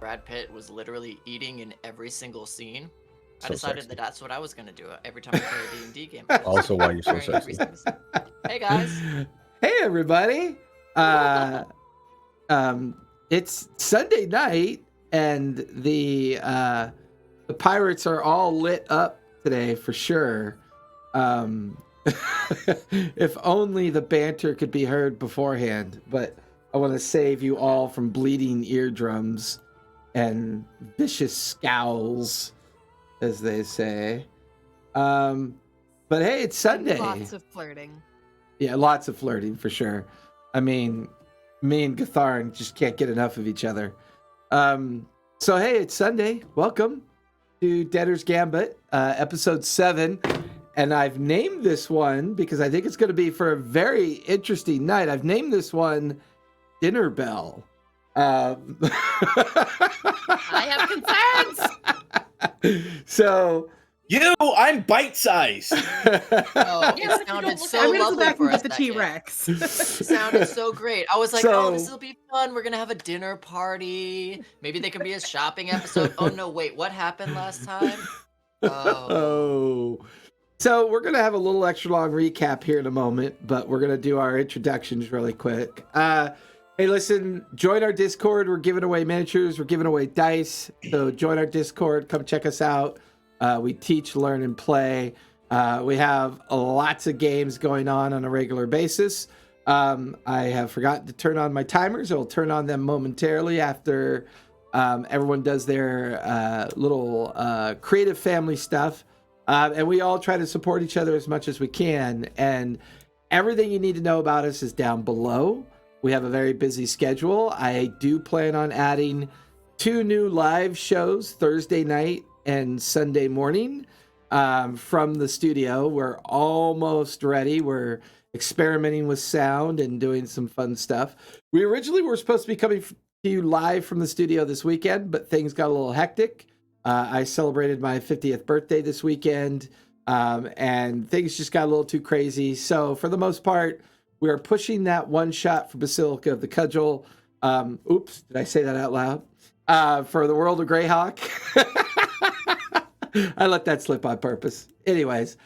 Brad Pitt was literally eating in every single scene. I So decided sexy. that that's what I was going to do every time I play a D&D game. Also why you're so During every sexy. single scene. Hey guys. Hey everybody. It's Sunday night and the pirates are all lit up today for sure. If only the banter could be heard beforehand, but I want to save you all from bleeding eardrums and vicious scowls, as they say. But hey, it's Sunday. Lots of flirting. Yeah, lots of flirting for sure. I mean, me and Gatharin just can't get enough of each other. So hey, it's Sunday. Welcome to Debtors Gambit, episode 7. And I've named this one because I think it's going to be for a very interesting night. I've named this one Dinner Bell. I have concerns. So I'm bite-sized. Oh, Yeah, it sounded so I'm gonna go lovely back for and us. get the T-Rex. It sounded so great. I was like, So- oh, this will be fun. We're going to have a dinner party. Maybe they can be a shopping episode. Oh, no, wait. What happened last time? Oh. So we're going to have a little extra long recap here in a moment, but we're going to do our introductions really quick. Hey, listen, join our Discord. We're giving away miniatures. We're giving away dice. So join our Discord. Come check us out. We teach, learn, and play. We have lots of games going on a regular basis. I have forgotten to turn on my timers. I'll turn on them momentarily after everyone does their little creative family stuff. And we all try to support each other as much as we can. And everything you need to know about us is down below. We have a very busy schedule. I do plan on adding 2 new live shows, Thursday night and Sunday morning, from the studio. We're almost ready. We're experimenting with sound and doing some fun stuff. We originally were supposed to be coming to you live from the studio this weekend, but things got a little hectic. I celebrated my 50th birthday this weekend, and things just got a little too crazy. So for the most part, we are pushing that one shot for Basilica of the Cudgel. Oops, did I say that out loud? For the World of Greyhawk. I let that slip on purpose. Anyways,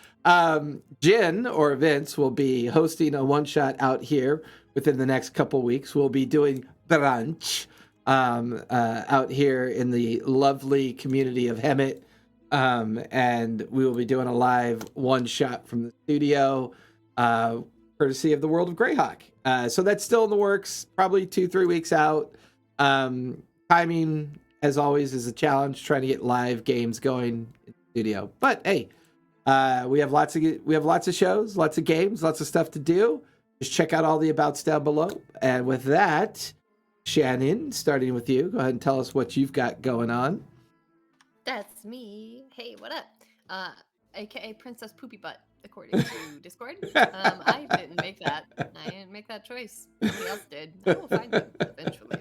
Jen or Vince will be hosting a one shot out here within the next couple weeks. We'll be doing brunch out here in the lovely community of Hemet. And we will be doing a live one shot from the studio, courtesy of the World of Greyhawk. So that's still in the works, probably 2-3 weeks out. Timing, as always, is a challenge, trying to get live games going in the studio. But hey, we have lots of shows, lots of games, lots of stuff to do. Just check out all the abouts down below. And with that, Shannon, starting with you, go ahead and tell us what you've got going on. That's me. Hey, what up? AKA Princess Poopy Butt, according to Discord. I didn't make that. I didn't make that choice. Somebody else did. I will find them eventually.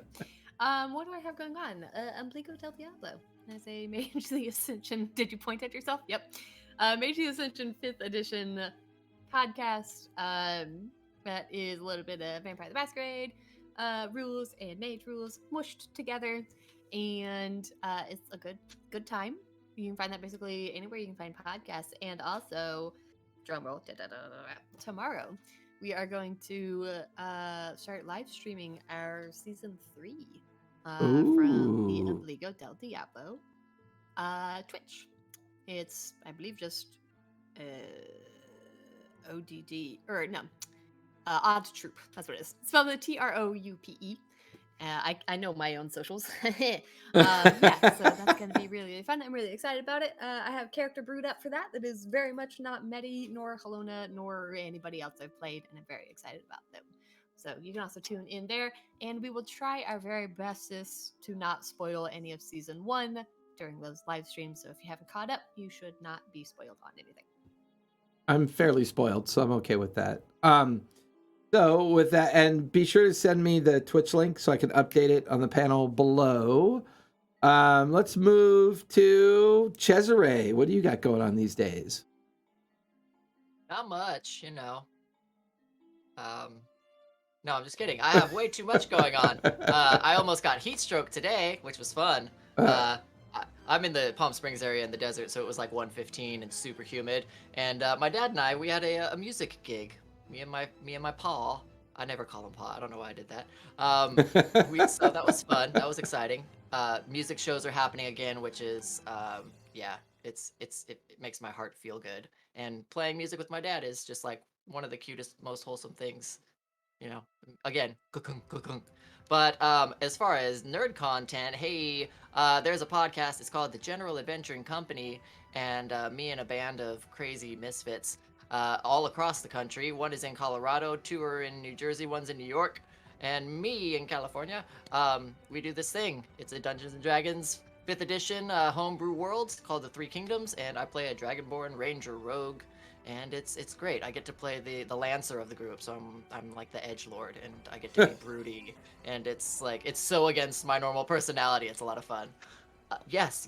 What do I have going on? Ombligo del Diablo as a Mage of the Ascension. Did you point at yourself? Yep. Mage of the Ascension 5th edition podcast. That is a little bit of Vampire the Masquerade rules and mage rules mushed together, and it's a good time. You can find that basically anywhere you can find podcasts, and also drumroll, tomorrow we are going to start live streaming our season 3 from the Ooh. Obligo del Diablo Twitch. It's, I believe, just ODD, or no, Odd Troop. That's what it is. Spelled with TROUPE. I know my own socials. Yeah, so that's going to be really, really fun. I'm really excited about it. I have character brewed up for that is very much not Medi, nor Halona, nor anybody else I've played, and I'm very excited about them. So you can also tune in there, and we will try our very bestest to not spoil any of Season 1 during those live streams. So if you haven't caught up, you should not be spoiled on anything. I'm fairly spoiled, so I'm okay with that. So with that, and be sure to send me the Twitch link so I can update it on the panel below. Let's move to Cesare. What do you got going on these days? Not much, No, I'm just kidding. I have way too much going on. I almost got heat stroke today, which was fun. I'm in the Palm Springs area in the desert, so it was like 115 and super humid. And my dad and I, we had a music gig. Me and my pa. I never call him pa. I don't know why I did that. So that was fun. That was exciting. Music shows are happening again, which is yeah, it makes my heart feel good. And playing music with my dad is just like one of the cutest, most wholesome things. Again, kukung. But as far as nerd content, hey, there's a podcast. It's called The General Adventuring Company, and me and a band of crazy misfits all across the country. One is in Colorado, 2 are in New Jersey, one's in New York, and me in California. We do this thing. It's a Dungeons & Dragons 5th edition homebrew world called the Three Kingdoms, and I play a Dragonborn Ranger Rogue. And it's great. I get to play the Lancer of the group, so I'm like the edgelord, and I get to be broody, and it's so against my normal personality. It's a lot of fun. Yes.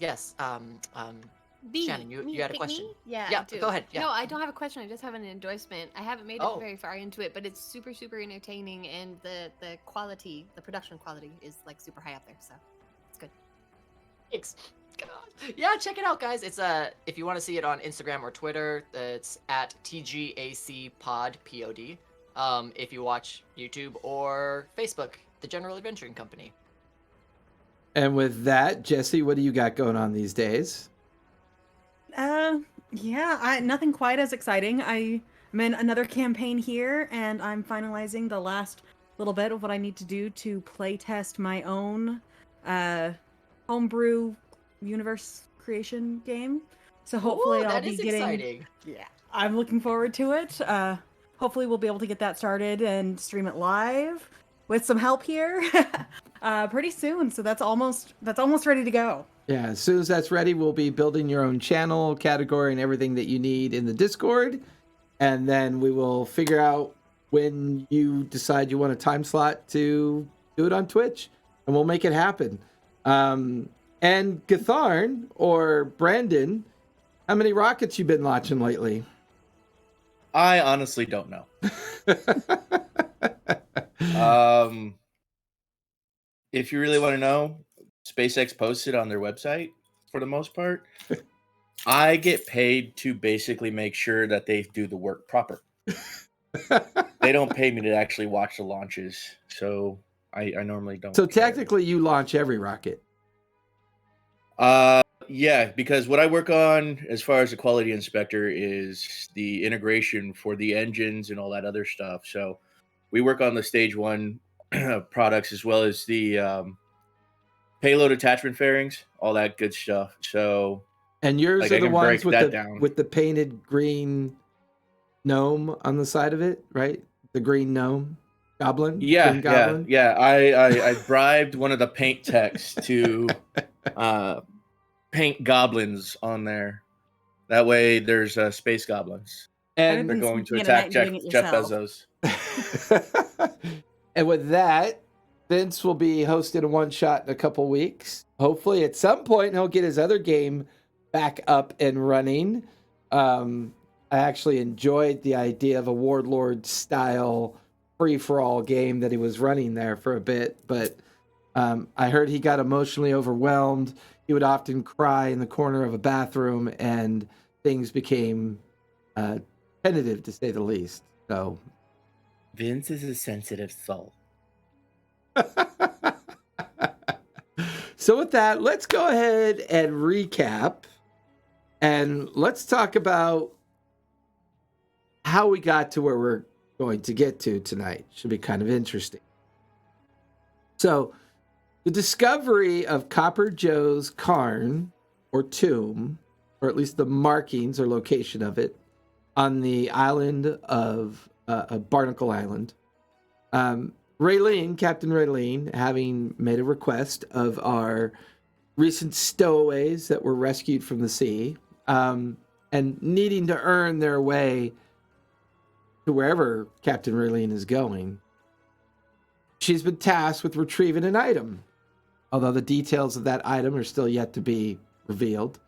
B, Shannon, you had a question? Yeah, Yeah, I do. go ahead. Yeah. No, I don't have a question. I just have an endorsement. I haven't made it Oh. very far into it, but it's super, super entertaining, and the quality, the production quality is like super high up there, so it's good. Thanks. God. Yeah, check it out, guys. It's if you want to see it on Instagram or Twitter, it's at TGAC Pod POD. If you watch YouTube or Facebook, The General Adventuring Company. And with that, Jesse, what do you got going on these days? Yeah, nothing quite as exciting. I'm in another campaign here, and I'm finalizing the last little bit of what I need to do to play test my own homebrew universe creation game. So hopefully I'll be getting. Exciting. Yeah, I'm looking forward to it. Hopefully we'll be able to get that started and stream it live with some help here pretty soon. So that's almost ready to go. Yeah, as soon as that's ready, we'll be building your own channel, category, and everything that you need in the Discord. And then we will figure out when you decide you want a time slot to do it on Twitch. And we'll make it happen. And Gatharn, or Brandon, how many rockets you been launching lately? I honestly don't know. If you really want to know, SpaceX posted on their website for the most part. I get paid to basically make sure that they do the work proper. They don't pay me to actually watch the launches, so I normally don't. So care. technically you launch every rocket. Yeah, because what I work on as far as the quality inspector is the integration for the engines and all that other stuff. So we work on the stage 1 products as well as the payload attachment fairings, all that good stuff. So And yours like, are I the can ones break with that the down. with the painted green gnome on the side of it, right? The green gnome goblin. Yeah, green goblin. yeah. I bribed one of the paint techs to paint goblins on there. That way, there's space goblins. And They're Been going to sneaking in attack and doing it Jeff yourself. Bezos. and with that, Vince will be hosting a one-shot in a couple weeks. Hopefully, at some point, he'll get his other game back up and running. I actually enjoyed the idea of a Warlord-style free-for-all game that he was running there for a bit, but I heard he got emotionally overwhelmed. He would often cry in the corner of a bathroom, and things became tentative to say the least. So Vince is a sensitive soul. So with that, let's go ahead and recap, and let's talk about how we got to where we're going to get to tonight. Should be kind of interesting. So the discovery of Copper Joe's cairn or tomb, or at least the markings or location of it, on the island of Barnacle Island. Raylene, Captain Raylene, having made a request of our recent stowaways that were rescued from the sea, and needing to earn their way to wherever Captain Raylene is going, she's been tasked with retrieving an item, although the details of that item are still yet to be revealed.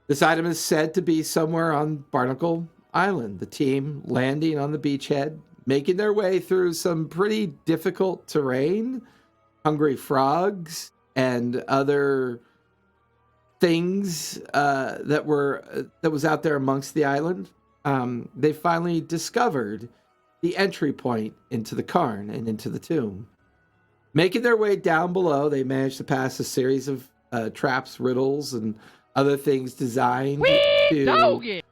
This item is said to be somewhere on Barnacle Island. The team landing on the beachhead, making their way through some pretty difficult terrain, hungry frogs, and other things that was out there amongst the island. They finally discovered the entry point into the cairn and into the tomb. Making their way down below, they managed to pass a series of traps, riddles, and other things designed to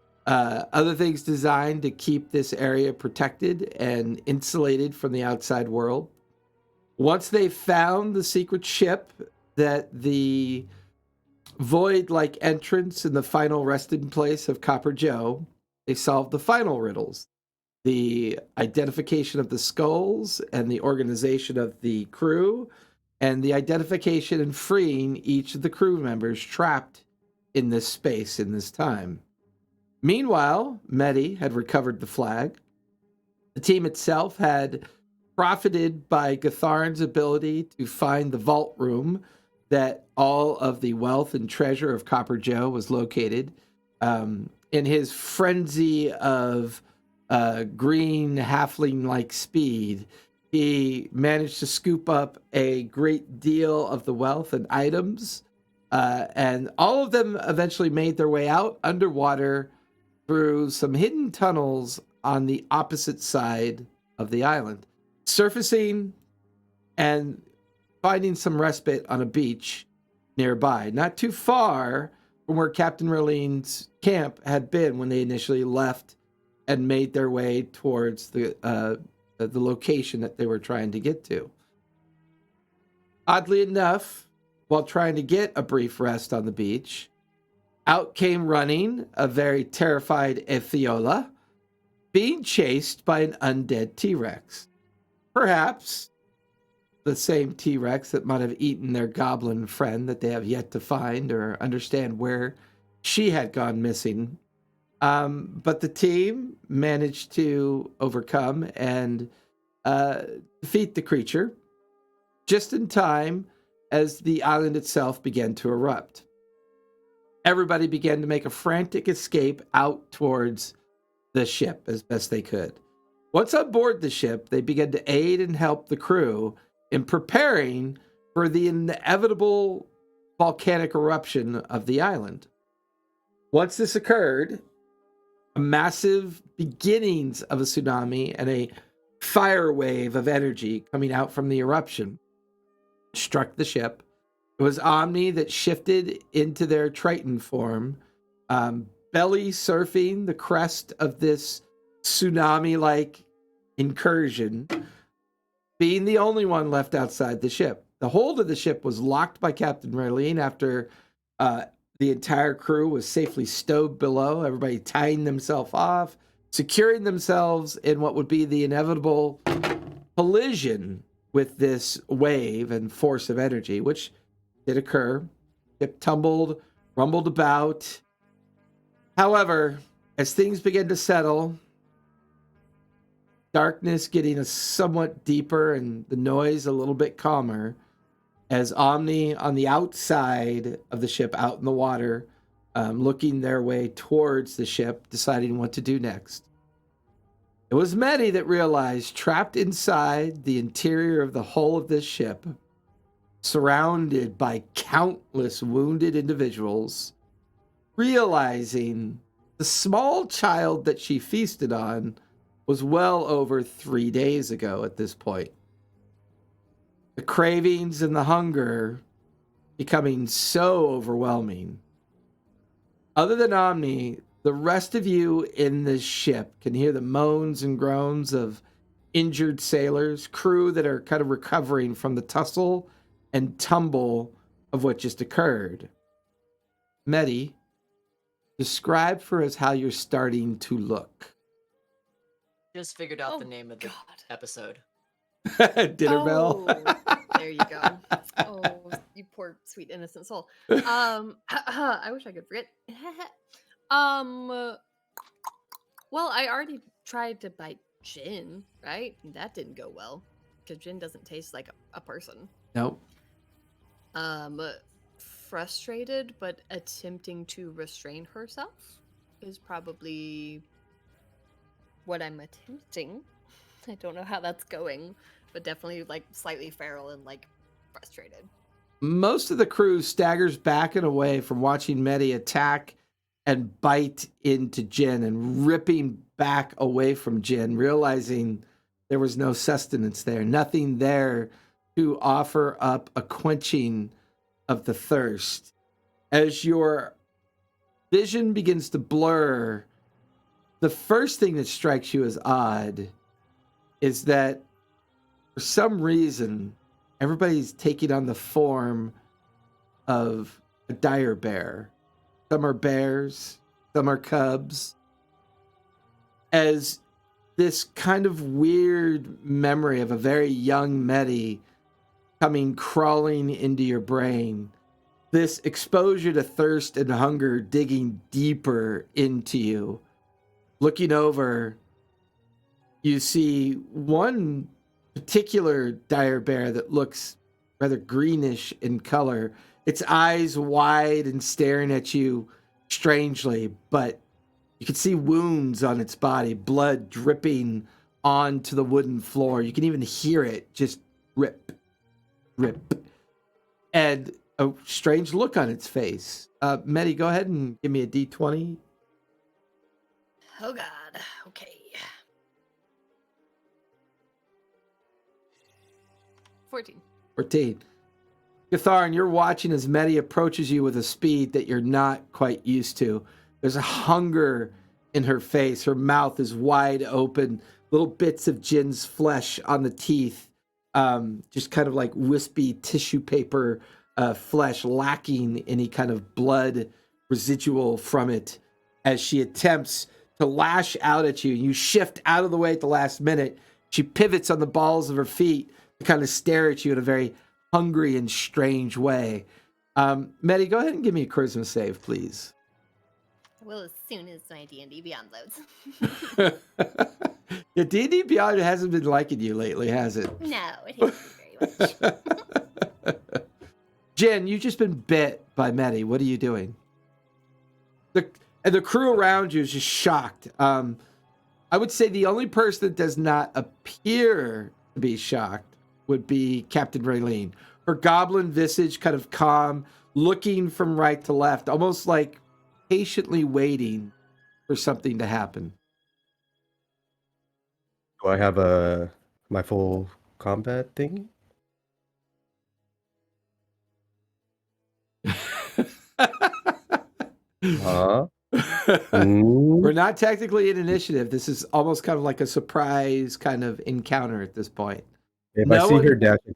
keep this area protected and insulated from the outside world. Once they found the secret ship that the void-like entrance in the final resting place of Copper Joe, they solved the final riddles. The identification of the skulls and the organization of the crew, and the identification and freeing each of the crew members trapped in this space in this time. Meanwhile, Medi had recovered the flag. The team itself had profited by Gatharn's ability to find the vault room that all of the wealth and treasure of Copper Joe was located. In his frenzy of green halfling-like speed, he managed to scoop up a great deal of the wealth and items, and all of them eventually made their way out underwater through some hidden tunnels on the opposite side of the island, surfacing and finding some respite on a beach nearby, not too far from where Captain Raylene's camp had been when they initially left and made their way towards the location that they were trying to get to. Oddly enough, while trying to get a brief rest on the beach, out came running a very terrified Ethiola, being chased by an undead T-Rex. Perhaps the same T-Rex that might have eaten their goblin friend that they have yet to find or understand where she had gone missing. But the team managed to overcome and defeat the creature just in time as the island itself began to erupt. Everybody began to make a frantic escape out towards the ship as best they could. Once on board the ship, they began to aid and help the crew in preparing for the inevitable volcanic eruption of the island. Once this occurred, a massive beginnings of a tsunami and a fire wave of energy coming out from the eruption struck the ship. It was Omni that shifted into their Triton form, belly surfing the crest of this tsunami-like incursion, being the only one left outside the ship. The hold of the ship was locked by Captain Raylene after the entire crew was safely stowed below, everybody tying themselves off, securing themselves in what would be the inevitable collision with this wave and force of energy, which did occur. Ship tumbled, rumbled about. However, as things began to settle, darkness getting a somewhat deeper and the noise a little bit calmer, as Omni on the outside of the ship, out in the water, looking their way towards the ship, deciding what to do next. It was Medi that realized, trapped inside the interior of the hull of this ship, surrounded by countless wounded individuals, realizing The small child that she feasted on was well over 3 days ago at this point. The cravings and the hunger becoming so overwhelming. Other than Omni, the rest of you in this ship can hear the moans and groans of injured sailors, crew that are kind of recovering from the tussle and tumble of what just occurred. Medi, describe for us how you're starting to look. Just figured out Oh, the name of the God. episode. Dinner bell. There you go. Oh, you poor sweet innocent soul. I wish I could forget. Well, I already tried to buy gin, right? That didn't go well because gin doesn't taste like a person. Nope. Frustrated but attempting to restrain herself is probably what I'm attempting. I don't know how that's going, but definitely like slightly feral and like frustrated. Most of the crew staggers back and away from watching Medi attack and bite into Jin and ripping back away from Jin, realizing there was no sustenance there, nothing there to offer up a quenching of the thirst. As your vision begins to blur, the first thing that strikes you as odd is that for some reason, everybody's taking on the form of a dire bear. Some are bears, some are cubs. As this kind of weird memory of a very young Medi coming crawling into your brain, this exposure to thirst and hunger digging deeper into you. Looking over, you see one particular dire bear that looks rather greenish in color. Its eyes wide and staring at you strangely, but you can see wounds on its body, blood dripping onto the wooden floor. You can even hear it just rip, rip. And a strange look on its face. Medi, go ahead and give me a D20. Oh God. Okay. 14. 14. Gatharin, you're watching as Medi approaches you with a speed that you're not quite used to. There's a hunger in her face. Her mouth is wide open. Little bits of Jin's flesh on the teeth. Just kind of like wispy tissue paper flesh, lacking any kind of blood residual from it, as she attempts to lash out at you. You shift out of the way at the last minute. She pivots on the balls of her feet to kind of stare at you in a very hungry and strange way. Medi, go ahead and give me a charisma save, please. Well, as soon as my D&D Beyond loads. Yeah, D&D Beyond hasn't been liking you lately, has it? No, it hasn't very much. Jen, you've just been bit by Medi. What are you doing? The crew around you is just shocked. I would say the only person that does not appear to be shocked would be Captain Raylene. Her goblin visage kind of calm, looking from right to left, almost like patiently waiting for something to happen. Do I have my full combat thing? Huh? We're not technically in initiative. This is almost kind of like a surprise kind of encounter at this point. If I see her dashing,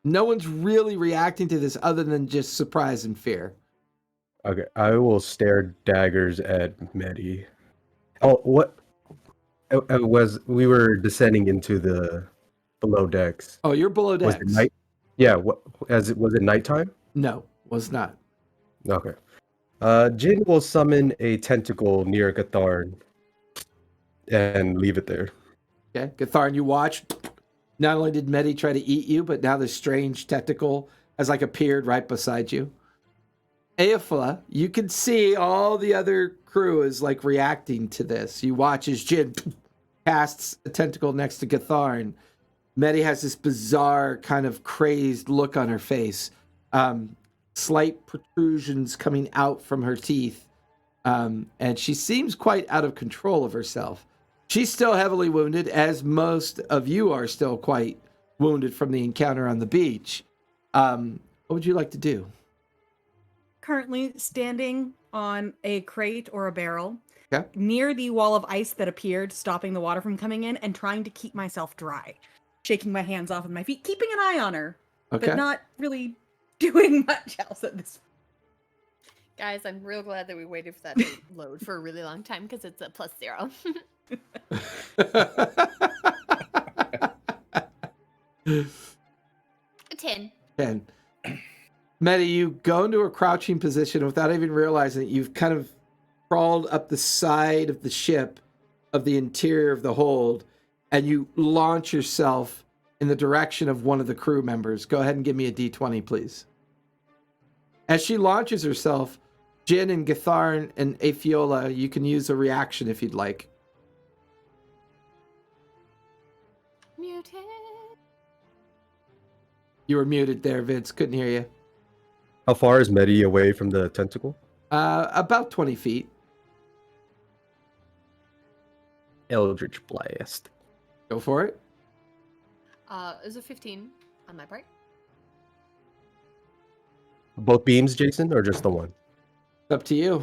no one's really reacting to this other than just surprise and fear. Okay, I will stare daggers at Medi. Oh, what? We were descending into the below decks. Oh, you're below decks. Was it night? Yeah. Was it nighttime? No, was not. Okay. Jin will summon a tentacle near Gatharn and leave it there. Okay, Gatharn, you watch. Not only did Medi try to eat you, but now this strange tentacle has like appeared right beside you. Aefla, you can see all the other crew is like reacting to this. You watch as Jin casts a tentacle next to Gatharn. Medi has this bizarre kind of crazed look on her face. Slight protrusions coming out from her teeth. And she seems quite out of control of herself. She's still heavily wounded, as most of you are still quite wounded from the encounter on the beach. What would you like to do? Currently standing on a crate or a barrel Okay. near the wall of ice that appeared, stopping the water from coming in, and trying to keep myself dry. Shaking my hands off of my feet, keeping an eye on her, Okay. but not really doing much else at this point. Guys, I'm real glad that we waited for that to load for a really long time because it's a +0. A 10. 10. Meta, you go into a crouching position without even realizing that you've kind of crawled up the side of the ship of the interior of the hold, and you launch yourself in the direction of one of the crew members. Go ahead and give me a d20, please. As she launches herself, Jin and Gatharn and Afiola, you can use a reaction if you'd like. Muted. You were muted there, Vince. Couldn't hear you. How far is Medi away from the tentacle? About 20 feet. Eldritch Blast. Go for it. It was a 15 on my part. Both beams, Jason, or just the one? It's up to you.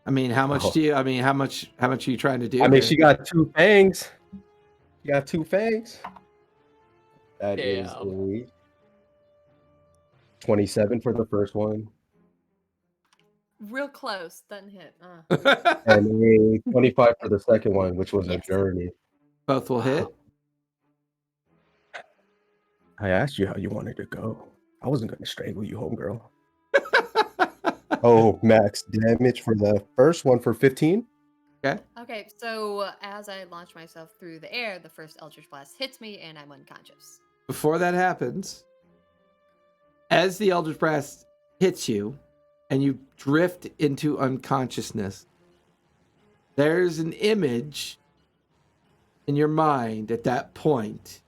I mean, how much Oh. do you? I mean, how much are you trying to do? I mean, here? she got 2 fangs. She got 2 fangs. That is Damn. a 27 for the first one, Real close. Doesn't hit. and a 25 for the second one, which was Yes. a journey. Both will hit. I asked you how you wanted to go. I wasn't going to strangle you, homegirl. Oh, max damage for the first one for 15. Okay, so as I launch myself through the air, the first Eldritch Blast hits me and I'm unconscious. Before that happens, as the Eldritch Blast hits you and you drift into unconsciousness, there's an image in your mind at that point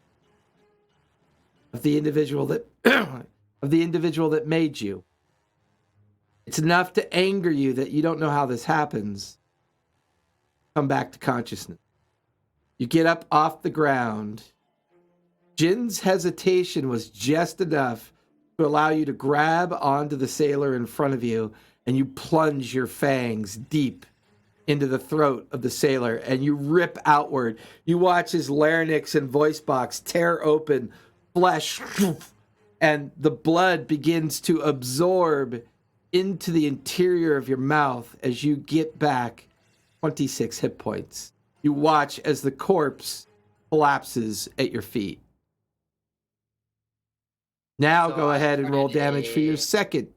of the individual that made you. It's enough to anger you that you don't know how this happens. Come back to consciousness. You get up off the ground. Jin's hesitation was just enough to allow you to grab onto the sailor in front of you, and you plunge your fangs deep into the throat of the sailor, and you rip outward. You watch his larynx and voice box tear open, flesh, and the blood begins to absorb into the interior of your mouth as you get back 26 hit points. You watch as the corpse collapses at your feet. Now So go I ahead and roll started damage for your a- second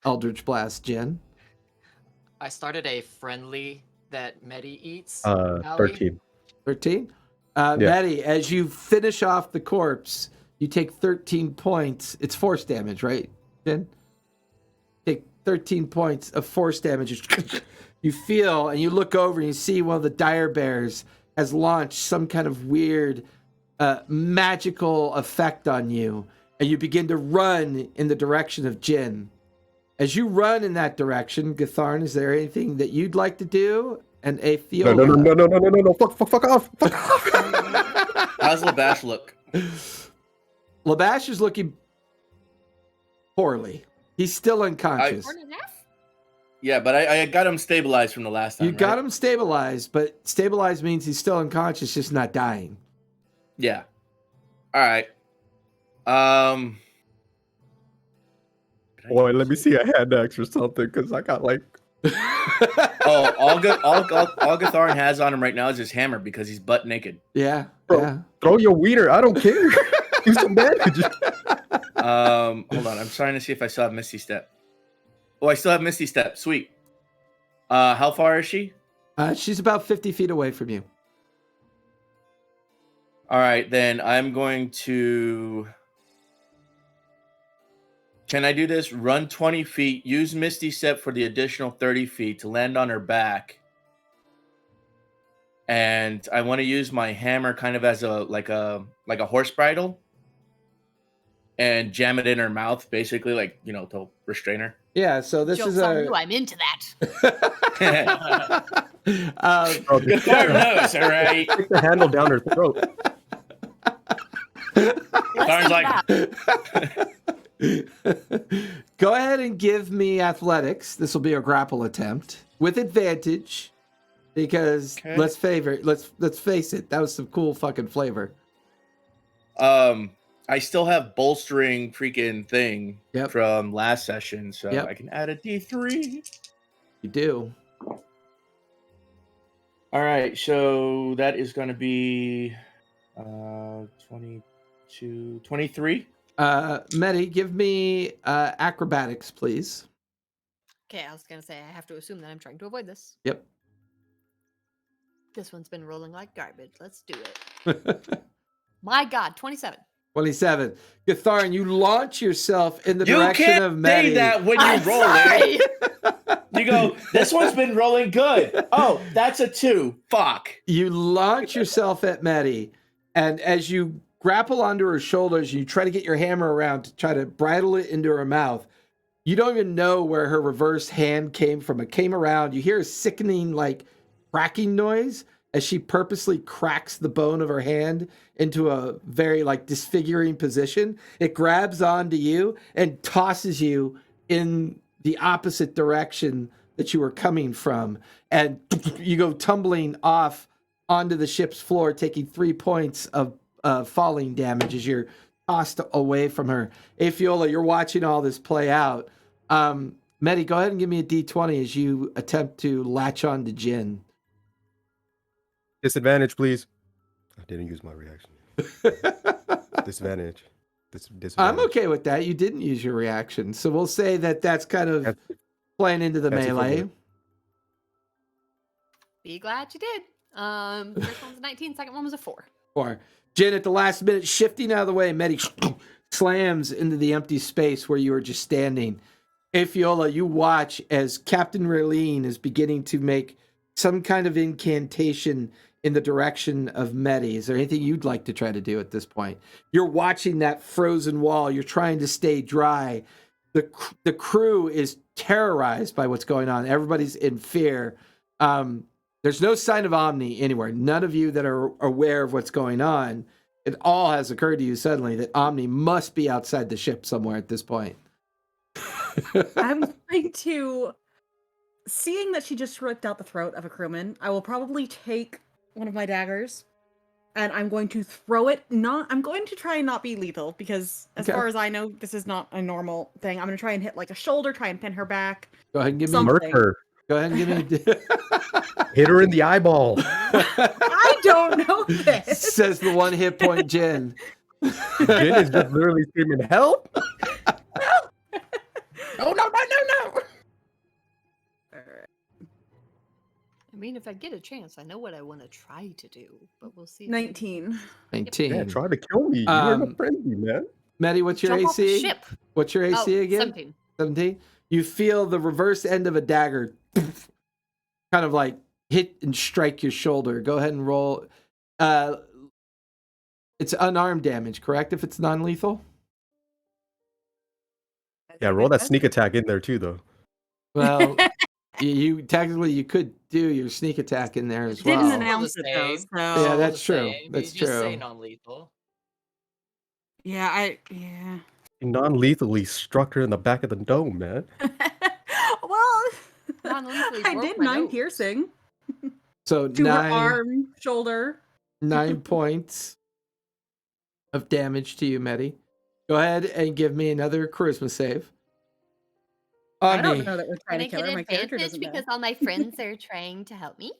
Eldritch Blast, Jen. I started a friendly that Medi eats. 13. 13. Yeah. Maddie, as you finish off the corpse, you take 13 points. It's force damage, right, Jen? Take 13 points of force damage. You feel and you look over and you see one of the dire bears has launched some kind of weird magical effect on you, and you begin to run in the direction of Jin. As you run in that direction, Gatharn, is there anything that you'd like to do? And Afiola. No. Fuck off. How's Labash look? Labash is looking poorly. He's still unconscious. 4.5? Yeah, but I got him stabilized from the last time. You got him stabilized, but stabilized means he's still unconscious, just not dying. Yeah. All right. Boy, let me see a hand axe or something, because I got like... Oh, all Gatharn has on him right now is his hammer because he's butt naked. Yeah. Bro, Yeah. throw your wiener. I don't care. Do some damage. Hold on. I'm trying to see if I still have Misty Step. Oh, I still have Misty Step. Sweet. How far is she? She's about 50 feet away from you. All right, then I'm going to... Can I do this? Run 20 feet, use Misty Step for the additional 30 feet to land on her back. And I want to use my hammer kind of as a like a horse bridle. and jam it in her mouth, basically, like, to restrain her. Yeah, so this Joke's is on a. you, I'm into that. Oh, Gathar knows, all right. Stick the handle down her throat. Gathar's like, Go ahead and give me athletics. This will be a grapple attempt with advantage, because Okay. let's face it, that was some cool fucking flavor. I still have bolstering freaking thing Yep. from last session, so Yep. I can add a D3. You do. All right, so that is going to be 22, 23. Medi, give me acrobatics, please. Okay, I was gonna say I have to assume that I'm trying to avoid this. Yep. This one's been rolling like garbage. Let's do it. My God, 27. 27. Gatharin, you launch yourself in the You direction can't of Medi. say that when you I'm roll sorry. it. You go, this one's been rolling good. Oh, that's a 2. Fuck. You launch yourself at Medi, and as you grapple onto her shoulders, you try to get your hammer around to try to bridle it into her mouth. You don't even know where her reversed hand came from. It came around. You hear a sickening, like, cracking noise as she purposely cracks the bone of her hand into a very, like, disfiguring position. It grabs onto you and tosses you in the opposite direction that you were coming from. And you go tumbling off onto the ship's floor, taking 3 points of falling damage as you're tossed away from her. Afiola, you're watching all this play out. Medi, go ahead and give me a D20 as you attempt to latch on to Jin. Disadvantage, please. I didn't use my reaction. Disadvantage. Disadvantage. I'm okay with that. You didn't use your reaction. So we'll say that that's kind of That's- playing into the that's melee. equivalent. Be glad you did. First one was a 19, second one was a 4. Or Jin, at the last minute, shifting out of the way, Medi slams into the empty space where you were just standing. Afiola, you watch as Captain Raleen is beginning to make some kind of incantation in the direction of Medi. Is there anything you'd like to try to do at this point? You're watching that frozen wall. You're trying to stay dry. The crew is terrorized by what's going on. Everybody's in fear. There's no sign of Omni anywhere. None of you that are aware of what's going on. It all has occurred to you suddenly that Omni must be outside the ship somewhere at this point. I'm going to, seeing that she just ripped out the throat of a crewman, I will probably take one of my daggers and I'm going to throw it. I'm going to try and not be lethal because as Okay. far as I know, this is not a normal thing. I'm going to try and hit like a shoulder, try and pin her back. Go ahead and give me. Some- Murk her. Go ahead and give me. Hit her in the eyeball. I don't know this. Says the one hit point Jin. Jin is just literally screaming, help! No. I mean, if I get a chance, I know what I want to try to do, but we'll see. 19. 19. Yeah, try to kill me. You were Um, a frenzy, man. Medi, what's your Jump off the AC? ship. What's your AC again? 17. 17. You feel the reverse end of a dagger kind of like hit and strike your shoulder. Go ahead and roll. It's unarmed damage, correct? If it's non-lethal? Yeah, roll that sneak attack in there too, though. Well, you technically you could do your sneak attack in there as Didn't well. announce it though, same. so Yeah, that's The true. same. That's you just say true. non-lethal. yeah. He non-lethally struck her in the back of the dome, man. Well, Non-lethally I broke did my 9 nose. piercing So to her nine arm, shoulder. 9 points of damage to you, Medi. Go ahead and give me another charisma save. I don't Omni, know that we're trying Can to I kill get her. My character advantage doesn't know. because all my friends are trying to help me?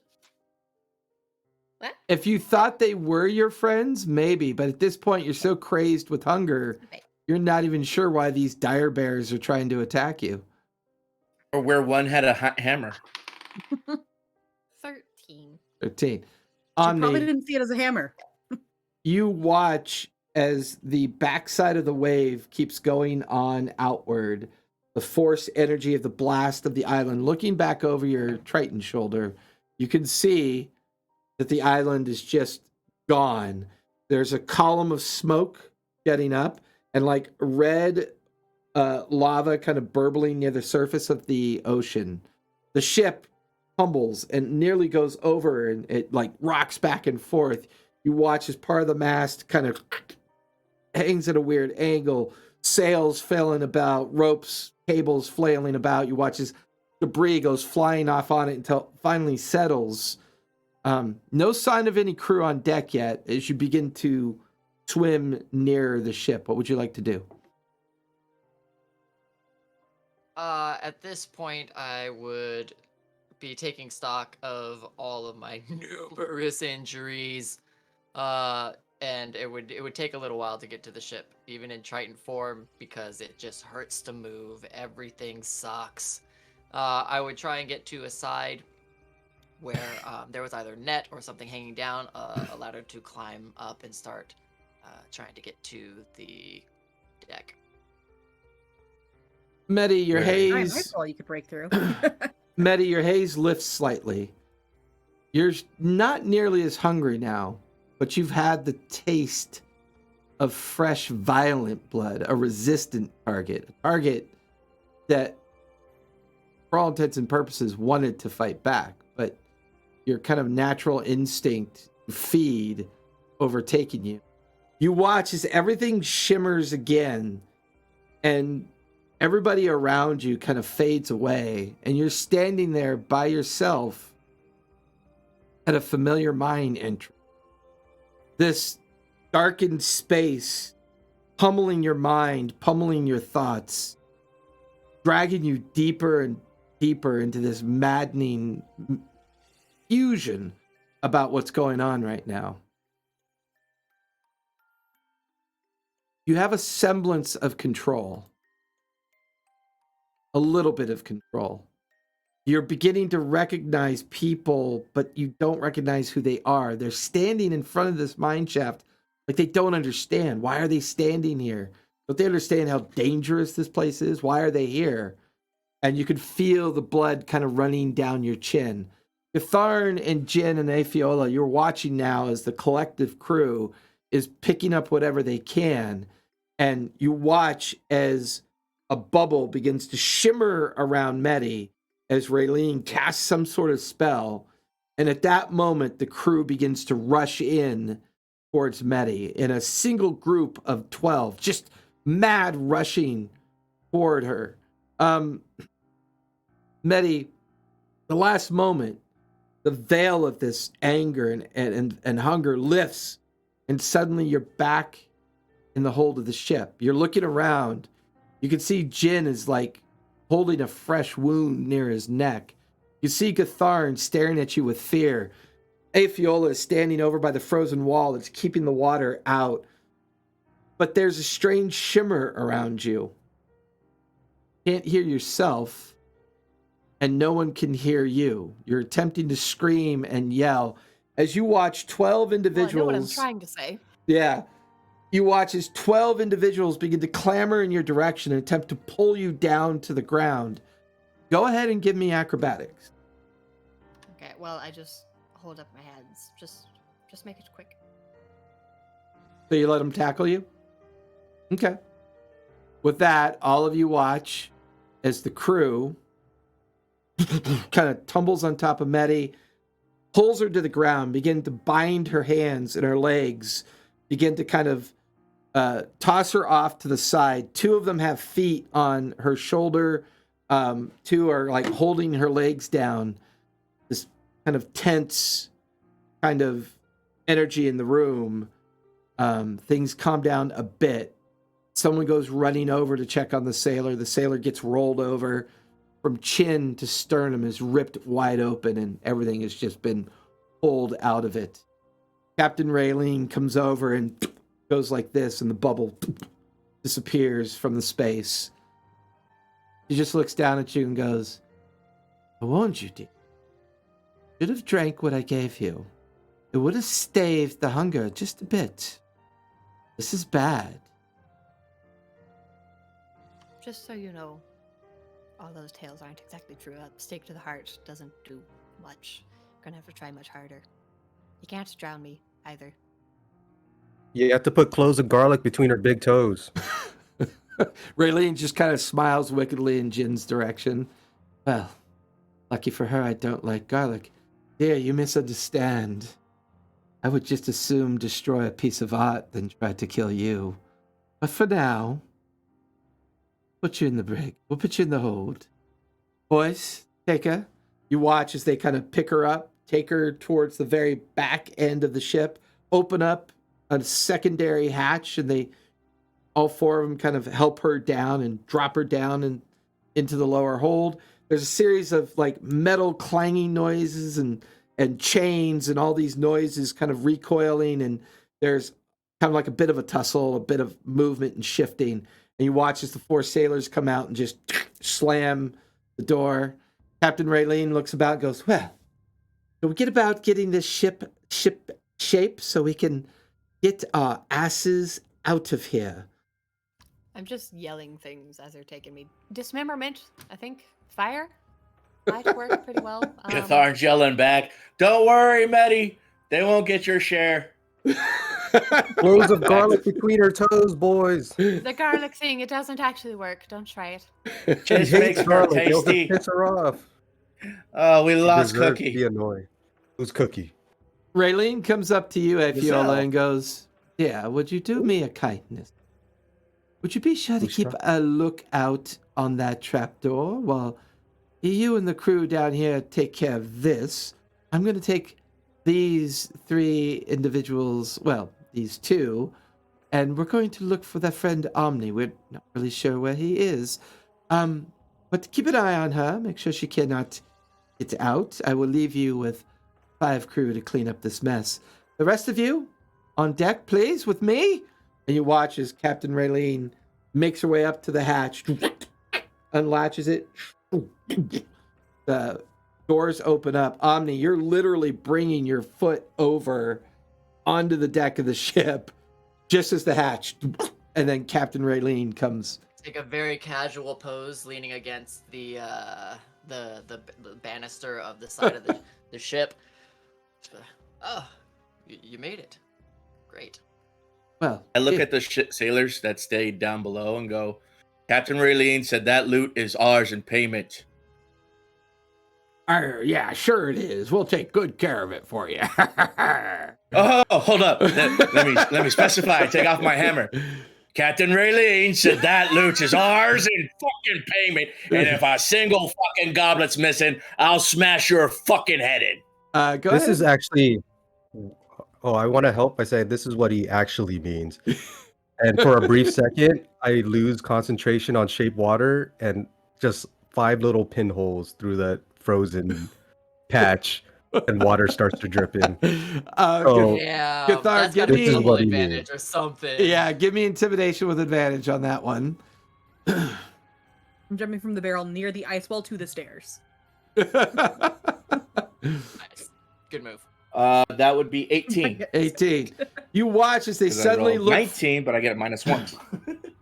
What? if you thought they were your friends, maybe, but at this point you're so crazed with hunger, Okay. you're not even sure why these dire bears are trying to attack you. Or where one had a hammer. 13. 13. She probably Omni, didn't see it as a hammer. you watch as the backside of the wave keeps going on outward. The force energy of the blast of the island. Looking back over your Triton shoulder, you can see that the island is just gone. There's a column of smoke getting up, and like red lava kind of burbling near the surface of the ocean. The ship tumbles and nearly goes over, and it like rocks back and forth. You watch as part of the mast kind of hangs at a weird angle, sails flailing about, ropes, cables flailing about. You watch as debris goes flying off on it until it finally settles. No sign of any crew on deck yet as you begin to swim near the ship. What would you like to do? At this point, I would be taking stock of all of my numerous injuries. And it would take a little while to get to the ship, even in Triton form, because it just hurts to move. Everything sucks. I would try and get to a side where there was either net or something hanging down, a ladder to climb up and start trying to get to the deck. Medi, your Very Giant haze. nightfall you could break through. Medi, your haze lifts slightly. You're not nearly as hungry now, but you've had the taste of fresh, violent blood, a resistant target, a target that, for all intents and purposes, wanted to fight back, but your kind of natural instinct to feed overtaking you. You watch as everything shimmers again, and everybody around you kind of fades away, and you're standing there by yourself at a familiar mine entrance. This darkened space, pummeling your mind, pummeling your thoughts, dragging you deeper and deeper into this maddening fusion about what's going on right now. You have a semblance of control. A little bit of control. You're beginning to recognize people, but you don't recognize who they are. They're standing in front of this mine shaft like they don't understand. Why are they standing here? Don't they understand how dangerous this place is? Why are they here? And you can feel the blood kind of running down your chin. Gatharn and Jin and Afiola, you're watching now as the collective crew is picking up whatever they can. And you watch as a bubble begins to shimmer around Medi as Raylene casts some sort of spell. And at that moment, the crew begins to rush in towards Medi in a single group of 12, just mad rushing toward her. Medi, the last moment, the veil of this anger and hunger lifts, and suddenly you're back in the hold of the ship. You're looking around. You can see Jin is like holding a fresh wound near his neck. You see Gatharn staring at you with fear. Afiola is standing over by the frozen wall that's keeping the water out. But there's a strange shimmer around you. Can't hear yourself, and no one can hear you. You're attempting to scream and yell as you watch 12 individuals. Well, I know what I'm trying to say. Yeah. You watch as 12 individuals begin to clamor in your direction and attempt to pull you down to the ground. Go ahead and give me acrobatics. Okay, well, I just hold up my hands. Just make it quick. So you let them tackle you? Okay. With that, all of you watch as the crew kind of tumbles on top of Medi, pulls her to the ground, begin to bind her hands and her legs, begin to kind of toss her off to the side. Two of them have feet on her shoulder. Two are like holding her legs down. This kind of tense kind of energy in the room. Things calm down a bit. Someone goes running over to check on the sailor. The sailor gets rolled over from chin to sternum, is ripped wide open, and everything has just been pulled out of it. Captain Raylene comes over and goes like this, and the bubble disappears from the space. He just looks down at you and goes, I warned you, dear. You should have drank what I gave you. It would have staved the hunger just a bit. This is bad. Just so you know, all those tales aren't exactly true. A stake to the heart doesn't do much. Gonna have to try much harder. You can't drown me, either. You have to put cloves of garlic between her big toes. Raylene just kind of smiles wickedly in Jin's direction. Well, lucky for her, I don't like garlic. Dear, you misunderstand. I would just as soon destroy a piece of art than try to kill you. But for now, put you in the brig. We'll put you in the hold. Boys, take her. You watch as they kind of pick her up, take her towards the very back end of the ship, open up a secondary hatch, and they, all four of them, kind of help her down and drop her down and into the lower hold. There's a series of like metal clanging noises and chains and all these noises kind of recoiling, and there's kind of like a bit of a tussle, a bit of movement and shifting. And you watch as the four sailors come out and just slam the door. Captain Raylene looks about and goes, well, can we get about getting this ship shape so we can get our asses out of here? I'm just yelling things as they're taking me. Dismemberment, I think. Fire? Might work pretty well. Cathar's yelling back, don't worry, Medi. They won't get your share. Rows of garlic between her toes, boys. The garlic thing, it doesn't actually work. Don't try it. Just She makes hates her garlic. It'll just tasty. piss her off. Oh, we lost Deserves to Cookie. be annoying. Who's Cookie? Raylene comes up to you, Afiola, Gazelle. and goes, yeah, would you do me a kindness? Would you be sure to Who's keep a lookout on that trapdoor while you and the crew down here take care of this? I'm going to take these three individuals, well, these two, and we're going to look for that friend Omni. We're not really sure where he is. But keep an eye on her. Make sure she cannot get out. I will leave you with 5 crew to clean up this mess. The rest of you, on deck, please, with me. And you watch as Captain Raylene makes her way up to the hatch, unlatches it. The doors open up. Omni, you're literally bringing your foot over onto the deck of the ship just as the hatch. And then Captain Raylene comes. Take a very casual pose, leaning against the banister of the side of the ship. Oh, you made it. Great. Well, I look at the sailors that stayed down below and go, Captain Raylene said that loot is ours in payment. Yeah, sure it is. We'll take good care of it for you. Oh, hold up. Let me specify. Take off my hammer. Captain Raylene said that loot is ours in fucking payment, and if a single fucking goblet's missing, I'll smash your fucking head in. Go This ahead. is actually. Oh, I want to help by saying this is what he actually means. And for a brief second, I lose concentration on shape water and just 5 little pinholes through that frozen patch, and water starts to drip in. Oh, Yeah, Cathar, that's give got to me- be This is what he advantage means. or something. Yeah, give me intimidation with advantage on that one. I'm jumping from the barrel near the ice wall to the stairs. Nice. Good move. That would be 18. 18. You watch as they 'Cause I suddenly rolled look. 19, but I get a -1.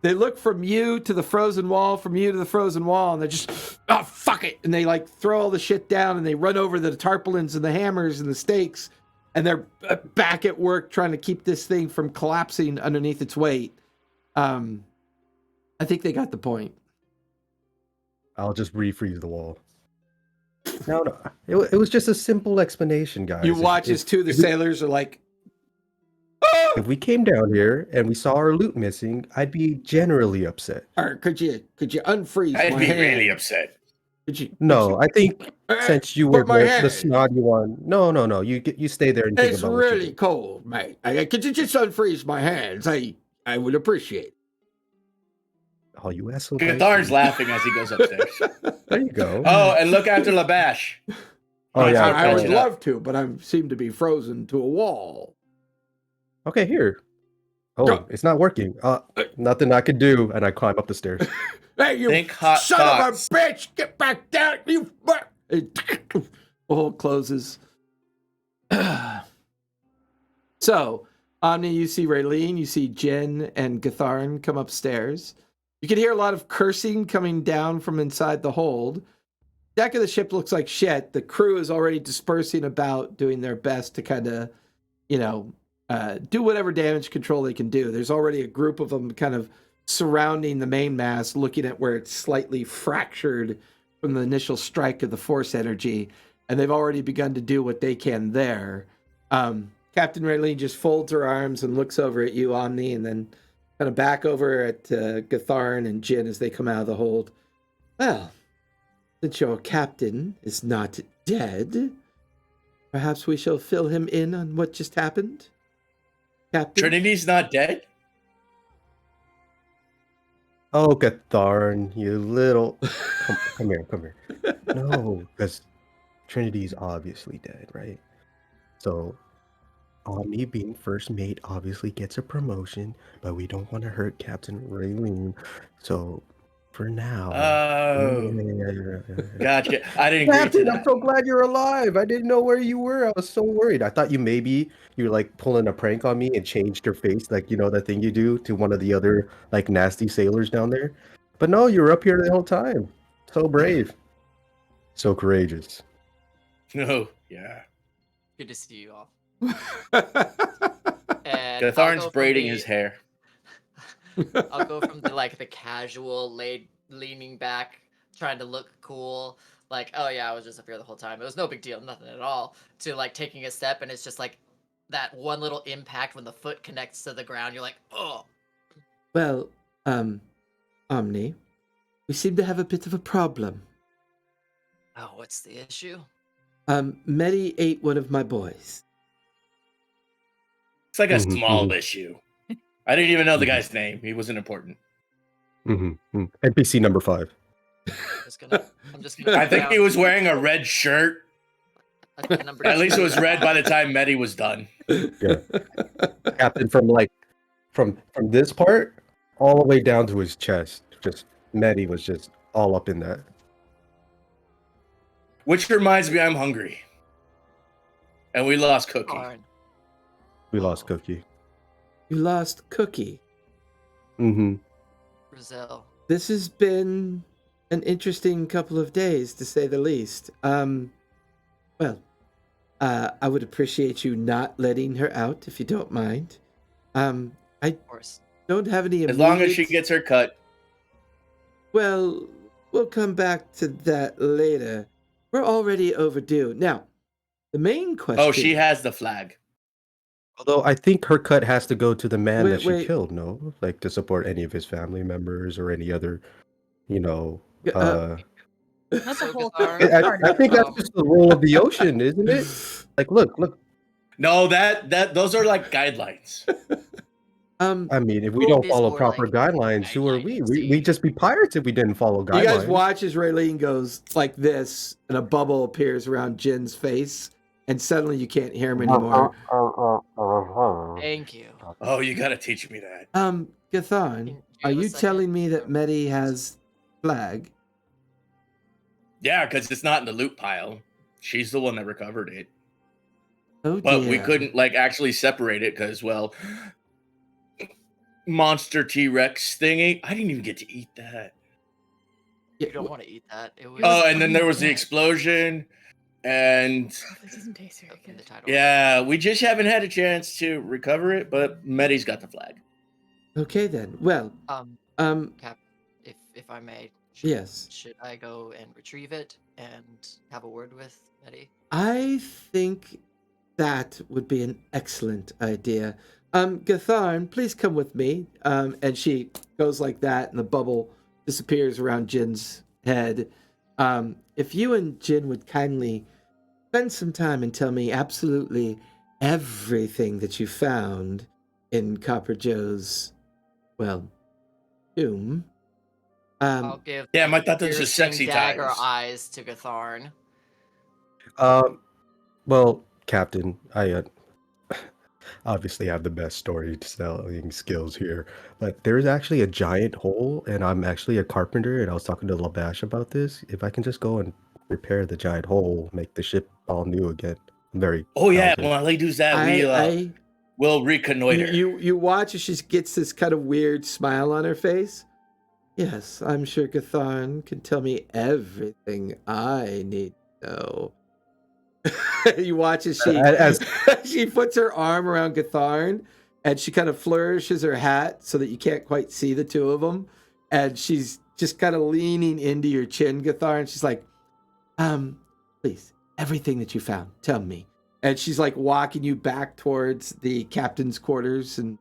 They look from you to the frozen wall, from you to the frozen wall, and they're just, oh, fuck it. And they like throw all the shit down and they run over the tarpaulins and the hammers and the stakes. And they're back at work trying to keep this thing from collapsing underneath its weight. I think they got the point. I'll just refreeze the wall. No, it was just a simple explanation, guys. You watch as two of the if we- sailors are like, If we came down here and we saw our loot missing, I'd be generally upset. or could you unfreeze I'd my be hand? really upset. Could you? No, I think since you were Put my the hand. snotty one. No. You stay there and think It's about what you really did. cold, mate. Could you just unfreeze my hands? I would appreciate it. Oh, you asshole. Cathar's laughing as he goes upstairs. There you go. Oh, and look after Labash. Oh, yeah. I would catch it up. love to, but I seem to be frozen to a wall. Okay, here. Oh, Go. it's not working. Nothing I could do, and I climb up the stairs. Hey, you Think hot son thoughts. of a bitch! Get back down, you fuck! The hole closes. So, Omni, you see Raylene, you see Jen and Gatharn come upstairs. You can hear a lot of cursing coming down from inside the hold. Deck of the ship looks like shit. The crew is already dispersing about, doing their best to kind of, do whatever damage control they can do. There's already a group of them kind of surrounding the main mast, looking at where it's slightly fractured from the initial strike of the force energy, and they've already begun to do what they can there. Captain Raylene just folds her arms and looks over at you, Omni, and then kind of back over at Gatharn and Jin as they come out of the hold. Well, since your captain is not dead, perhaps we shall fill him in on what just happened. Captain? Trinity's not dead? Oh, Gatharn, you little... Come here. No, because Trinity's obviously dead, right? So, Omni being first mate obviously gets a promotion, but we don't want to hurt Captain Raylene. So, for now... Oh, Yeah. gotcha. I didn't agree to Captain, I'm that. so glad you're alive. I didn't know where you were. I was so worried. I thought you were like pulling a prank on me and changed your face, like that thing you do to one of the other like nasty sailors down there. But no, you were up here the whole time. So brave, so courageous. No, yeah. Good to see you all. And I'll Gatharn's go from braiding the- his hair. I'll go from the casual leaning back, trying to look cool, like, oh yeah, I was just up here the whole time. It was no big deal, nothing at all. To like taking a step and it's just like that one little impact when the foot connects to the ground. You're like, oh. Well, Omni, we seem to have a bit of a problem. Oh, what's the issue? Medi ate one of my boys. It's like a Mhm, small mhm. issue. I didn't even know the guy's name. He wasn't important. NPC number 5. I'm just gonna. I think he was wearing a red shirt. At least it was red by the time Medi was done. Yeah. Captain from this part all the way down to his chest. Just Medi was just all up in that. Which reminds me, I'm hungry. And we lost Cookie. Darn. We lost Cookie. You lost Cookie. Brazil. This has been an interesting couple of days, to say the least. Well, I would appreciate you not letting her out, if you don't mind. I Of course. don't have any As long as she immediate- gets her cut. Well, we'll come back to that later. We're already overdue. Now, the main question... Oh, she has the flag. Although I think her cut has to go to the man that she Wait. killed, no? Like to support any of his family members or any other, That's a So whole Gatharn- I think that's just the role of the ocean, isn't it? Like, look. No, those are like guidelines. I mean, if we Well, don't it is follow more proper like guidelines, who are we? guidelines, We'd just be pirates if we didn't follow guidelines. You guys watch as Raylene goes like this, and a bubble appears around Jin's face, and suddenly you can't hear him anymore. Thank you. Oh, you gotta teach me that. Gatharn, Do you are have a you second? telling me that Medi has flag? Yeah, because it's not in the loot pile. She's the one that recovered it. Oh But dear. we couldn't like actually separate it because, well, monster T-Rex thingy. I didn't even get to eat that. Yeah, You don't want to eat that. It was. Oh, and then there was the explosion, and This doesn't taste very in the good. title. yeah, we just haven't had a chance to recover it. But Medi's got the flag. Okay then. Well, Cap, if I may. yes. Should I go and retrieve it and have a word with Eddie? I think that would be an excellent idea. Gatharn, please come with me. And she goes like that, and the bubble disappears around Jin's head. If you and Jin would kindly spend some time and tell me absolutely everything that you found in Copper Joe's, well, tomb. I'll give. Damn, I thought those were piercing sexy dagger tires. eyes to Gatharn. Well, Captain, I obviously have the best storytelling skills here, but there is actually a giant hole, and I'm actually a carpenter, and I was talking to Labash about this. If I can just go and repair the giant hole, make the ship all new again, I'm very Oh yeah, talented. when I do that, we'll reconnoiter. You watch as she gets this kind of weird smile on her face. Yes, I'm sure Gatharn can tell me everything I need to know. You watch as she As- she puts her arm around Gatharn, and she kind of flourishes her hat so that you can't quite see the two of them. And she's just kind of leaning into your chin, Gathar, and she's like, please, everything that you found, tell me. And she's like walking you back towards the captain's quarters, and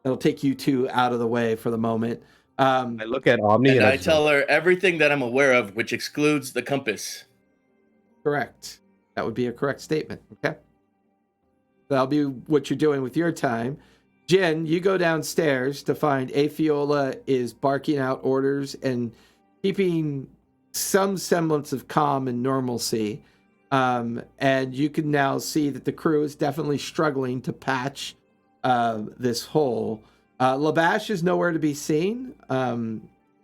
it'll take you two out of the way for the moment. I look at Omni And and I tell her everything that I'm aware of, which excludes the compass. Correct. That would be a correct statement. Okay. That'll be what you're doing with your time. Jen, you go downstairs to find Afiola is barking out orders and keeping some semblance of calm and normalcy. And you can now see that the crew is definitely struggling to patch this hole. Labash is nowhere to be seen.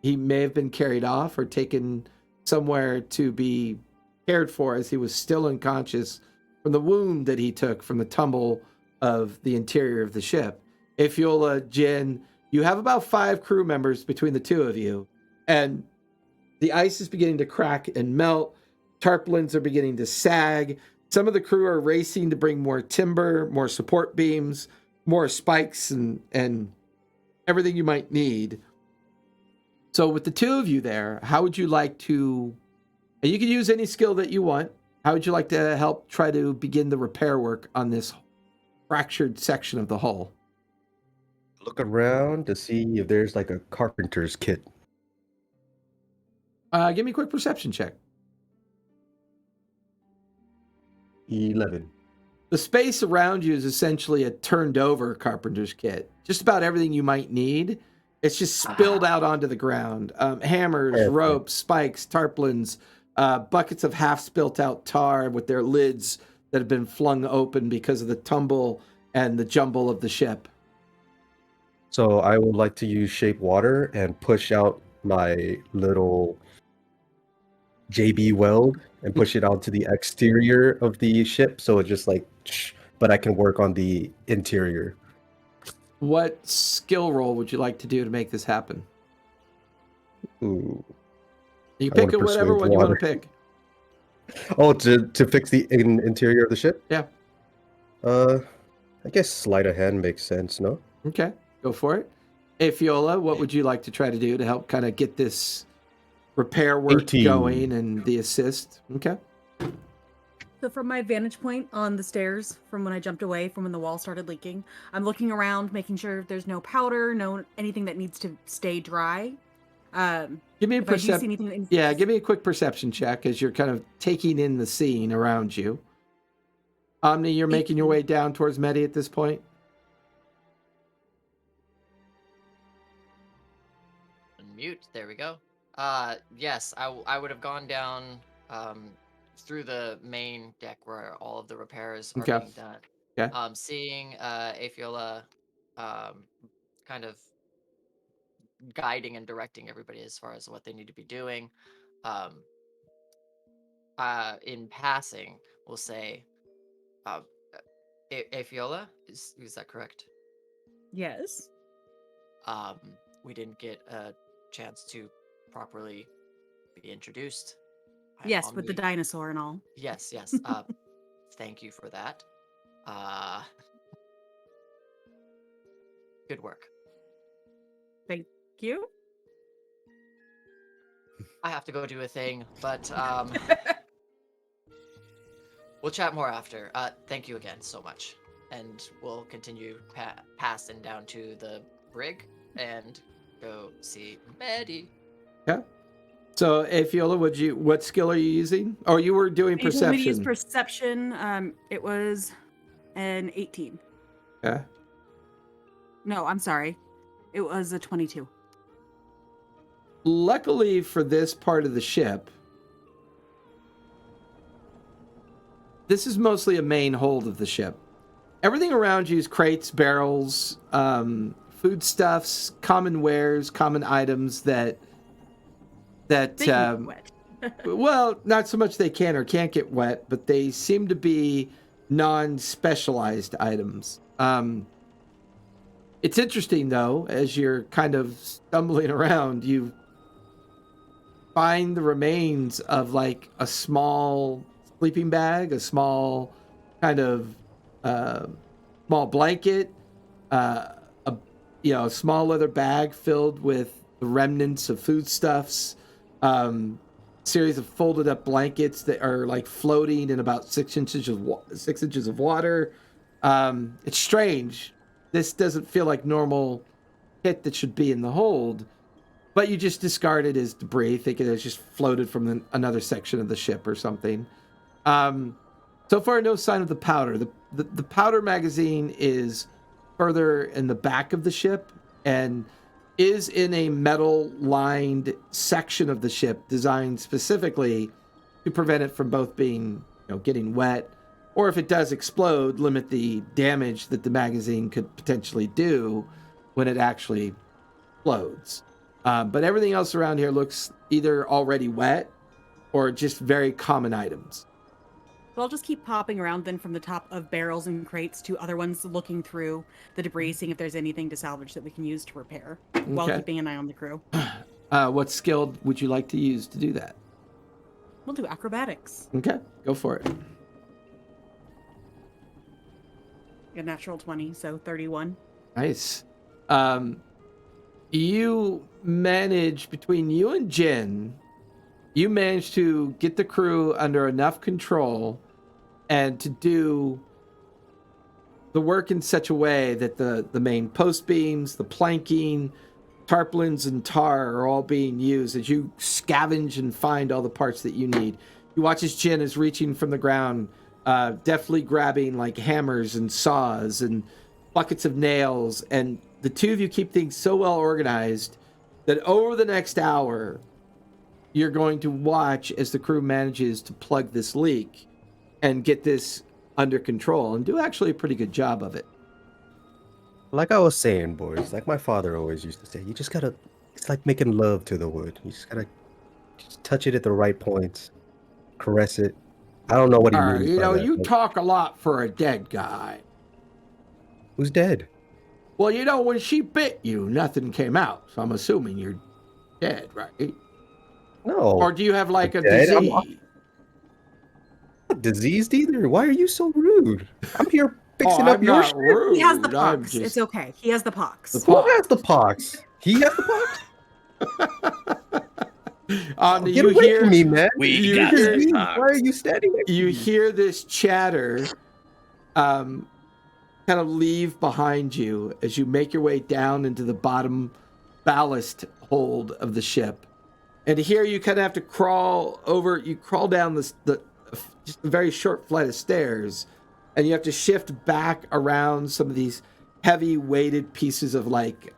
He may have been carried off or taken somewhere to be cared for, as he was still unconscious from the wound that he took from the tumble of the interior of the ship. Afiola, Jin, you have about 5 crew members between the two of you, and the ice is beginning to crack and melt. Tarpaulins are beginning to sag. Some of the crew are racing to bring more timber, more support beams, more spikes, and everything you might need. So with the two of you there, how would you like to, and you can use any skill that you want, how would you like to help try to begin the repair work on this fractured section of the hull? look around to see if there's like a carpenter's kit. Give me a quick perception check. 11. The space around you is essentially a turned over carpenter's kit. Just about everything you might need. It's just spilled out onto the ground. Hammers, ropes, spikes, tarpaulins, buckets of half spilt out tar with their lids that have been flung open because of the tumble and the jumble of the ship. So I would like to use shape water and push out my little JB weld and push it onto the exterior of the ship, so it just like, but I can work on the interior. What skill roll would you like to do to make this happen? Ooh. You I pick wanna whatever persuade one you want water. to pick. Oh, to fix the interior of the ship? Yeah. I guess sleight of hand makes sense, no? Okay, go for it. Afiola, what would you like to try to do to help kind of get this repair work 18. going and the assist? Okay. So from my vantage point on the stairs, from when I jumped away, from when the wall started leaking, I'm looking around, making sure there's no powder, no anything that needs to stay dry. Give me a If I do see perception. anything that needs Yeah, to give me a quick perception check as you're kind of taking in the scene around you. Omni, you're making your way down towards Medi at this point. Mute. There we go. Yes, I would have gone down through the main deck where all of the repairs are Okay. being done. Okay. Seeing Afiola kind of guiding and directing everybody as far as what they need to be doing. In passing, we'll say, Afiola, is that correct? Yes. We didn't get a chance to properly be introduced. Yes, with the dinosaur and all. Yes. Thank you for that. Good work. Thank you. I have to go do a thing, but we'll chat more after. Thank you again so much, and we'll continue passing down to the brig and go see Medi. Yeah. So, Afiola, what skill are you using? Oh, you were doing You told me to use perception. perception. It was an 18. Yeah. No, I'm sorry. It was a 22. Luckily for this part of the ship, this is mostly a main hold of the ship. Everything around you is crates, barrels, foodstuffs, common wares, common items that They can get wet. well, not so much they can or can't get wet, but they seem to be non-specialized items. It's interesting, though, as you're kind of stumbling around, you find the remains of like a small sleeping bag, a small kind of small blanket, a a small leather bag filled with the remnants of foodstuffs, series of folded up blankets that are like floating in about 6 inches of water. It's strange. This doesn't feel like normal kit that should be in the hold, but you just discard it as debris, thinking it's just floated from another section of the ship or something. So far, no sign of the powder. The powder magazine is further in the back of the ship and is in a metal-lined section of the ship designed specifically to prevent it from both being, getting wet, or if it does explode, limit the damage that the magazine could potentially do when it actually explodes. But everything else around here looks either already wet or just very common items. So I'll just keep popping around then from the top of barrels and crates to other ones, looking through the debris, seeing if there's anything to salvage that we can use to repair, while keeping an eye on the crew. What skill would you like to use to do that? We'll do acrobatics. Okay, go for it. A natural 20, so 31. Nice. You manage, between you and Jin, you managed to get the crew under enough control and to do the work in such a way that the main post beams, the planking, tarpaulins, and tar are all being used as you scavenge and find all the parts that you need. You watch as Jin is reaching from the ground, deftly grabbing like hammers and saws and buckets of nails, and the two of you keep things so well organized that over the next hour, you're going to watch as the crew manages to plug this leak and get this under control and do actually a pretty good job of it. Like I was saying, boys, like my father always used to say, you just gotta, it's like making love to the wood. You just gotta just touch it at the right points, caress it. I don't know what he means by that, You but talk a lot for a dead guy. who's dead? Well, when she bit you, nothing came out. So I'm assuming you're dead, right? No. Or do you have like a Dead? I'm disease? not diseased either. Why are you so rude? I'm here fixing up I'm your not shit. rude. He has the I'm pox. just- It's okay. He has the pox. The Who has the pox? He has the pox? Get you away hear from me, man. We you got hear- the Why are you standing next to you me? hear this chatter kind of leave behind you as you make your way down into the bottom ballast hold of the ship. And here you kind of have to crawl down just a very short flight of stairs, and you have to shift back around some of these heavy weighted pieces of like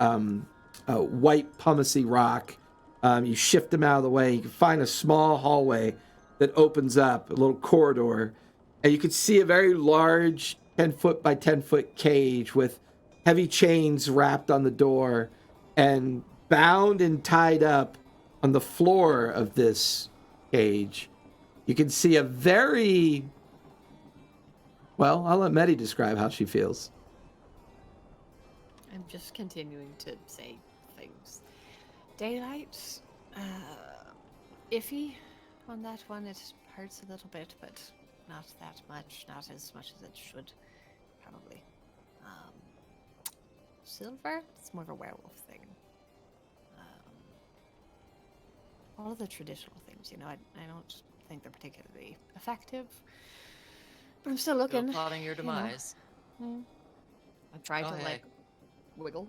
white pumicey rock. You shift them out of the way. You can find a small hallway that opens up, a little corridor, and you can see a very large 10-foot by 10-foot cage with heavy chains wrapped on the door, and bound and tied up on the floor of this cage. You can see a very... Well, I'll let Medi describe how she feels. I'm just continuing to say things. Daylight, iffy on that one. It hurts a little bit, but not that much. Not as much as it should, probably. Silver, it's more of a werewolf thing. All of the traditional things, I don't think they're particularly effective. But I'm still looking. Plotting your demise. I try Oh, to hey. wiggle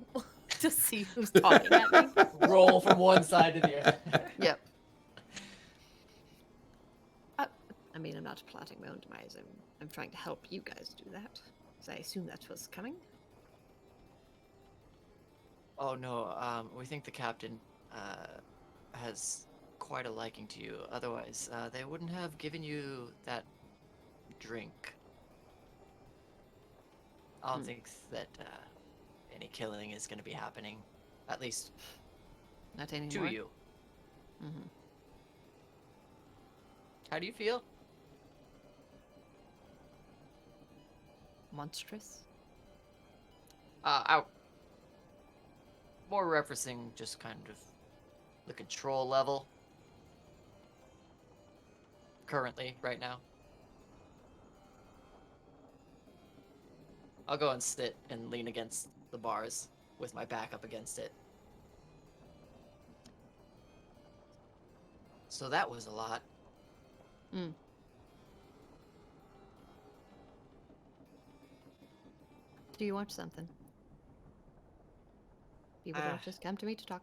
to see who's talking at me. Roll from one side to the other. Yep. I mean, I'm not plotting my own demise. I'm trying to help you guys do that, because I assume that's what's coming. Oh no, we think the captain has quite a liking to you. Otherwise, they wouldn't have given you that drink. I don't think that any killing is going to be happening, at least Not anymore. to you. Mm-hmm. How do you feel? Monstrous. More referencing just kind of the control level currently, right now. I'll go and sit and lean against the bars with my back up against it. So that was a lot. Mm. Do you want something? People don't just come to me to talk.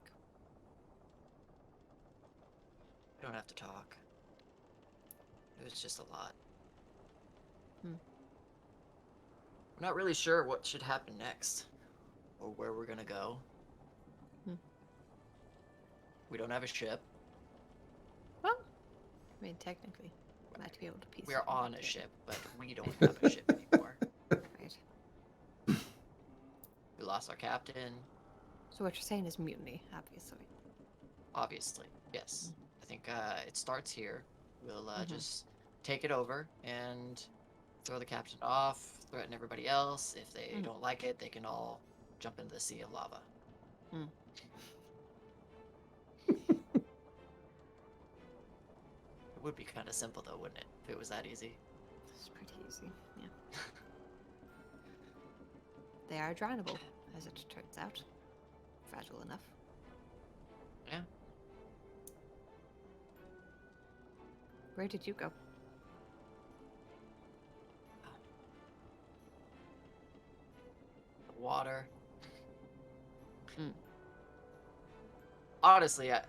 We don't have to talk. It was just a lot. Hmm. I'm not really sure what should happen next, or where we're gonna go. Hmm. We don't have a ship. Well, I mean, technically, might be able to piece. We are it all on a together. ship, but we don't have a ship anymore. Right. We lost our captain, So what you're saying is mutiny, obviously. obviously. Yes. I think it starts here. We'll Mhm. just take it over and throw the captain off, threaten everybody else. If they Mhm. don't like it, they can all jump into the sea of lava. Hmm. It would be kind of simple, though, wouldn't it? If it was that easy. It's pretty easy, yeah. They are drownable, as it turns out. Fragile enough. Yeah. Where did you go? The water. Mm. Honestly, I'm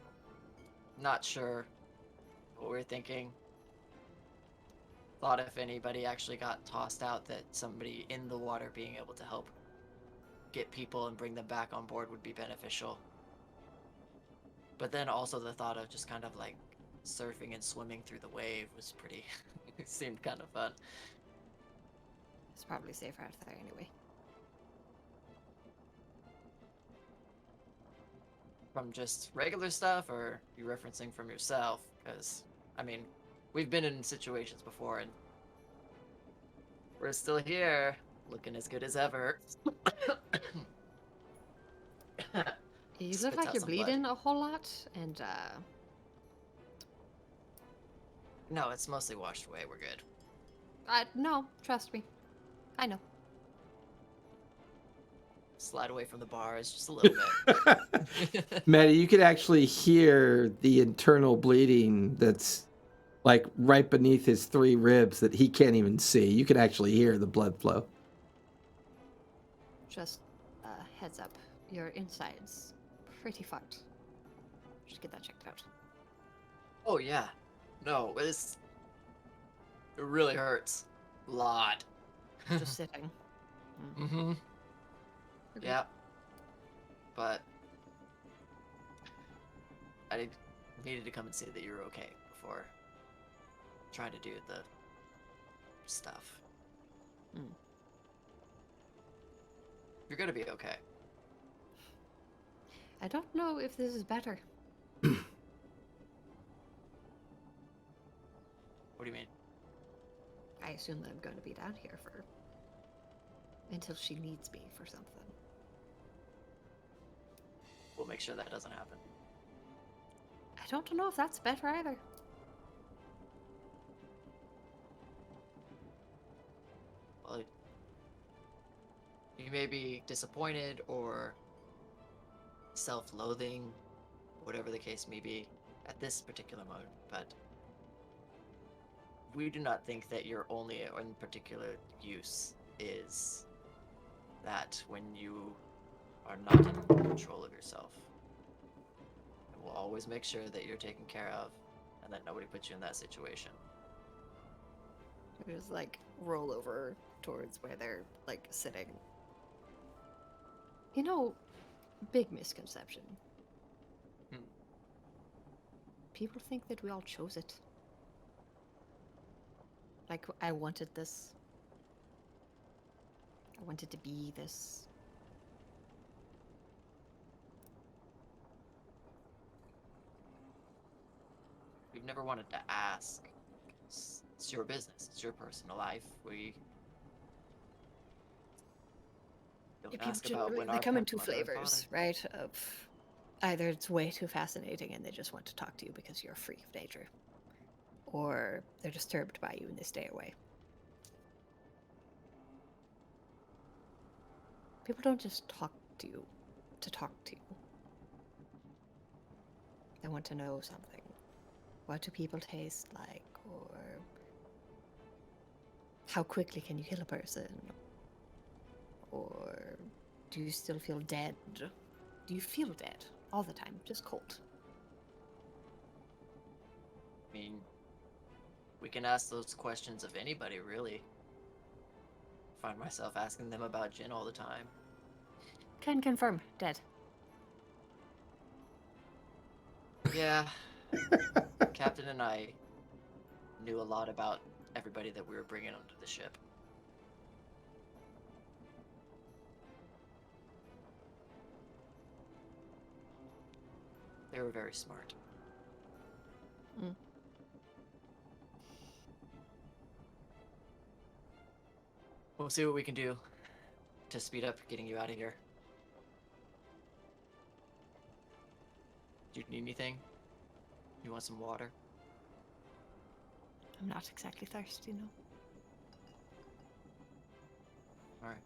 not sure what we're thinking. Thought if anybody actually got tossed out, that somebody in the water being able to help get people and bring them back on board would be beneficial. But then also the thought of just kind of like surfing and swimming through the wave was pretty it seemed kind of fun. It's probably safer out there anyway. From just regular stuff, or are you referencing from yourself? Because I mean, we've been in situations before and we're still here, looking as good as ever. You Spits look like out you're some blood. bleeding a whole lot, and No, it's mostly washed away. We're good. no, trust me. I know. Slide away from the bars just a little bit. Maddie, you could actually hear the internal bleeding that's like right beneath his 3 ribs that he can't even see. You could actually hear the blood flow. Just heads up. Your insides pretty fucked. Just get that checked out. Oh yeah, no, it really hurts a lot. Just sitting. Mm-hmm. Okay. Yeah, but I needed to come and see that you were okay before trying to do the stuff. Mm. You're gonna be okay. I don't know if this is better. What do you mean? I assume that I'm going to be down here until she needs me for something. We'll make sure that doesn't happen. I don't know if that's better either. Well, you may be disappointed or self-loathing, whatever the case may be, at this particular moment, but we do not think that your only and particular use is that when you are not in control of yourself. And we'll always make sure that you're taken care of and that nobody puts you in that situation. I just like roll over towards where they're like sitting. You know, big misconception. People think that we all chose it. Like, I wanted this. I wanted to be this. We've never wanted to ask. It's your business. It's your personal life. We don't ask about when they our come in two mother and flavors, father- right? Of either it's way too fascinating and they just want to talk to you because you're a freak of nature, or they're disturbed by you and they stay away. People don't just talk to you to talk to you. They want to know something. What do people taste like? Or how quickly can you kill a person? Or do you still feel dead? Do you feel dead all the time? Just cold? I mean, we can ask those questions of anybody, really. Find myself asking them about Jin all the time. Can confirm, dead. Yeah. Captain and I knew a lot about everybody that we were bringing onto the ship. They were very smart. Mm. We'll see what we can do to speed up getting you out of here. Do you need anything? You want some water? I'm not exactly thirsty, no. Alright.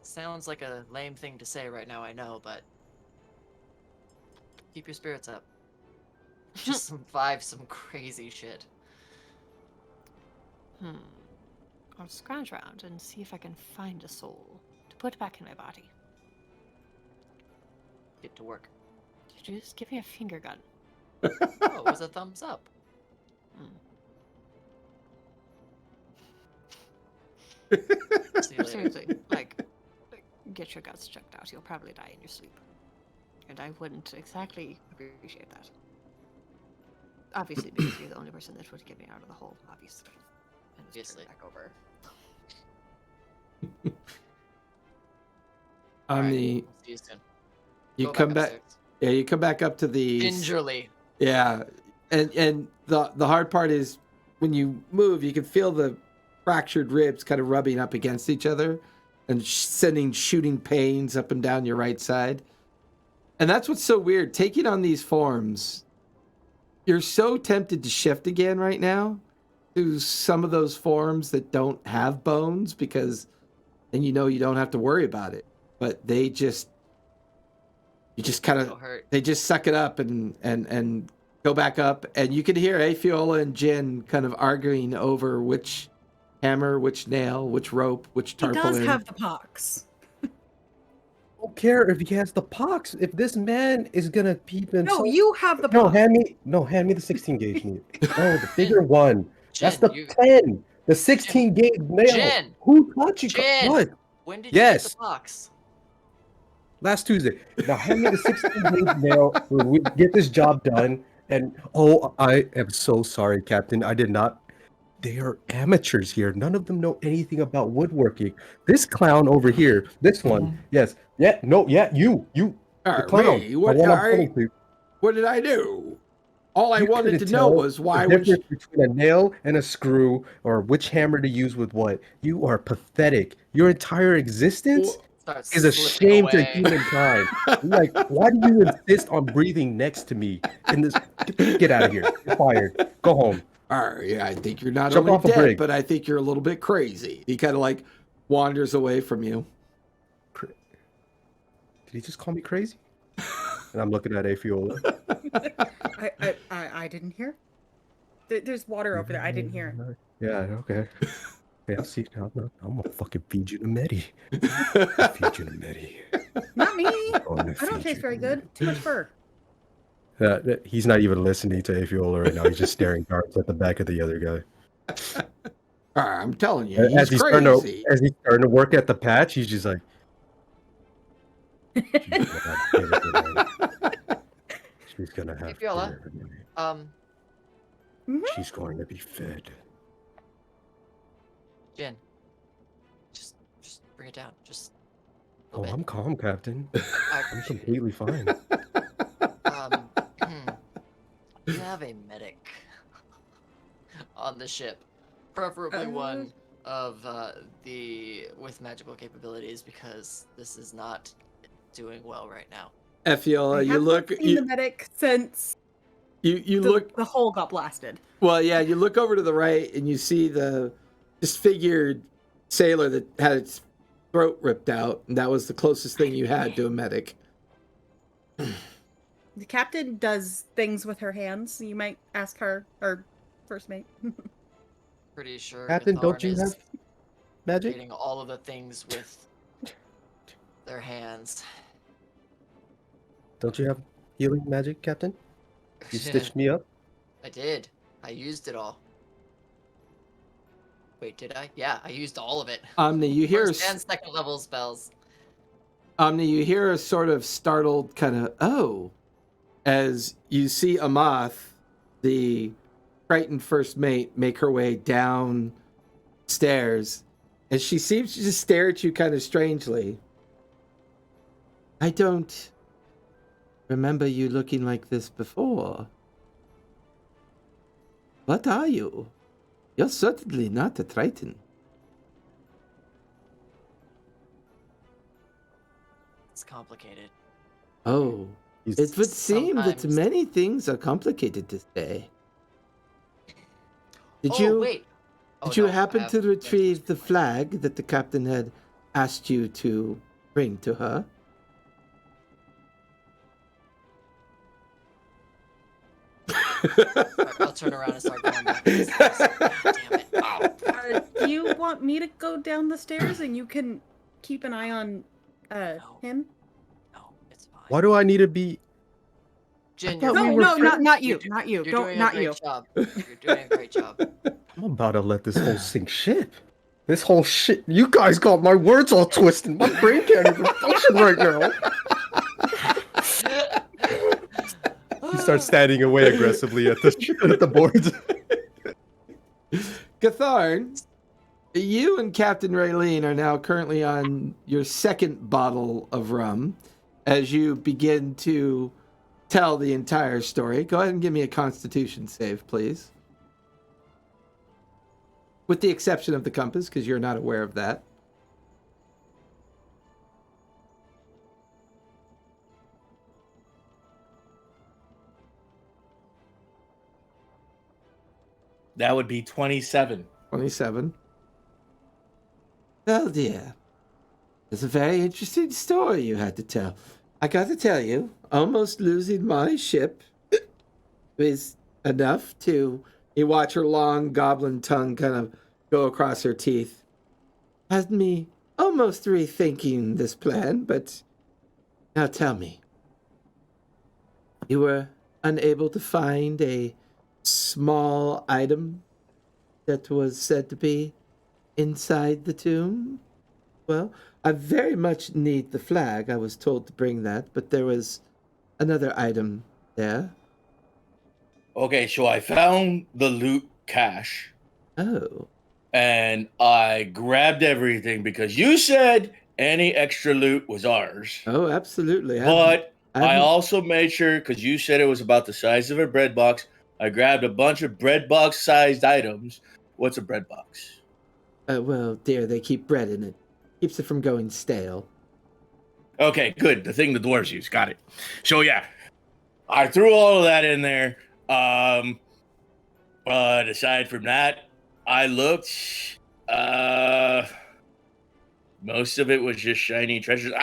Sounds like a lame thing to say right now, I know, but keep your spirits up. Just survive some crazy shit. I'll scrounge around and see if I can find a soul to put back in my body. Get to work. Did you just give me a finger gun? Oh, it was a thumbs up. See you later. Seriously, like, get your guts checked out. You'll probably die in your sleep. And I wouldn't exactly appreciate that. Obviously, because you're the only person that would get me out of the hole, obviously. And just turn Obviously. back over. On Alright, the we'll see you soon. you Go come back. upstairs. Yeah, you come back up to the Gingerly. Yeah, and the hard part is when you move, you can feel the fractured ribs kind of rubbing up against each other and sending shooting pains up and down your right side. And that's what's so weird. Taking on these forms, you're so tempted to shift again right now to some of those forms that don't have bones because then you know you don't have to worry about it. But they just, you just kind It'll of, hurt. they just suck it up and go back up. And you can hear Afiola and Jin kind of arguing over which hammer, which nail, which rope, which He tarpaulin. does have the pox. Don't care if he has the pox. If this man is gonna peep himself. No, you have the No, pox. hand me the 16 gauge needle. No, the bigger one. That's Jin, the you... 10. The 16 gauge nail. Jin! Who taught you? Jin! What? When did you Yes. get the box? Last Tuesday. Now hand me the 16 gauge nail. We get this job done. And oh, I am so sorry, Captain. I did not. They are amateurs here. None of them know anything about woodworking. This clown over here, this one, yes, yeah, no, yeah, you, the clown. Me? the What, one I'm pointing to. what did I do? All I You wanted to couldn't know tell was why the when difference between a nail and a screw, or which hammer to use with what. You are pathetic. Your entire existence Starts is a slipping shame to away. humankind. Like, why do you insist on breathing next to me? In this, get out of here. You're fired. Go home. yeah, I think you're not Jump only off a dead, brig. but I think you're a little bit crazy. He kind of like wanders away from you. Did he just call me crazy? And I'm looking at Afiola. I didn't hear. There's water over there. I didn't hear. Yeah, okay. Yeah, I'll see. I'm gonna fucking feed you to Medi. Feed you to Medi. Not me. I I don't taste very good. Too much fur. He's not even listening to Afiola right now. He's just staring darts at the back of the other guy. I'm telling you, As he's he's crazy. starting to work at the patch, he's just like, she's gonna have Afiola, dinner. She's going to be fed. Jin, just bring it down. Just a Oh, little I'm calm, Captain. I I'm appreciate it. completely fine. You have a medic on the ship, preferably one of the with magical capabilities, because this is not doing well right now. Efiola, I you have look, not seen the medic since you look. the hole got blasted. Well, yeah, you look over to the right and you see the disfigured sailor that had its throat ripped out, and that was the closest thing you had to a medic. The captain does things with her hands. You might ask her, or first mate. Pretty sure Captain, don't Gatharn you is have magic? getting all of the things with their hands. Don't you have healing magic, Captain? You stitched me up? I did. I used it all. Wait, did I? Yeah, I used all of it. Omni, you hear First and second level spells. Omni, you hear a sort of startled kind of "oh," as you see Amath, the frightened first mate, make her way down stairs, and she seems to just stare at you kind of strangely. I don't remember you looking like this before. What are you? You're certainly not a Triton. It's complicated. Oh, it would seem that Sometimes- many things are complicated this day. Did Oh, you wait. Oh, did you no, I happen have to no retrieve the point. flag that the captain had asked you to bring to her? I'll turn around and start going back. Damn it. Oh. Do you want me to go down the stairs and you can keep an eye on No. him? No, it's fine. Why do I need to be? Jin, thought you're we No, were no, friends. not you, do- not you. You're Don't, doing not a great you. job. You're doing a great job. I'm about to let this whole sink ship. This whole shit. You guys got my words all twisted. My brain can't even function right now. He starts standing away aggressively at the boards. Gatharn, you and Captain Raylene are now currently on your second bottle of rum as you begin to tell the entire story. Go ahead and give me a Constitution save, please. With the exception of the compass, because you're not aware of that. That would be 27. 27. Well, dear, it's a very interesting story you had to tell. I got to tell you, almost losing my ship is enough to... You watch her long goblin tongue kind of go across her teeth. Had me almost rethinking this plan, but now tell me. You were unable to find a small item that was said to be inside the tomb? Well, I very much need the flag. I was told to bring that, but there was another item there. Okay, so I found the loot cache Oh. and I grabbed everything because you said any extra loot was ours. Oh, absolutely. But I haven't- also made sure, because you said it was about the size of a bread box, I grabbed a bunch of bread box sized items. What's a bread box? well, dear, they keep bread in it. Keeps it from going stale. Okay, good. The thing the dwarves use. Got it. So yeah, I threw all of that in there. But aside from that, I looked. Most of it was just shiny treasures.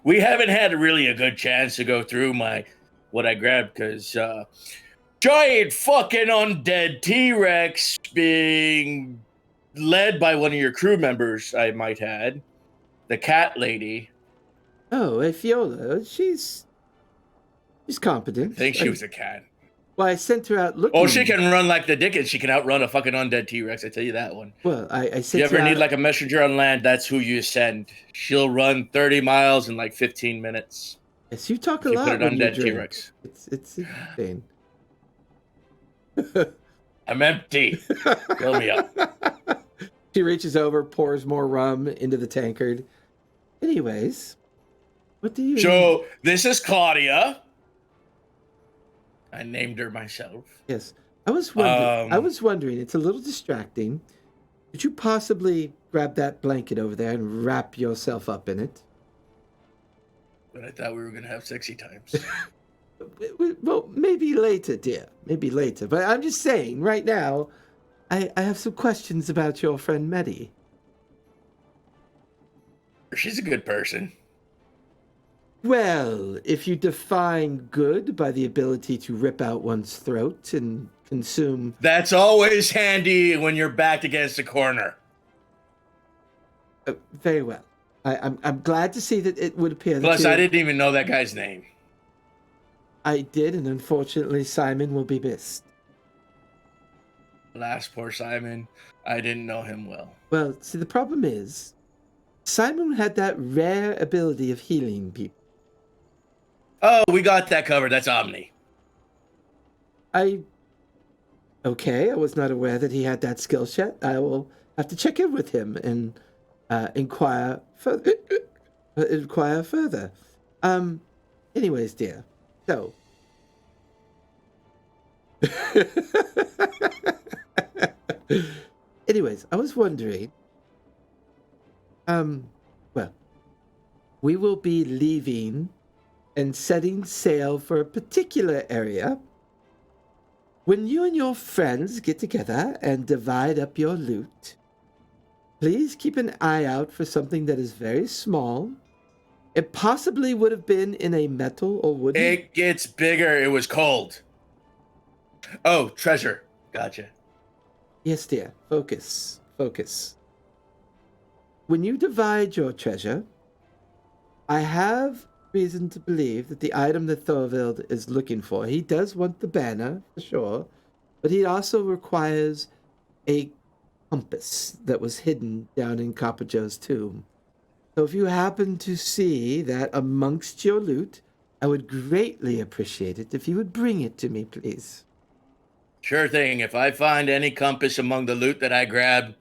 We haven't had really a good chance to go through what I grabbed because giant fucking undead T-Rex being led by one of your crew members, I might add, the cat lady. Oh, Fiola, she's competent. I think she was a cat. Well, I sent her out looking. Oh, she can run like the Dickens. She can outrun a fucking undead T-Rex. I tell you that one. Well, I If sent you her ever need out... like a messenger on land, that's who you send. She'll run 30 miles in like 15 minutes. Yes, you talk a If you lot put an when you undead drink. T-Rex. It's insane. I'm empty. Fill me up. She reaches over, pours more rum into the tankard. Anyways, what do you... So this is Claudia. I named her myself. Yes. I was wondering, it's a little distracting. Could you possibly grab that blanket over there and wrap yourself up in it? But I thought we were gonna have sexy times. Well, maybe later, dear. Maybe later. But I'm just saying, right now, I have some questions about your friend Medi. She's a good person. Well, if you define good by the ability to rip out one's throat and consume... That's always handy when you're backed against a corner. very well. I'm glad to see that it would appear that Plus, I didn't even know that guy's name. I did, and unfortunately, Simon will be missed. Alas, poor Simon. I didn't know him well. Well, see, the problem is, Simon had that rare ability of healing people. Oh, we got that covered. That's Omni. Okay, I was not aware that he had that skill set. I will have to check in with him and inquire further. Anyways, dear. So. Anyways, I was wondering. Well, we will be leaving and setting sail for a particular area. When you and your friends get together and divide up your loot, please keep an eye out for something that is very small. It possibly would have been in a metal or wooden... It gets bigger. It was cold. Oh, treasure. Gotcha. Yes, dear. Focus. Focus. When you divide your treasure, I have reason to believe that the item that Tharivol is looking for, he does want the banner, for sure, but he also requires a compass that was hidden down in Copper Joe's tomb. So if you happen to see that amongst your loot, I would greatly appreciate it if you would bring it to me, please. Sure thing. If I find any compass among the loot that I grabbed,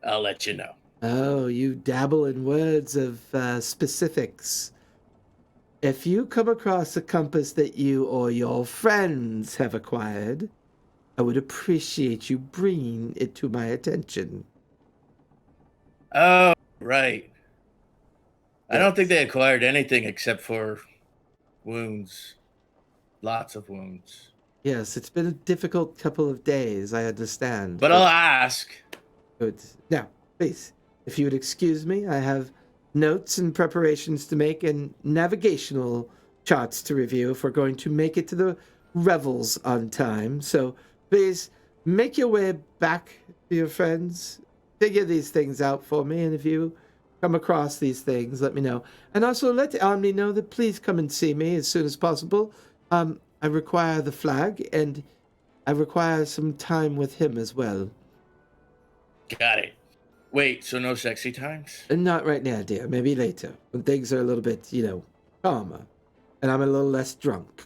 I'll let you know. Oh, you dabble in words of specifics. If you come across a compass that you or your friends have acquired, I would appreciate you bringing it to my attention. Oh, right. I don't Yes. think they acquired anything except for wounds. Lots of wounds. Yes, it's been a difficult couple of days, I understand. But I'll ask. Good. Now, please, if you would excuse me, I have notes and preparations to make and navigational charts to review if we're going to make it to the Revels on time. So please make your way back to your friends. Figure these things out for me, and if you come across these things, let me know. And also let Omni know that please come and see me as soon as possible. I require the flag, and I require some time with him as well. Got it. Wait, so no sexy times? And not right now, dear. Maybe later, when things are a little bit, calmer. And I'm a little less drunk.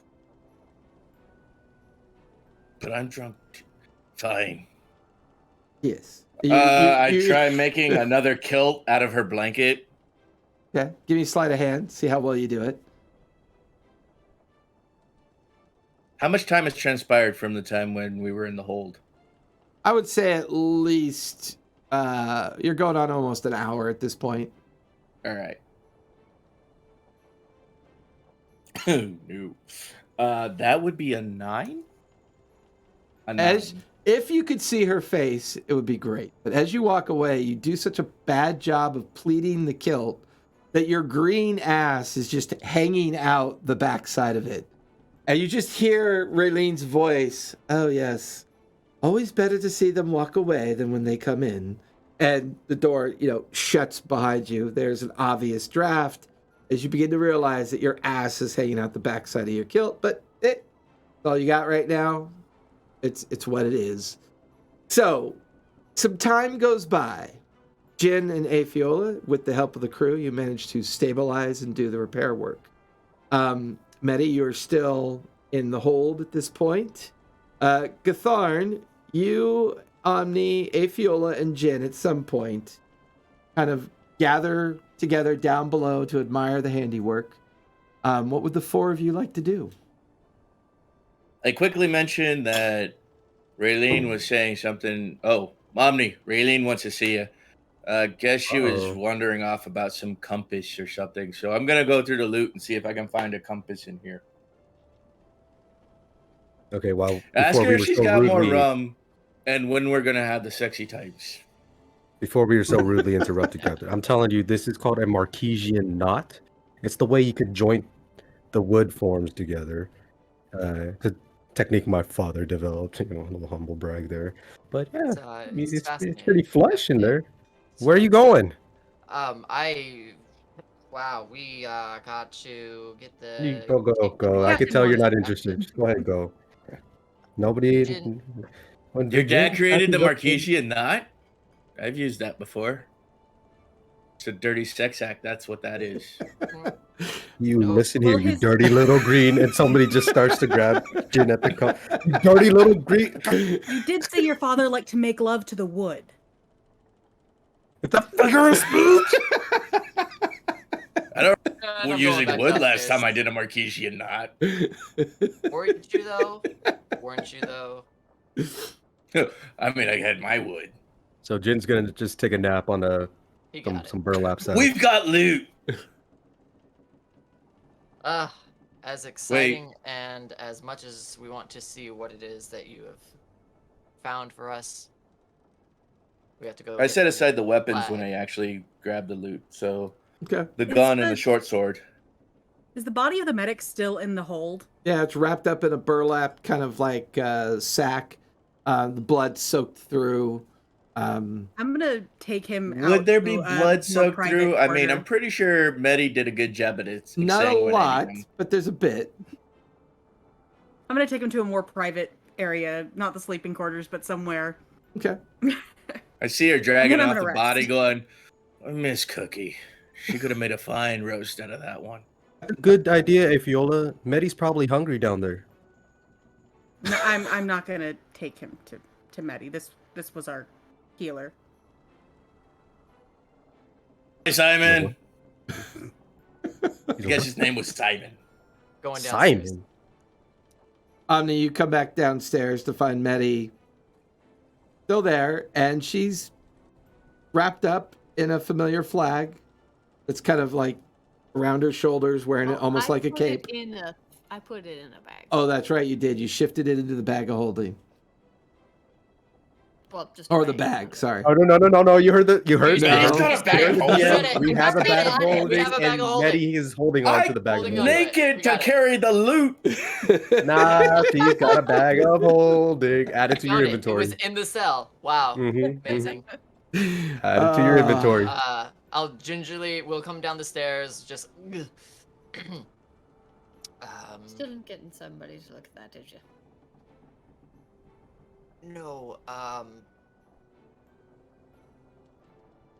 But I'm drunk. Fine. Yes. I try making another kilt out of her blanket. Okay. Give me a sleight of hand. See how well you do it. How much time has transpired from the time when we were in the hold? I would say at least you're going on almost an hour at this point. All right. No. That would be a 9? A 9. If you could see her face, it would be great. But as you walk away, you do such a bad job of pleating the kilt that your green ass is just hanging out the backside of it. And you just hear Raylene's voice. Oh, yes. Always better to see them walk away than when they come in. And the door, shuts behind you. There's an obvious draft as you begin to realize that your ass is hanging out the backside of your kilt. But it's all you got right now. It's what it is. So, some time goes by. Jin and Afiola, with the help of the crew, you manage to stabilize and do the repair work. Medi, you're still in the hold at this point. Gatharn, you, Omni, Afiola, and Jin at some point kind of gather together down below to admire the handiwork. What would the four of you like to do? I quickly mentioned that Raylene was saying something. Oh, Omni, Raylene wants to see you. Guess she was wandering off about some compass or something. So I'm going to go through the loot and see if I can find a compass in here. Okay, well, Ask before her we if were she's so got more rudely- rum and when we're going to have the sexy types. Before we were so rudely interrupted, Captain, I'm telling you, this is called a Marquesian knot. It's the way you could joint the wood forms together. It's a technique my father developed. A little humble brag there. But yeah, It's it's fascinating. pretty flush in there. It's Where are you fascinating. going? Wow, we got to get You the go. I can Captain tell you're wants not to interested. Just go ahead, go. Nobody. Jin- When Your dad Jin created the catches up, Marquesian knot? I've used that before. It's a dirty sex act. That's what that is. You No, listen well, here, you his- dirty little green, and somebody just starts to grab Jin at the cup. You dirty little green. You did say your father liked to make love to the wood. It's a figure of speech. I don't And remember I'm using going back wood last downstairs. time I did a Marquesian knot. Weren't you though? Weren't you though? I mean, I had my wood. So Jin's gonna just take a nap on He got it. some burlap sack. We've got loot. As exciting and as much as we want to see what it is that you have found for us, we have to go. I get set aside the weapons flag. when I actually grabbed the loot. So Okay. the Is gun and the- the short sword. Is the body of the medic still in the hold? Yeah, it's wrapped up in a burlap kind of like sack. The blood soaked through. I'm gonna take him out. Would there to be a blood more soaked private through? I mean, quarter. I'm pretty sure Medi did a good job at it. Not a exsanguinating lot, him. but there's a bit. I'm gonna take him to a more private area, not the sleeping quarters, but somewhere. Okay. I see her dragging I'm off gonna the rest. body, going, "I miss Cookie. She could have made a fine roast out of that one." Good idea, Afiola. Medi's probably hungry down there. No, I'm not gonna take him to Medi. This was our healer. Hey, Simon. I guess his name was Simon. Going downstairs. Simon. Omni, you come back downstairs to find Medi still there, and she's wrapped up in a familiar flag that's kind of like around her shoulders, wearing it almost like a cape. I put it in a bag. Oh, that's right, you did. You shifted it into the bag of holding. Well, just Or the bag, sorry. Oh no! You heard He's me. got a bag of holding. Yeah, we have a We bag of have a holding, bag and of holding. Medi is holding on to the bag of holding on. holding. Naked We to got it. carry the loot. Nah, she's got a bag of holding. Add it to your Found it. inventory. It was in the cell. Wow. Mhm, Amazing. Add it to your inventory. I'll gingerly, we'll come down the stairs, just. Still getting somebody to look at that, did you? No,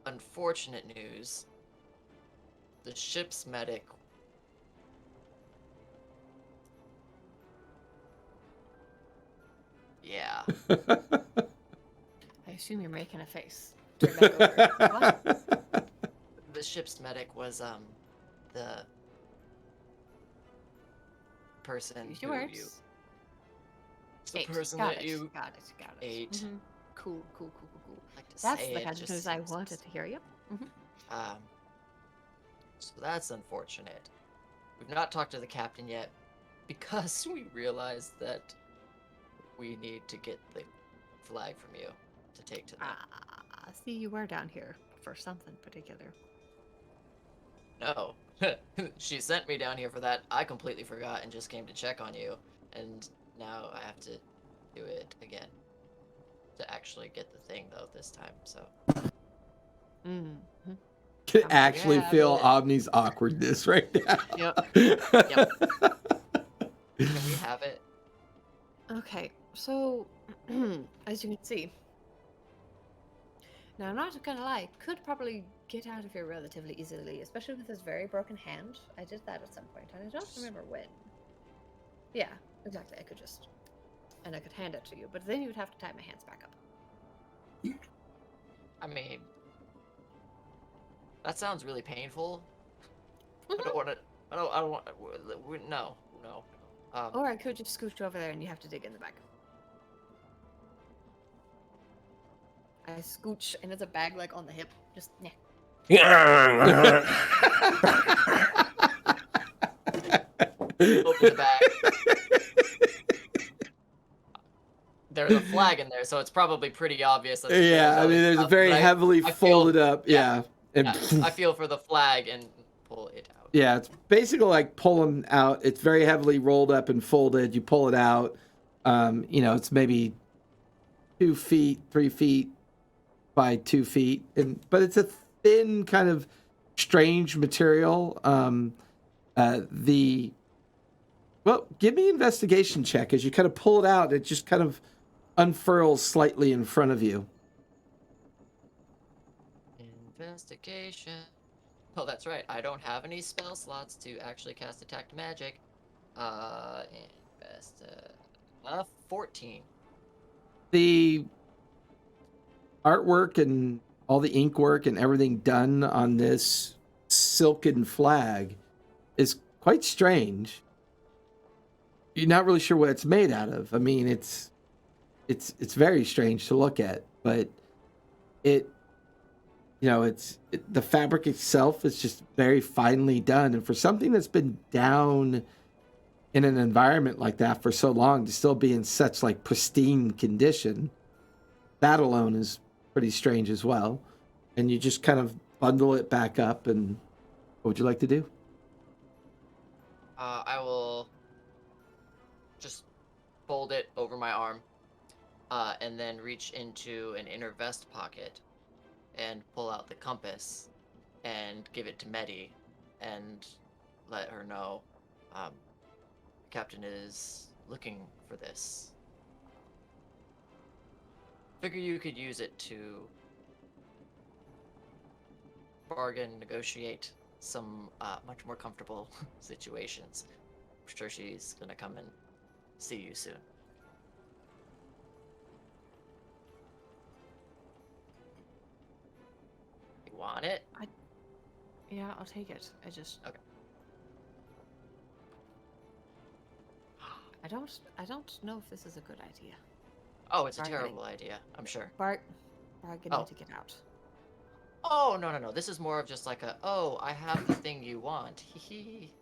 unfortunate news. The ship's medic. Yeah. I assume you're making a face. Turn back over. What? The ship's medic was, the person who Yours? you. The Eight. person Got that it. you Got it. ate. Mhm. Cool. like to That's say the it, kind of just news I seems- wanted to hear. Yep. So that's unfortunate. We've not talked to the captain yet because we realized that we need to get the flag from you to take to them. See, you were down here for something particular. No. She sent me down here for that. I completely forgot and just came to check on you. And now I have to do it again. To actually get the thing, though, this time, so. Mm-hmm. Can actually Yeah, feel but- Omni's awkwardness right now. Yep. Yep. Can we have it? Okay, so as you can see, now I'm not gonna lie, could probably get out of here relatively easily, especially with this very broken hand. I did that at some point, and I don't remember when. Yeah, exactly. I could just, and I could hand it to you, but then you would have to tie my hands back up. I mean, that sounds really painful. I don't want to. I don't want. No. Or I could just scooch over there and you have to dig in the bag. I scooch and it's a bag like on the hip. Just yeah. Open the bag. there's a flag in there, so it's probably pretty obvious. That Yeah, I mean, there's a stuff, very but heavily I folded feel, up. Yeah. And I feel for the flag and pull it out. yeah, it's basically like pulling out. It's very heavily rolled up and folded. You pull it out. It's maybe 2 feet, 3 feet by 2 feet, but it's a thin kind of strange material. Give me an investigation check as you kind of pull it out. It just kind of unfurls slightly in front of you. Investigation. Oh, that's right. I don't have any spell slots to actually cast Detect Magic. 14. The artwork and all the ink work and everything done on this silken flag is quite strange. You're not really sure what it's made out of. I mean, it's very strange to look at, but the fabric itself is just very finely done, and for something that's been down in an environment like that for so long to still be in such like pristine condition, that alone is pretty strange as well. And you just kind of bundle it back up, and what would you like to do? I will just fold it over my arm, and then reach into an inner vest pocket and pull out the compass and give it to Medi and let her know Captain is looking for this. Figure you could use it to bargain, negotiate some much more comfortable situations. I'm sure she's gonna come and see you soon. You want it? Yeah, I'll take it. I just... Okay. I don't know if this is a good idea. Oh, it's a Bargaining. terrible idea, I'm sure. Bargaining to get out. Oh, no. This is more of just like I have the thing you want. Hee.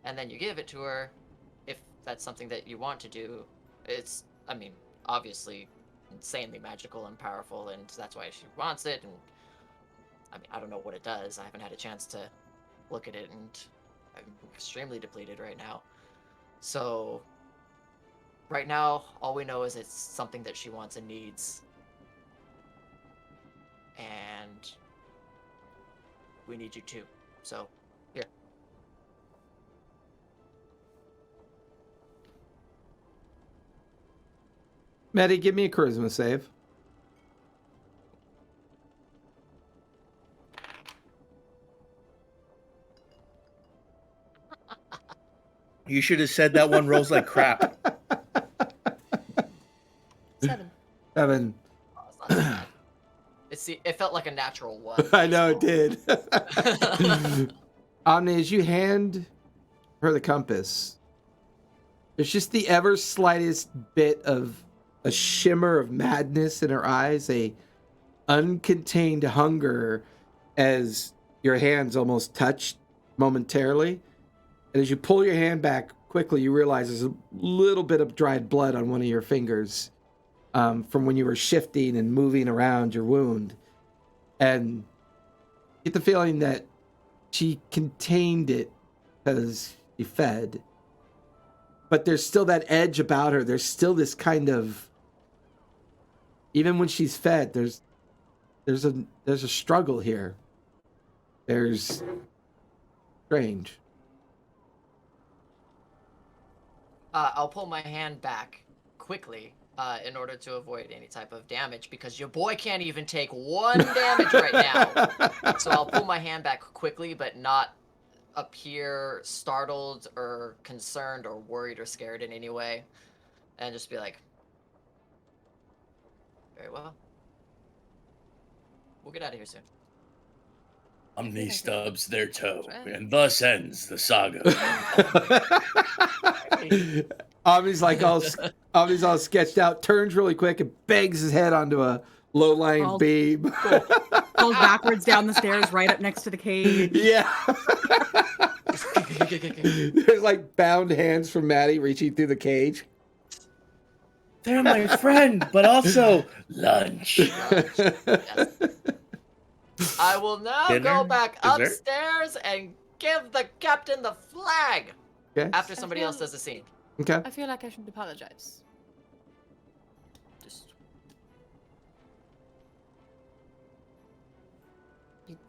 And then you give it to her if that's something that you want to do. It's, obviously insanely magical and powerful, and that's why she wants it. And I don't know what it does. I haven't had a chance to look at it, and I'm extremely depleted right now. So, right now, all we know is it's something that she wants and needs. And we need you too. So, here. Maddie, give me a charisma save. You should have said that one rolls like crap. 7. 7. Oh, it's not so bad. It felt like a natural one. I know it did. Omni, as you hand her the compass, there's just the ever slightest bit of a shimmer of madness in her eyes, a uncontained hunger as your hands almost touch momentarily. And as you pull your hand back quickly, you realize there's a little bit of dried blood on one of your fingers from when you were shifting and moving around your wound. And get the feeling that she contained it because she fed. But there's still that edge about her. There's still this kind of, even when she's fed, there's a struggle here. There's strange. I'll pull my hand back quickly in order to avoid any type of damage, because your boy can't even take 1 damage right now. So I'll pull my hand back quickly, but not appear startled or concerned or worried or scared in any way. And just be like, very well. We'll get out of here soon. Omni stubs their toe, and thus ends the saga. Omni's all sketched out, turns really quick and bangs his head onto a low-lying beam. Goes backwards down the stairs right up next to the cage. Yeah. There's like bound hands from Maddie reaching through the cage. They're my friend, but also lunch. Yes. I will now go Dinner? back Dessert? upstairs and give the captain the flag Okay. after somebody else does the scene. Okay. I feel like I should apologize. Just.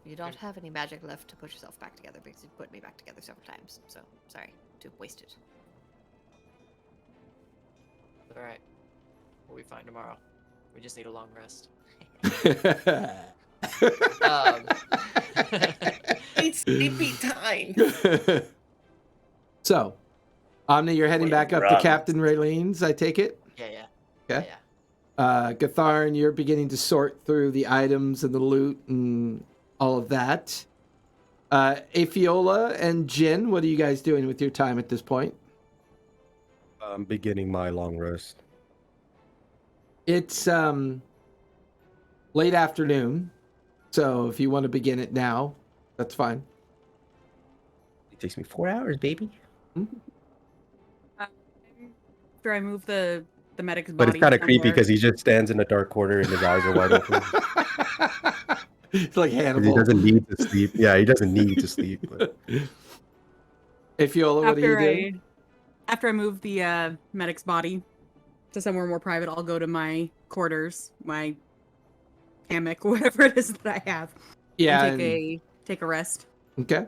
You don't have any magic left to put yourself back together because you put me back together several times. So, sorry to waste it. All right. We'll be fine tomorrow. We just need a long rest. It's sleepy time. So, Omni, you're heading back up to Runs. Captain Raylene's, I take it? Yeah, yeah. Okay. Yeah. Gatharn, you're beginning to sort through the items and the loot and all of that. Afiola and Jin, what are you guys doing with your time at this point? I'm beginning my long rest. It's late afternoon, so if you want to begin it now, that's fine. It takes me 4 hours, baby. After I move the medic's body. But it's kind of creepy somewhere- because he just stands in a dark corner and his eyes are wide open. It's like 'Cause Hannibal. he doesn't need to sleep. Yeah, he doesn't need to sleep. But... Afiola, what are you doing? After I move the medic's body to somewhere more private, I'll go to my quarters, my hammock, whatever it is that I have. Yeah. And take a rest. Okay.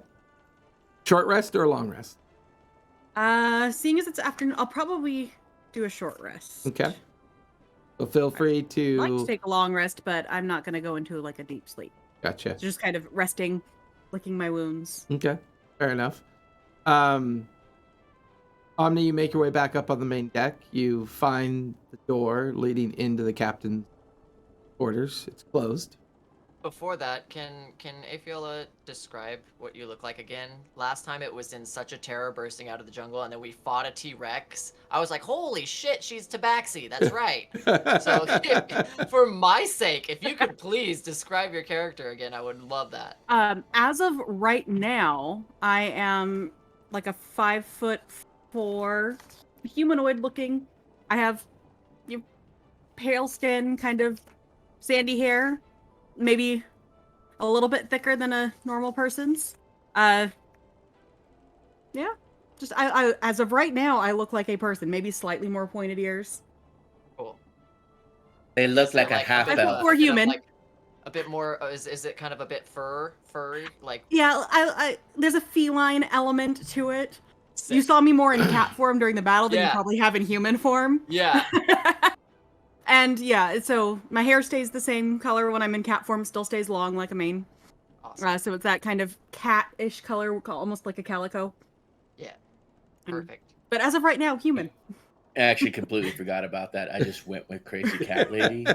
Short rest or a long rest? Seeing as it's afternoon, I'll probably do a short rest. Okay. So feel free I'd like to to. take a long rest, but I'm not going to go into like a deep sleep. Gotcha. Just kind of resting, licking my wounds. Okay. Fair enough. Omni, you make your way back up on the main deck. You find the door leading into the captain's quarters. It's closed. Before that, can Afiola describe what you look like again? Last time it was in such a terror bursting out of the jungle, and then we fought a T-Rex. I was like, holy shit, she's Tabaxi. That's right. So for my sake, if you could please describe your character again, I would love that. As of right now, I am like a 5'4" humanoid looking. I have pale skin, kind of sandy hair. Maybe a little bit thicker than a normal person's. Yeah. Just I as of right now, I look like a person. Maybe slightly more pointed ears. Cool. They look So, like a half bit elf. more human. A bit more. Is it kind of a bit furry? Like Yeah, I there's a feline element to it. sick. You saw me more in cat form during the battle than you Yeah. probably have in human form. Yeah. And yeah, so my hair stays the same color when I'm in cat form, still stays long like a mane. Awesome. So it's that kind of cat-ish color, almost like a calico. Yeah. Mm. Perfect. But as of right now, human. I actually completely forgot about that. I just went with Crazy Cat Lady.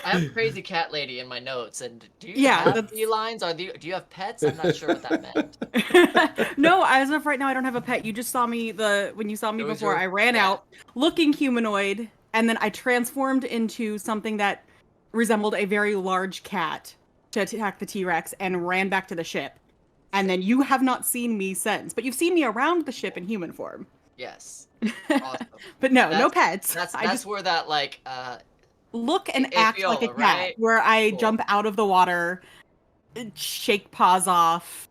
I have Crazy Cat Lady in my notes, and do you Yeah, have that's- felines? Do you have pets? I'm not sure what that meant. No, as of right now, I don't have a pet. You just saw me when you saw me It was before. your- I ran yeah. out looking humanoid, and then I transformed into something that resembled a very large cat to attack the T-Rex and ran back to the ship. And then you have not seen me since, but you've seen me around the ship in human form. Yes. Awesome. But no That's- pets. That's I just where that like look and act like a Afiola, cat, right? where I Cool. jump out of the water, shake paws off.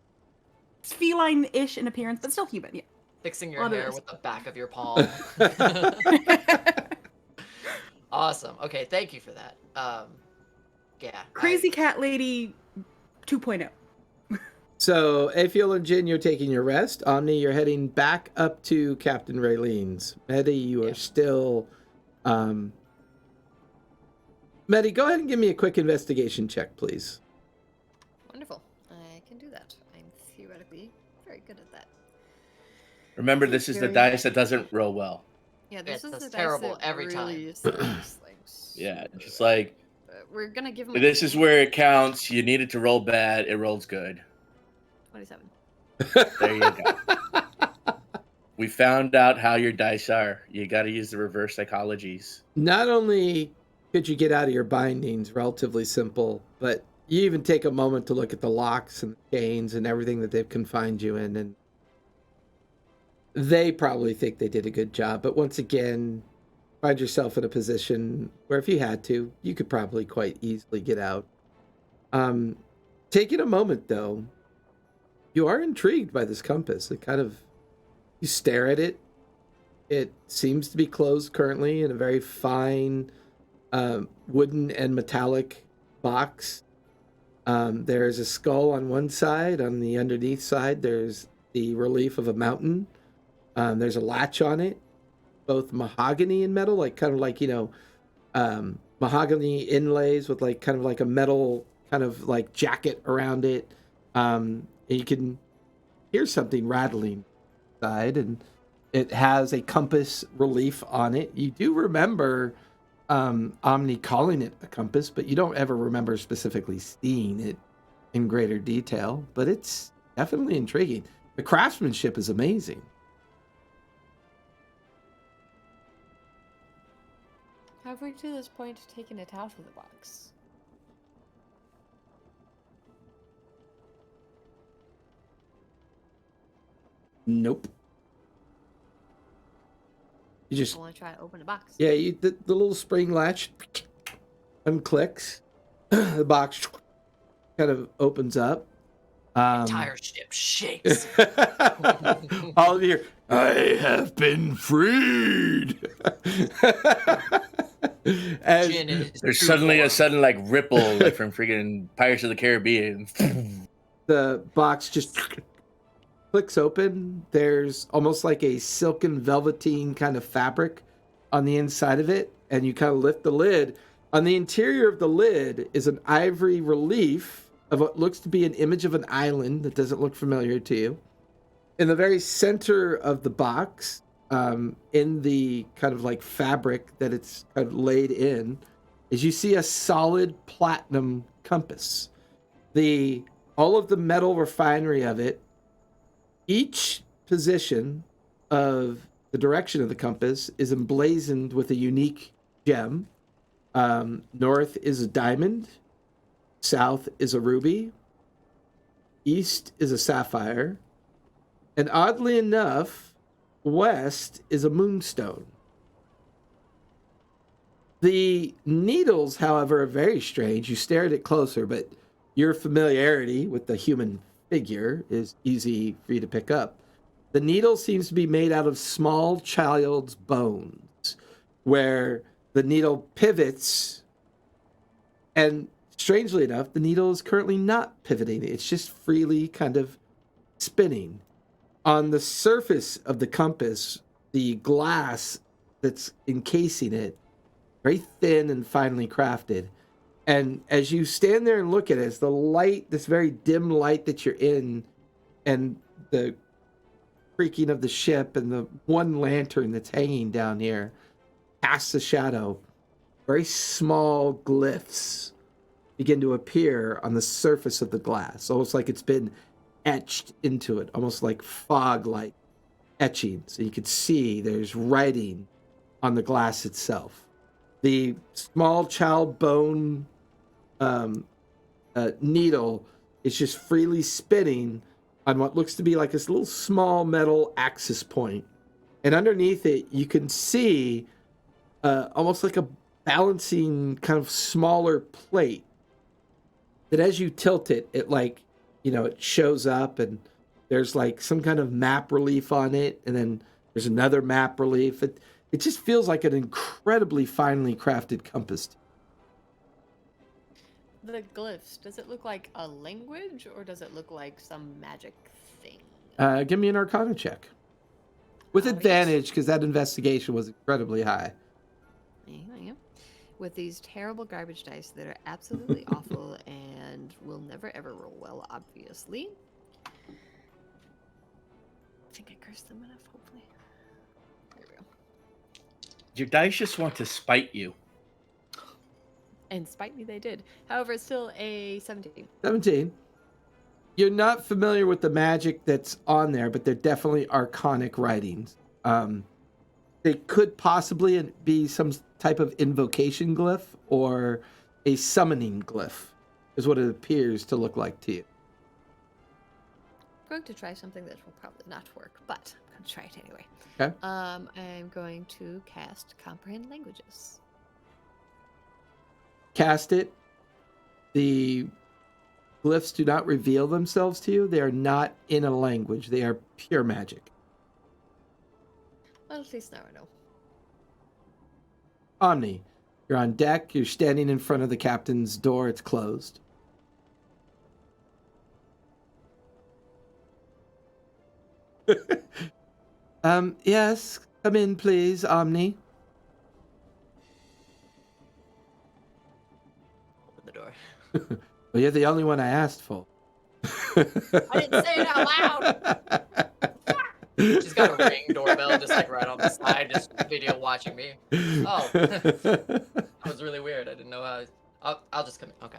It's feline-ish in appearance, but still human. Yeah. fixing your Lot of hair this. with the back of your palm. Awesome. Okay, thank you for that. Yeah. Crazy Cat Lady 2.0. So, Afiola and Jin, you're taking your rest. Omni, you're heading back up to Captain Raylene's. Medi, you are Yeah. still. Medi, go ahead and give me a quick investigation check, please. Wonderful. I can do that. I'm theoretically very good at that. Remember, this is the Very- dice that doesn't roll well. Yeah, this is that's the terrible dice that every time. really sucks, like, Yeah, super just bad. like We're gonna give him. this is where it counts. You need it to roll bad. It rolls good. 27. There you go. We found out how your dice are. You got to use the reverse psychologies. Not only could you get out of your bindings, relatively simple, but you even take a moment to look at the locks and chains and everything that they've confined you in, and They probably think they did a good job, but once again, find yourself in a position where if you had to, you could probably quite easily get out. Taking a moment though, you are intrigued by this compass. It kind of, you stare at it. It seems to be closed currently in a very fine wooden and metallic box. There's a skull on one side. On the underneath side, there's the relief of a mountain. There's a latch on it, both mahogany and metal, like kind of like, mahogany inlays with like kind of like a metal kind of like jacket around it. And you can hear something rattling inside, and it has a compass relief on it. You do remember Omni calling it a compass, but you don't ever remember specifically seeing it in greater detail. But it's definitely intriguing. The craftsmanship is amazing. Have we to this point taken it out of the box? Nope. You just, I want to try to open the box. yeah, the little spring latch unclicks. The box kind of opens up. Entire ship shakes. All of you, I have been freed. As Gin is There's true suddenly a form. sudden like ripple like from freaking Pirates of the Caribbean. the box just clicks open, there's almost like a silken velveteen kind of fabric on the inside of it, and you kind of lift the lid. On the interior of the lid is an ivory relief of what looks to be an image of an island that doesn't look familiar to you. In the very center of the box, in the kind of like fabric that it's kind of laid in, is you see a solid platinum compass. All of the metal refinery of it, each position of the direction of the compass is emblazoned with a unique gem. North is a diamond, south is a ruby, east is a sapphire, and oddly enough, west is a moonstone. The needles, however, are very strange. You stare at it closer, but your familiarity with the human figure is easy for you to pick up. The needle seems to be made out of small child's bones, where the needle pivots, and strangely enough, the needle is currently not pivoting. It's just freely kind of spinning. On the surface of the compass, the glass that's encasing it, very thin and finely crafted. And as you stand there and look at it, as the light, this very dim light that you're in, and the creaking of the ship and the one lantern that's hanging down here casts a shadow, very small glyphs begin to appear on the surface of the glass, almost like it's been etched into it, almost like fog-like etching. So you can see there's writing on the glass itself. The small child bone needle is just freely spinning on what looks to be like this little small metal axis point. And underneath it, you can see almost like a balancing kind of smaller plate that as you tilt it, it like, it shows up, and there's like some kind of map relief on it. And then there's another map relief. It just feels like an incredibly finely crafted compass. The glyphs, does it look like a language or does it look like some magic thing? Give me an Arcana check. With Alright. advantage, because that investigation was incredibly high. Yeah. With these terrible garbage dice that are absolutely awful and will never ever roll well, obviously. I think I cursed them enough, hopefully. There we go. Your dice just want to spite you. And spite me, they did. However, it's still a 17. 17. You're not familiar with the magic that's on there, but they're definitely arcanic writings. They could possibly be some type of invocation glyph or a summoning glyph, is what it appears to look like to you. going to try something that will probably not work, but I'm going to try it anyway. Okay. I'm going to cast Comprehend Languages. Cast it. The glyphs do not reveal themselves to you. They are not in a language. They are pure magic. Well, at least now I know. Omni, you're on deck. You're standing in front of the captain's door. It's closed. Yes, come in, please, Omni. Open the door. Well, you're the only one I asked for. I didn't say it out loud. She's got a Ring doorbell just like right on the side, just video watching me. Oh, that was really weird. I didn't know how. I'll just come in. Okay.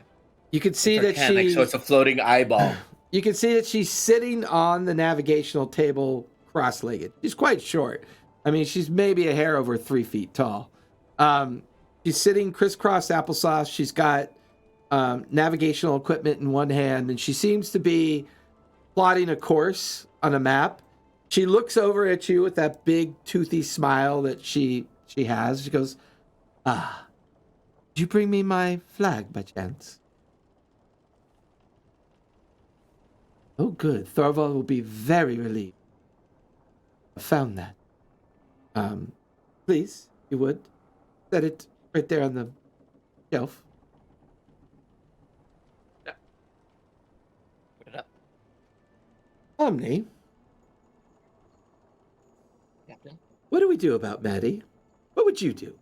You can see It's that arcanic, she. so it's a floating eyeball. You can see that she's sitting on the navigational table cross-legged. She's quite short. I mean, she's maybe a hair over 3 feet tall. She's sitting crisscross applesauce. She's got navigational equipment in one hand, and she seems to be plotting a course on a map. She looks over at you with that big toothy smile that she has. She goes, "Ah, did you bring me my flag by chance?" "Oh, good. Tharivol will be very relieved. I found that. Please, if you would, set it right there on the shelf." Yeah. Put it up. Omni, Captain. what do we do about Maddie? What would you do?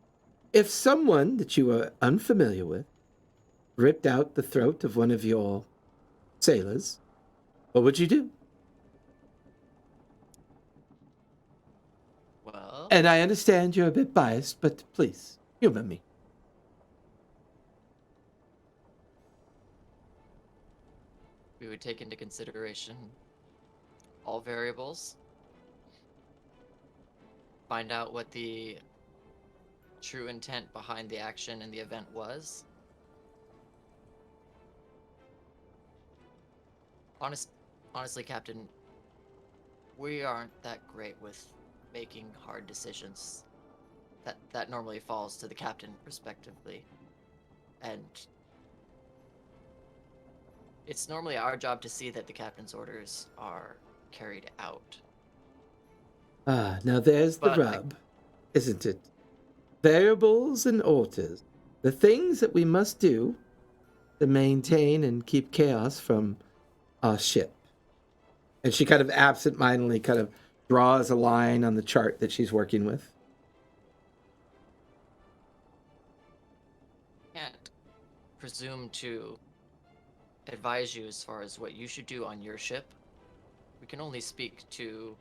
If someone that you are unfamiliar with ripped out the throat of one of your sailors, what would you do? Well, And I understand you're a bit biased, but please, humor me. we would take into consideration all variables, find out what the true intent behind the action and the event was. Honestly, Captain, we aren't that great with making hard decisions. That normally falls to the captain, respectively, and it's normally our job to see that the captain's orders are carried out. Ah, now there's the But rub, isn't it? Variables and alters. The things that we must do to maintain and keep chaos from our ship. And she kind of absentmindedly kind of draws a line on the chart that she's working with. Can't presume to advise you as far as what you should do on your ship. We can only speak to,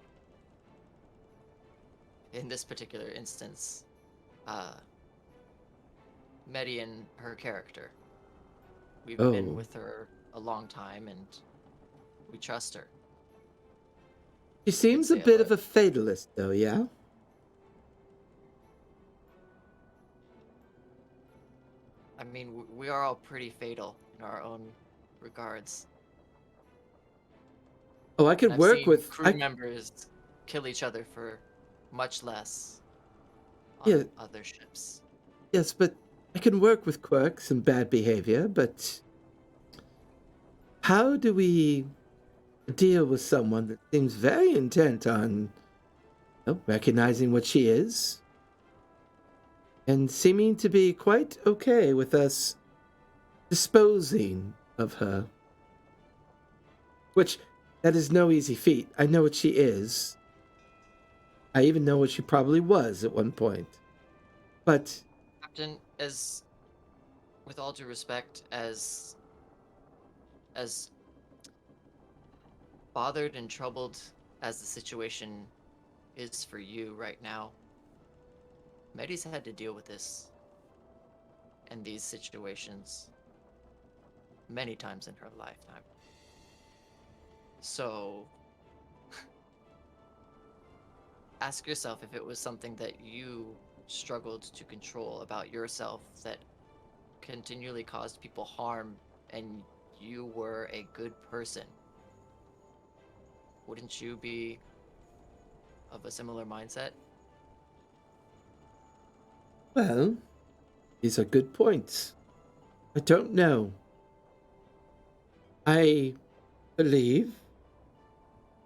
in this particular instance, Medi and her character. We've been with her a long time, and we trust her. She seems a say it bit of like- a fatalist, though, yeah? I mean, we are all pretty fatal in our own regards. Oh, I could I've work seen with... crew members kill each other for much less on Yeah. other ships. Yes, but I can work with quirks and bad behavior, but how do we deal with someone that seems very intent on recognizing what she is and seeming to be quite okay with us disposing of her? Which, that is no easy feat. I know what she is. I even know what she probably was at one point. But Captain, as with all due respect, as bothered and troubled as the situation is for you right now, Medi's had to deal with this and these situations many times in her lifetime. So ask yourself if it was something that you struggled to control about yourself that continually caused people harm and you were a good person. wouldn't you be of a similar mindset? Well, these are good points. I don't know. I believe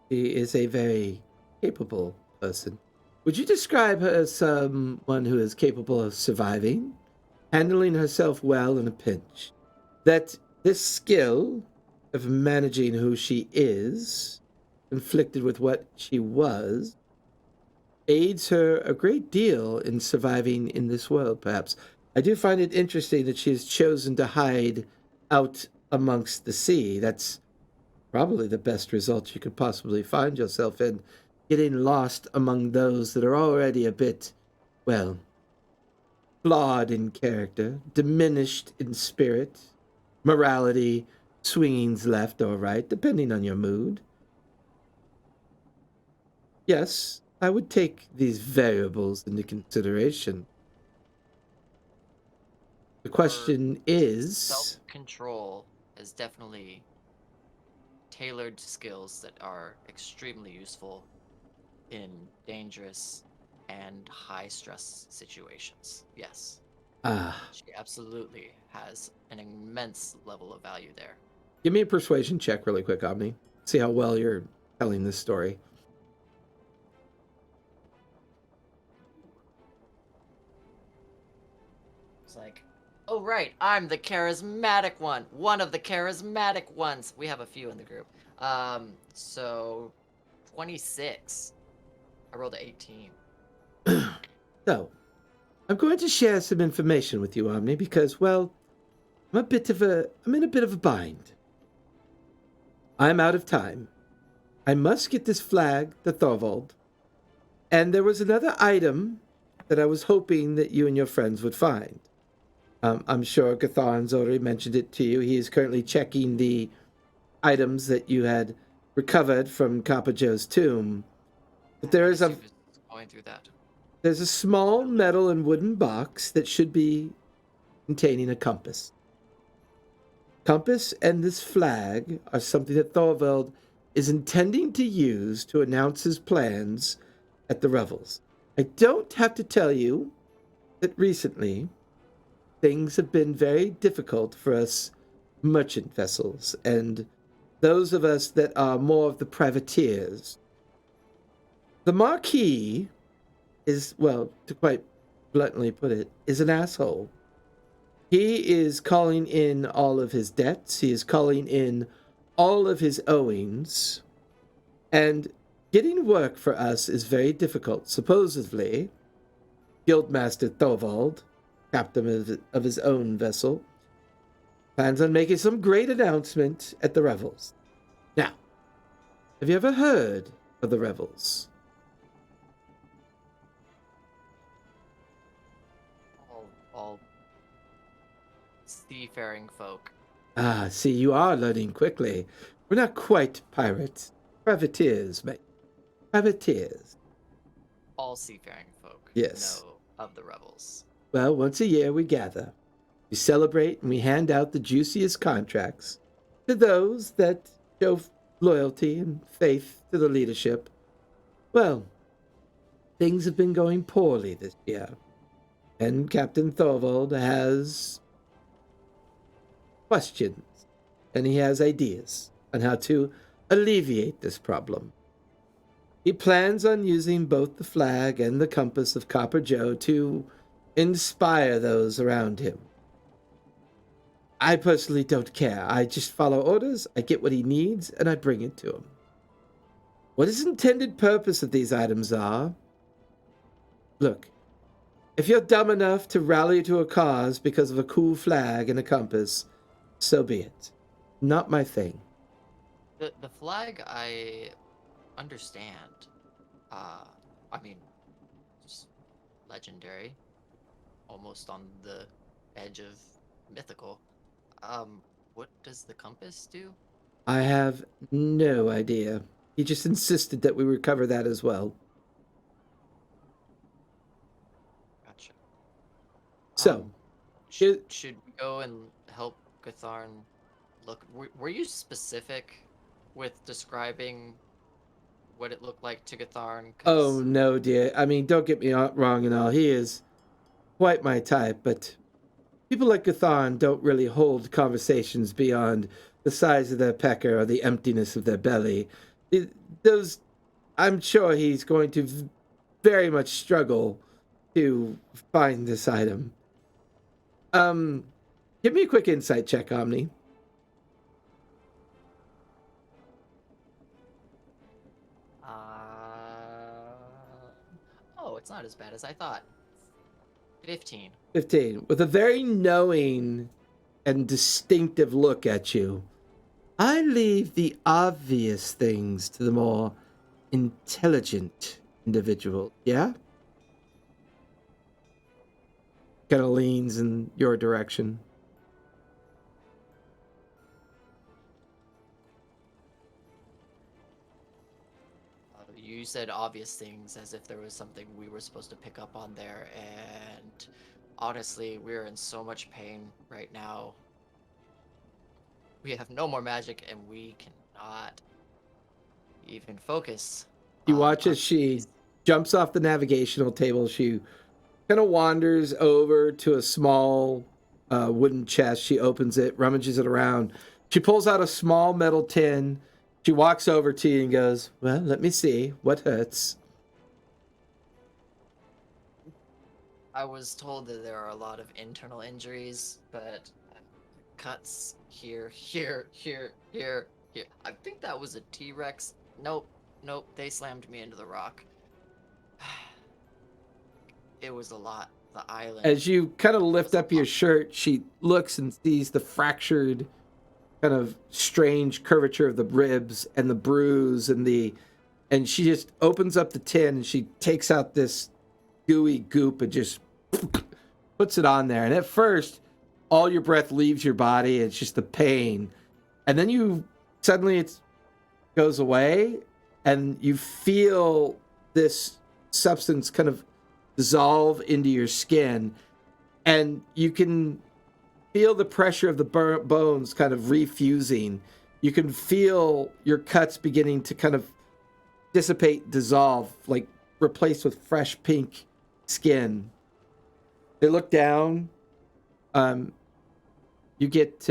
he is a very capable person. Would you describe her as someone who is capable of surviving, handling herself well in a pinch? That this skill of managing who she is, conflicted with what she was, aids her a great deal in surviving in this world, perhaps. I do find it interesting that she has chosen to hide out amongst the sea. That's probably the best result you could possibly find yourself in, getting lost among those that are already a bit, well, flawed in character, diminished in spirit, morality, swingings left or right, depending on your mood. Yes, I would take these variables into consideration. The question is... Self-control is definitely tailored skills that are extremely useful in dangerous and high-stress situations. Yes. She absolutely has an immense level of value there. Give me a persuasion check really quick, Omni. See how well you're telling this story. It's like, oh right, I'm the charismatic one. One of the charismatic ones. We have a few in the group. So 26. I rolled an 18. So, I'm going to share some information with you, Omni, because, well, I'm in a bit of a bind. I'm out of time. I must get this flag to Thorvald. And there was another item that I was hoping that you and your friends would find. I'm sure Gatharn's already mentioned it to you. He is currently checking the items that you had recovered from Copper Joe's tomb. But there is going through that. There's a small metal and wooden box that should be containing a compass. Compass and this flag are something that Thorvald is intending to use to announce his plans at the Revels. I don't have to tell you that recently things have been very difficult for us merchant vessels and those of us that are more of the privateers. The Marquis is, well, to quite bluntly put it, is an asshole. He is calling in all of his debts. He is calling in all of his owings. And getting work for us is very difficult. Supposedly, Guildmaster Thorvald, captain of his own vessel, plans on making some great announcement at the Revels. Now, have you ever heard of the Revels? All seafaring folk. See, you are learning quickly. We're not quite pirates. Privateers, mate. Privateers. All seafaring folk Yes. know of the Revels. Well, once a year we gather. We celebrate and we hand out the juiciest contracts to those that show loyalty and faith to the leadership. Well, things have been going poorly this year. And Captain Thorvald has questions, and he has ideas on how to alleviate this problem. He plans on using both the flag and the compass of Copper Joe to inspire those around him. I personally don't care. I just follow orders, I get what he needs, and I bring it to him. What his intended purpose of these items are? Look, if you're dumb enough to rally to a cause because of a cool flag and a compass, so be it. Not my thing. The flag, I understand. I mean, just legendary, almost on the edge of mythical. What does the compass do? I have no idea. He just insisted that we recover that as well. Gotcha. So, should we go and help Gatharn look? Were you specific with describing what it looked like to Gatharn? Oh, no, dear. I mean, don't get me wrong and all. He is quite my type, but people like Gatharn don't really hold conversations beyond the size of their pecker or the emptiness of their belly. I'm sure he's going to very much struggle to find this item. Give me a quick insight check, Omni. Oh, it's not as bad as I thought. 15. 15. With a very knowing and distinctive look at you. I leave the obvious things to the more intelligent individual, yeah? Kind of leans in your direction. You said obvious things as if there was something we were supposed to pick up on there, and honestly, we're in so much pain right now. We have no more magic, and we cannot even focus. You watch as she jumps off the navigational table. She kind of wanders over to a small wooden chest. She opens it, rummages it around. She pulls out a small metal tin. She walks over to you and goes, well, let me see. What hurts? I was told that there are a lot of internal injuries, but cuts here, here, here, here, here. I think that was a T-Rex. Nope, they slammed me into the rock. It was a lot. The island. As you kind of lift up your shirt, she looks and sees the fractured, kind of strange curvature of the ribs and the bruise and she just opens up the tin and she takes out this gooey goop and just puts it on there. And at first, all your breath leaves your body. It's just the pain. And then suddenly it goes away and you feel this substance kind of dissolve into your skin, and you can feel the pressure of the bones kind of refusing. You can feel your cuts beginning to kind of dissipate, dissolve, like replaced with fresh pink skin. They look down. You get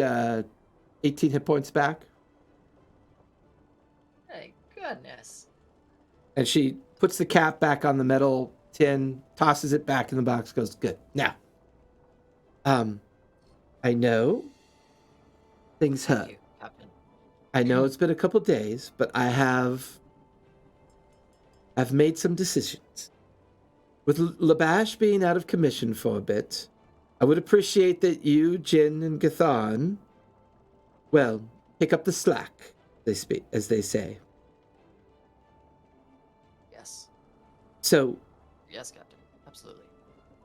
18 hit points back. Thank goodness. And she puts the cap back on the metal tin, tosses it back in the box, goes, good. Now, I know things hurt. Thank you, Captain. I know it's been a couple days, but I've made some decisions. With Labash being out of commission for a bit, I would appreciate that you, Jin, and Gatharn, well, pick up the slack, as they say. Yes. So, Yes, Captain. Absolutely.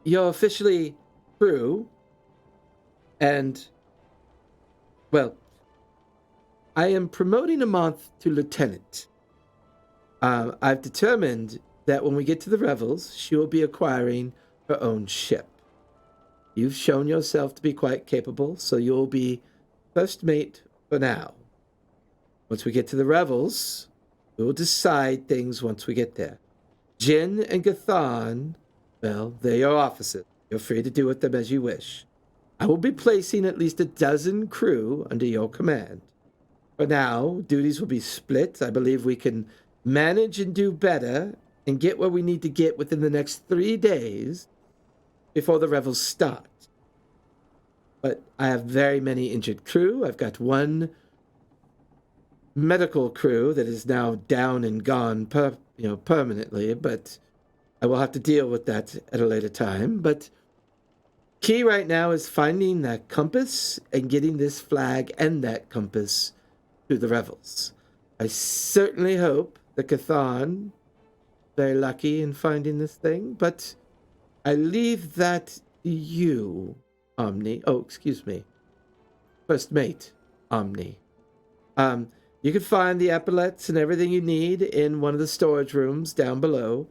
you're officially through, and, well, I am promoting Amonth to lieutenant. I've determined that when we get to the Revels, she will be acquiring her own ship. You've shown yourself to be quite capable, so you'll be first mate for now. Once we get to the Revels, we will decide things once we get there. Jin and Gatharn, well, they're your officers. You're free to do with them as you wish. I will be placing at least a dozen crew under your command. For now, duties will be split. I believe we can manage and do better and get where we need to get within the next 3 days before the Revels start. But I have very many injured crew. I've got one medical crew that is now down and gone permanently, but I will have to deal with that at a later time. But key right now is finding that compass and getting this flag and that compass to the Revels. I certainly hope that Gatharn very lucky in finding this thing, but I leave that to you, Omni. Oh, excuse me. First mate, Omni. You can find the epaulets and everything you need in one of the storage rooms down below.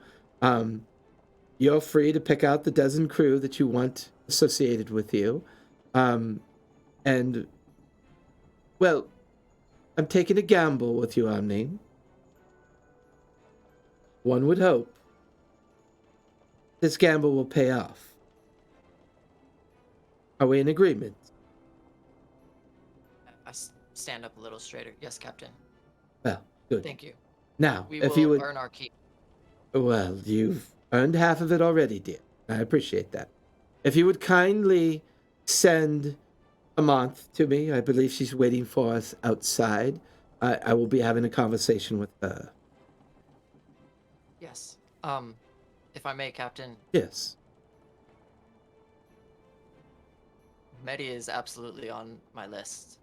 You're free to pick out the dozen crew that you want associated with you. And, well, I'm taking a gamble with you, Omni. one would hope this gamble will pay off. Are we in agreement? I stand up a little straighter. Yes, Captain. Well, good. Thank you. Now, We if will you would... earn our keep. Well, you've earned half of it already, dear. I appreciate that. If you would kindly send Amonth to me, I believe she's waiting for us outside. I will be having a conversation with her. Yes. If I may, Captain, Yes. Medi is absolutely on my list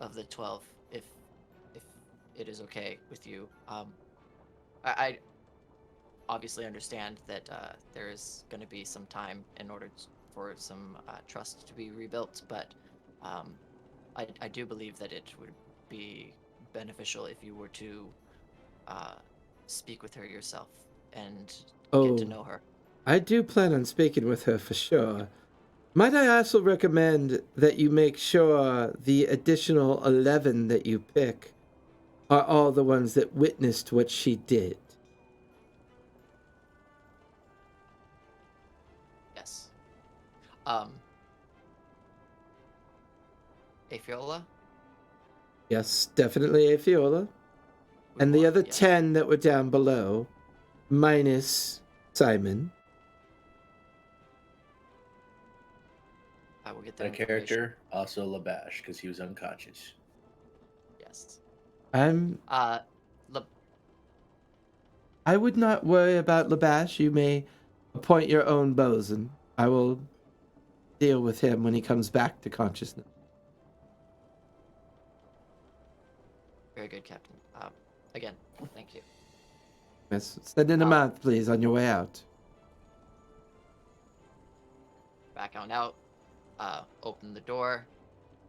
of the 12, if it is okay with you. I obviously understand that there is going to be some time in order for some trust to be rebuilt, but I do believe that it would be beneficial if you were to speak with her yourself and get to know her. I do plan on speaking with her for sure. Might I also recommend that you make sure the additional 11 that you pick are all the ones that witnessed what she did? Yes. Afiola? Yes, definitely Afiola. And the other Yes. 10 that were down below, minus Simon. I will get That that character, also Labash, because he was unconscious. Yes. I would not worry about Labash. You may appoint your own bosun. I will deal with him when he comes back to consciousness. Very good, Captain. Again, thank you. Yes, send in a month, please, on your way out. Back on out. Open the door.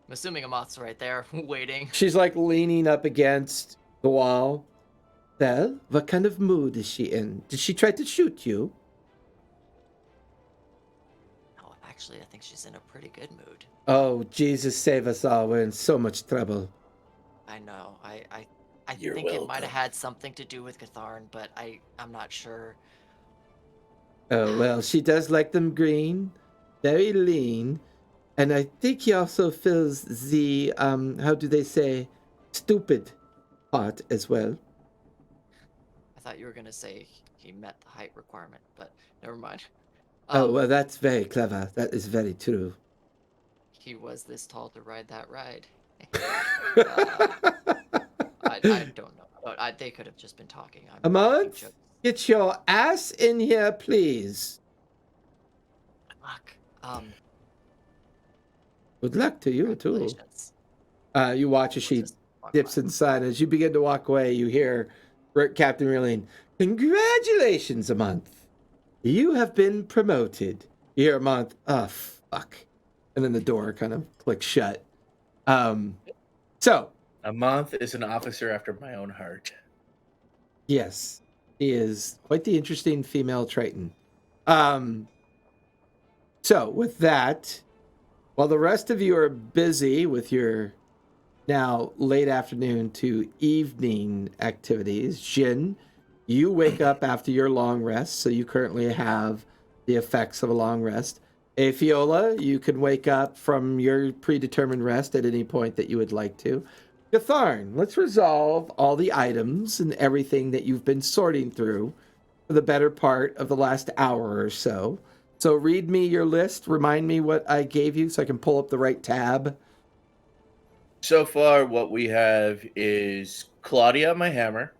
I'm assuming Amoth's right there, waiting. She's like leaning up against the wall. Well, what kind of mood is she in? Did she try to shoot you? No, actually, I think she's in a pretty good mood. Oh, Jesus, save us all. We're in so much trouble. I know. I You're think it might welcome. have had something to do with Gatharn, but I'm not sure. Oh, well, she does like them green, very lean, and I think he also fills the, how do they say, stupid part as well. I thought you were gonna say he met the height requirement, but never mind. Oh, well, that's very clever. That is very true. He was this tall to ride that ride. I don't know. They could have just been talking. I'm making Amonth, jokes. get your ass in here, please. Fuck. Good luck to you, too. Congratulations. You watch as We'll she just walk dips by. inside. As you begin to walk away, you hear Captain Rillian, congratulations, Amonth. You have been promoted. You hear Amonth, oh, fuck. And then the door kind of clicks shut. So, Amonth is an officer after my own heart. yes, he is quite the interesting female Triton. So, with that, while the rest of you are busy with your now late afternoon to evening activities, Jin, you wake up after your long rest, so you currently have the effects of a long rest. Afiola, you can wake up from your predetermined rest at any point that you would like to. Gatharn, let's resolve all the items and everything that you've been sorting through for the better part of the last hour or so. So read me your list. Remind me what I gave you so I can pull up the right tab. So far, what we have is Claudia, my hammer,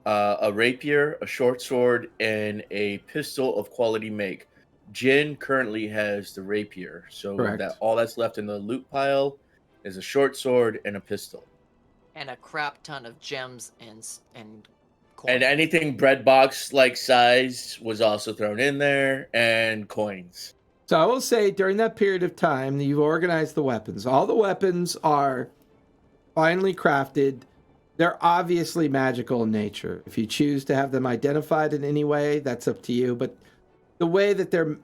a rapier, a short sword, and a pistol of quality make. Jin currently has the rapier, so Correct. that all that's left in the loot pile is a short sword and a pistol. And a crap ton of gems and coin. And anything bread box like size was also thrown in there, and coins. So I will say during that period of time, you've organized the weapons. All the weapons are finely crafted. They're obviously magical in nature. If you choose to have them identified in any way, that's up to you. But the way that they're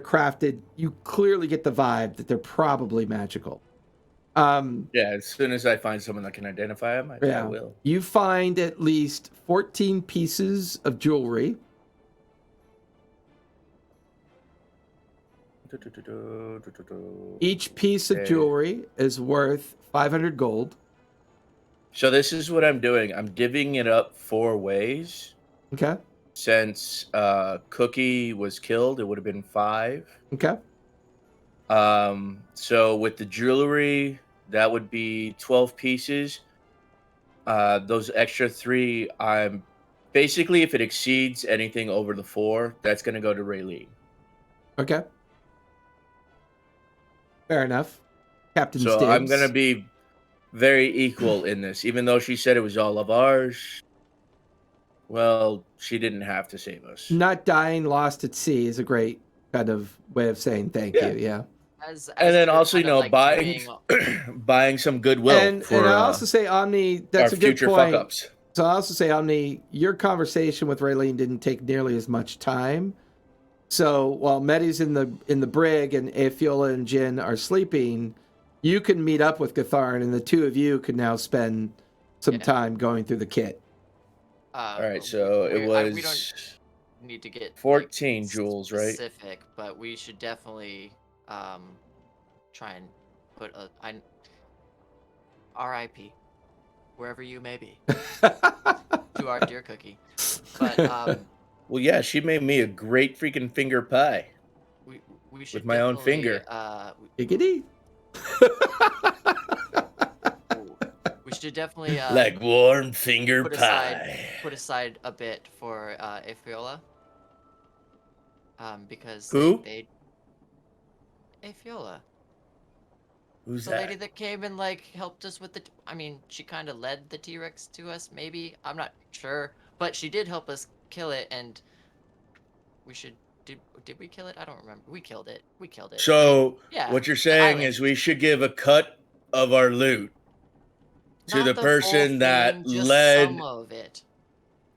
crafted, you clearly get the vibe that they're probably magical. Yeah, as soon as I find someone that can identify them, I will. You find at least 14 pieces of jewelry. Each piece of Okay. jewelry is worth 500 gold. So this is what I'm doing. I'm divvying it up 4 ways. Okay. Since Cookie was killed, it would have been 5. Okay. So with the jewelry, that would be 12 pieces. Those extra 3, I'm basically, if it exceeds anything over the 4, that's going to go to Raylene. Okay. Fair enough. Captain So Stibbs. I'm going to be very equal in this, even though she said it was all of ours. Well, she didn't have to save us. Not dying lost at sea is a great kind of way of saying thank you. Yeah. As And then you're also, kind of, like, buying doing- buying some goodwill for and I also say, Omni, that's our a good future point. fuck-ups. So I also say, Omni, your conversation with Raylene didn't take nearly as much time. So while Medi's in the brig and Afiola and Jin are sleeping, you can meet up with Gatharn, and the two of you can now spend some time going through the kit. All right, so it was we don't need to get 14 jewels, right? specific, but we should definitely try and put a R.I.P. wherever you may be to our dear Cookie. But well, yeah, she made me a great freaking finger pie we should with my own finger. Giggity. We should definitely like warm finger pie. Put aside a bit for Afiola. Because Who? Afiola. Who's the that? lady that came and like helped us with the I mean, she kind of led the T-Rex to us, maybe. I'm not sure, but she did help us kill it, and we should did we kill it? I don't remember. We killed it. So yeah, what you're saying is we should give a cut of our loot to Not the full person thing, that just led some of it.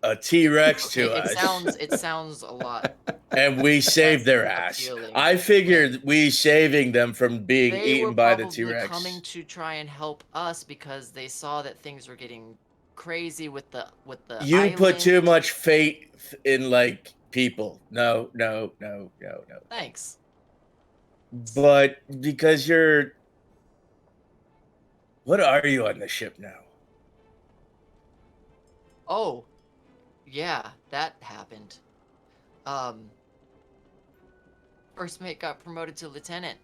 a T-Rex Okay, to us. It sounds a lot. And we saved their less ass. appealing. I figured we saving them from being They eaten were by the probably T-Rex. coming to try and help us because they saw that things were getting crazy with the You put too island. much faith in like people. No. Thanks. But because you're what are you on the ship now? Oh, yeah, that happened. First mate got promoted to lieutenant.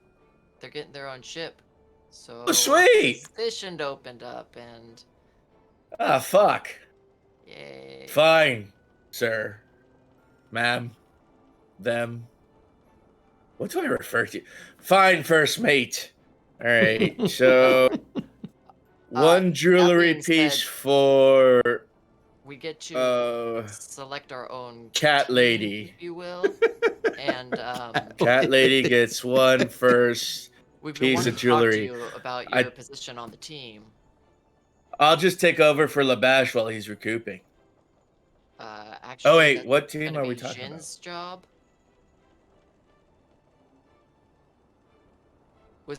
They're getting their own ship. So Oh, sweet! Position opened up and Ah, fuck. yay. Fine, sir. Ma'am. Them. What do I refer to? Fine, first mate. All right, so one jewelry being piece said, for we get to select our own cat team, lady. if you will. And Cat lady gets one first we've been piece wanting of to talk to jewelry. you about your position on the team. I'll just take over for Labash while he's recouping. Actually, Oh wait, that's what team gonna are we be talking Jin's job.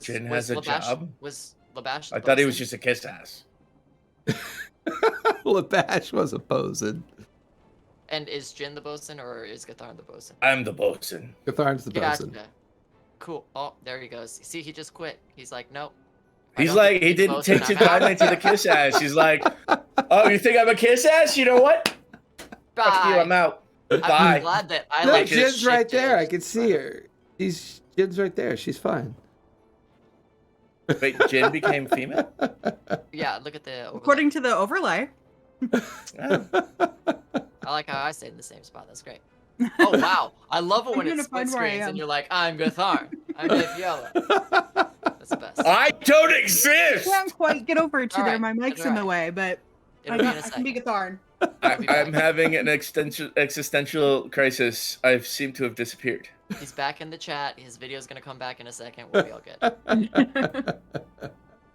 Jin has a job? Was Labash? I thought he was just a kiss ass. Labash was opposing. And is Jin the bosun or is Gatharn the bosun? I'm the bosun. Gatharn's the bosun. Gotcha. Cool. Oh, there he goes. See, he just quit. He's like, nope. He's like, he didn't take too kindly to the kiss ass. He's like, oh, you think I'm a kiss ass? You know what? Fuck you, I'm out. Bye. I'm glad that I No, like Jin's right there. I can shifted. see her. Jin's right there. She's fine. Wait, Jin became female? Yeah, look at the overlay. According to the overlay. Oh. I like how I stayed in the same spot. That's great. Oh, wow. I love it when I'm it's gonna split find where I screens am. and you're like, I'm Gatharn. I'm Afiola. That's the best. I don't I exist! can't quite get over to All there. right, My mic's it's in the all way, but It'll be in a I can second. be Gatharn. I'm having an existential crisis. I seem to have disappeared. He's back in the chat. His video's going to come back in a second. We'll be all good.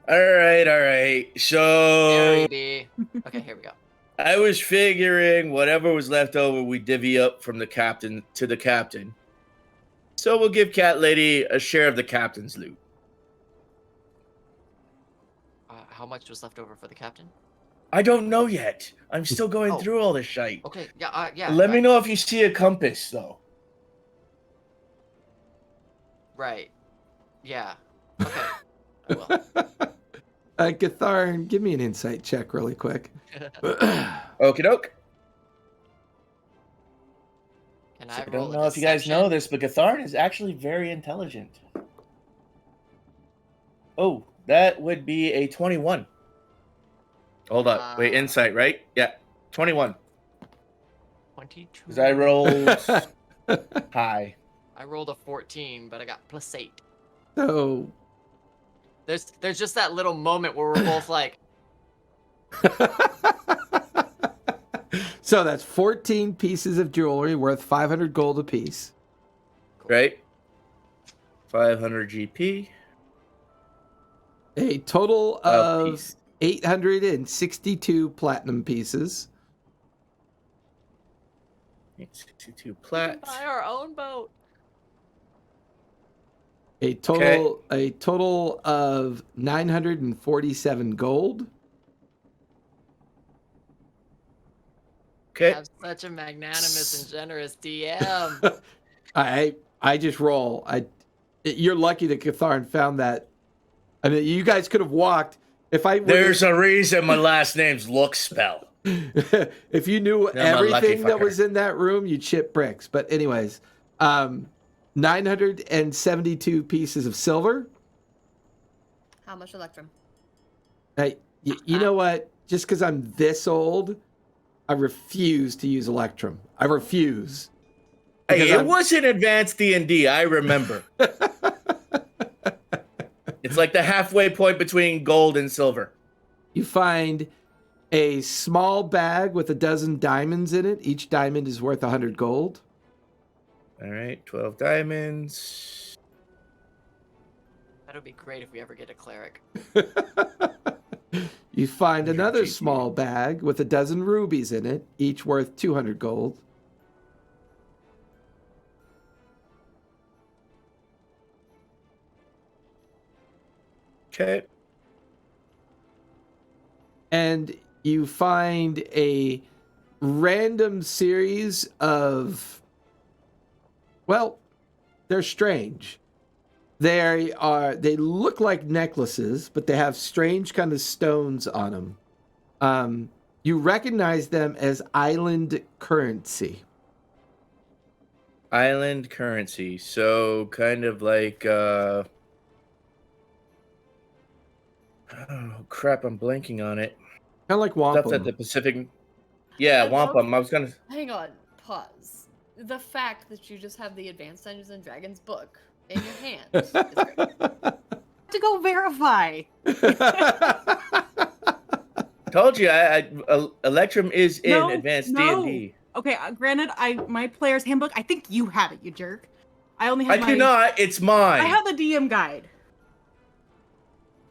All right. So Gary B. Okay, here we go. I was figuring whatever was left over, we divvy up from the captain to the captain. So we'll give Cat Lady a share of the captain's loot. How much was left over for the captain? I don't know yet. I'm still going Oh. through all this shite. Okay, yeah, yeah. Let me know if you see a compass, though. Right. Yeah. Okay. I will. Gatharn, give me an insight check really quick. Okie doke. Can So I I roll don't a know if you guys know deception? this, but Gatharn is actually very intelligent. Oh, that would be a 21. Hold up. Wait, insight, right? Yeah, 21. 22. Because I rolled high. I rolled a 14, but I got +8. So There's just that little moment where we're both like, so that's 14 pieces of jewelry worth 500 gold apiece. Right? 500 GP. A total A of piece. 862 platinum pieces. 862 we can plat. buy our own boat. A total of 947 gold. Okay. Have such a magnanimous and generous DM. I just roll. You're lucky that Catharn found that. I mean, you guys could have walked. There's a reason my last name's Look Spell. If you knew I'm a lucky everything that fucker. was in that room, you'd chip bricks. But anyways, 972 pieces of silver. How much Electrum? Hey, you know what? Just because I'm this old, I refuse to use Electrum. I refuse. Hey, Because it I'm- was in advanced D&D, I remember. It's like the halfway point between gold and silver. You find a small bag with 12 diamonds in it. Each diamond is worth 100 gold. All right, 12 diamonds. That would be great if we ever get a cleric. You find 100 another GP. small bag with 12 rubies in it, each worth 200 gold. Okay. And you find a random series of, well, they're strange. They look like necklaces, but they have strange kind of stones on them. You recognize them as island currency. Island currency. So kind of like oh crap, I'm blanking on it. Kind of like Stuff wampum. that the Pacific. Yeah, wampum. I was gonna. Hang on, pause. The fact that you just have the Advanced Dungeons and Dragons book in your hand is great. To go verify. Told you, Electrum is in No, advanced no. D&D. Okay, granted, my player's handbook. I think you have it, you jerk. I only have I do not. It's mine. I have the DM guide.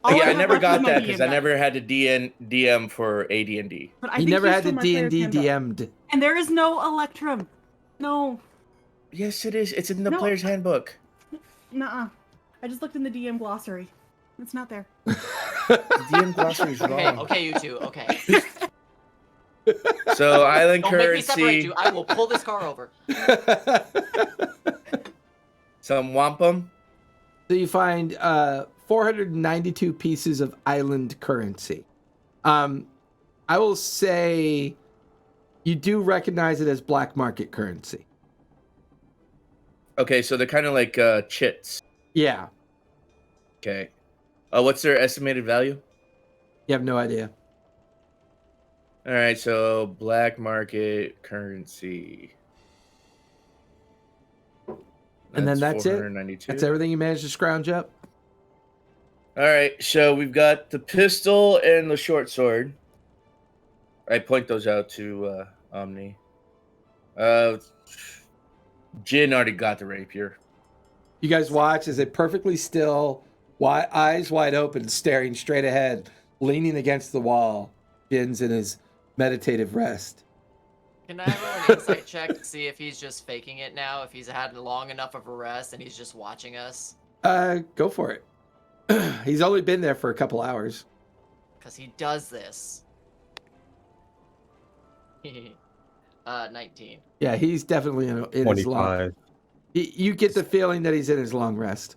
Oh, yeah, I have never left is got my that DM because I guide. never had to DM for AD&D. But I He think never you had to stole my player's D&D handbook. DM'd. And there is no Electrum. No, Yes, it is. It's in the No, player's handbook. nuh-uh. I just looked in the DM glossary. It's not there. The DM glossary is Okay, wrong. okay, you two. Okay. So island Don't make me separate currency, you. I will pull this car over. some wampum. So you find 492 pieces of island currency. I will say you do recognize it as black market currency. Okay, so they're kind of like chits. Yeah, Okay. What's their estimated value? you have no idea. All right, so black market currency. And then that's it? 492. That's everything you managed to scrounge up? All right, so we've got the pistol and the short sword. I point those out to Omni. Jin already got the rapier. You guys watch as they perfectly still, eyes wide open, staring straight ahead, leaning against the wall. Jin's in his meditative rest. Can I roll an insight check to see if he's just faking it now? If he's had long enough of a rest and he's just watching us? Go for it. He's only been there for a couple hours. Because he does this. 19. Yeah, he's definitely in his long. 25. You get the feeling that he's in his long rest.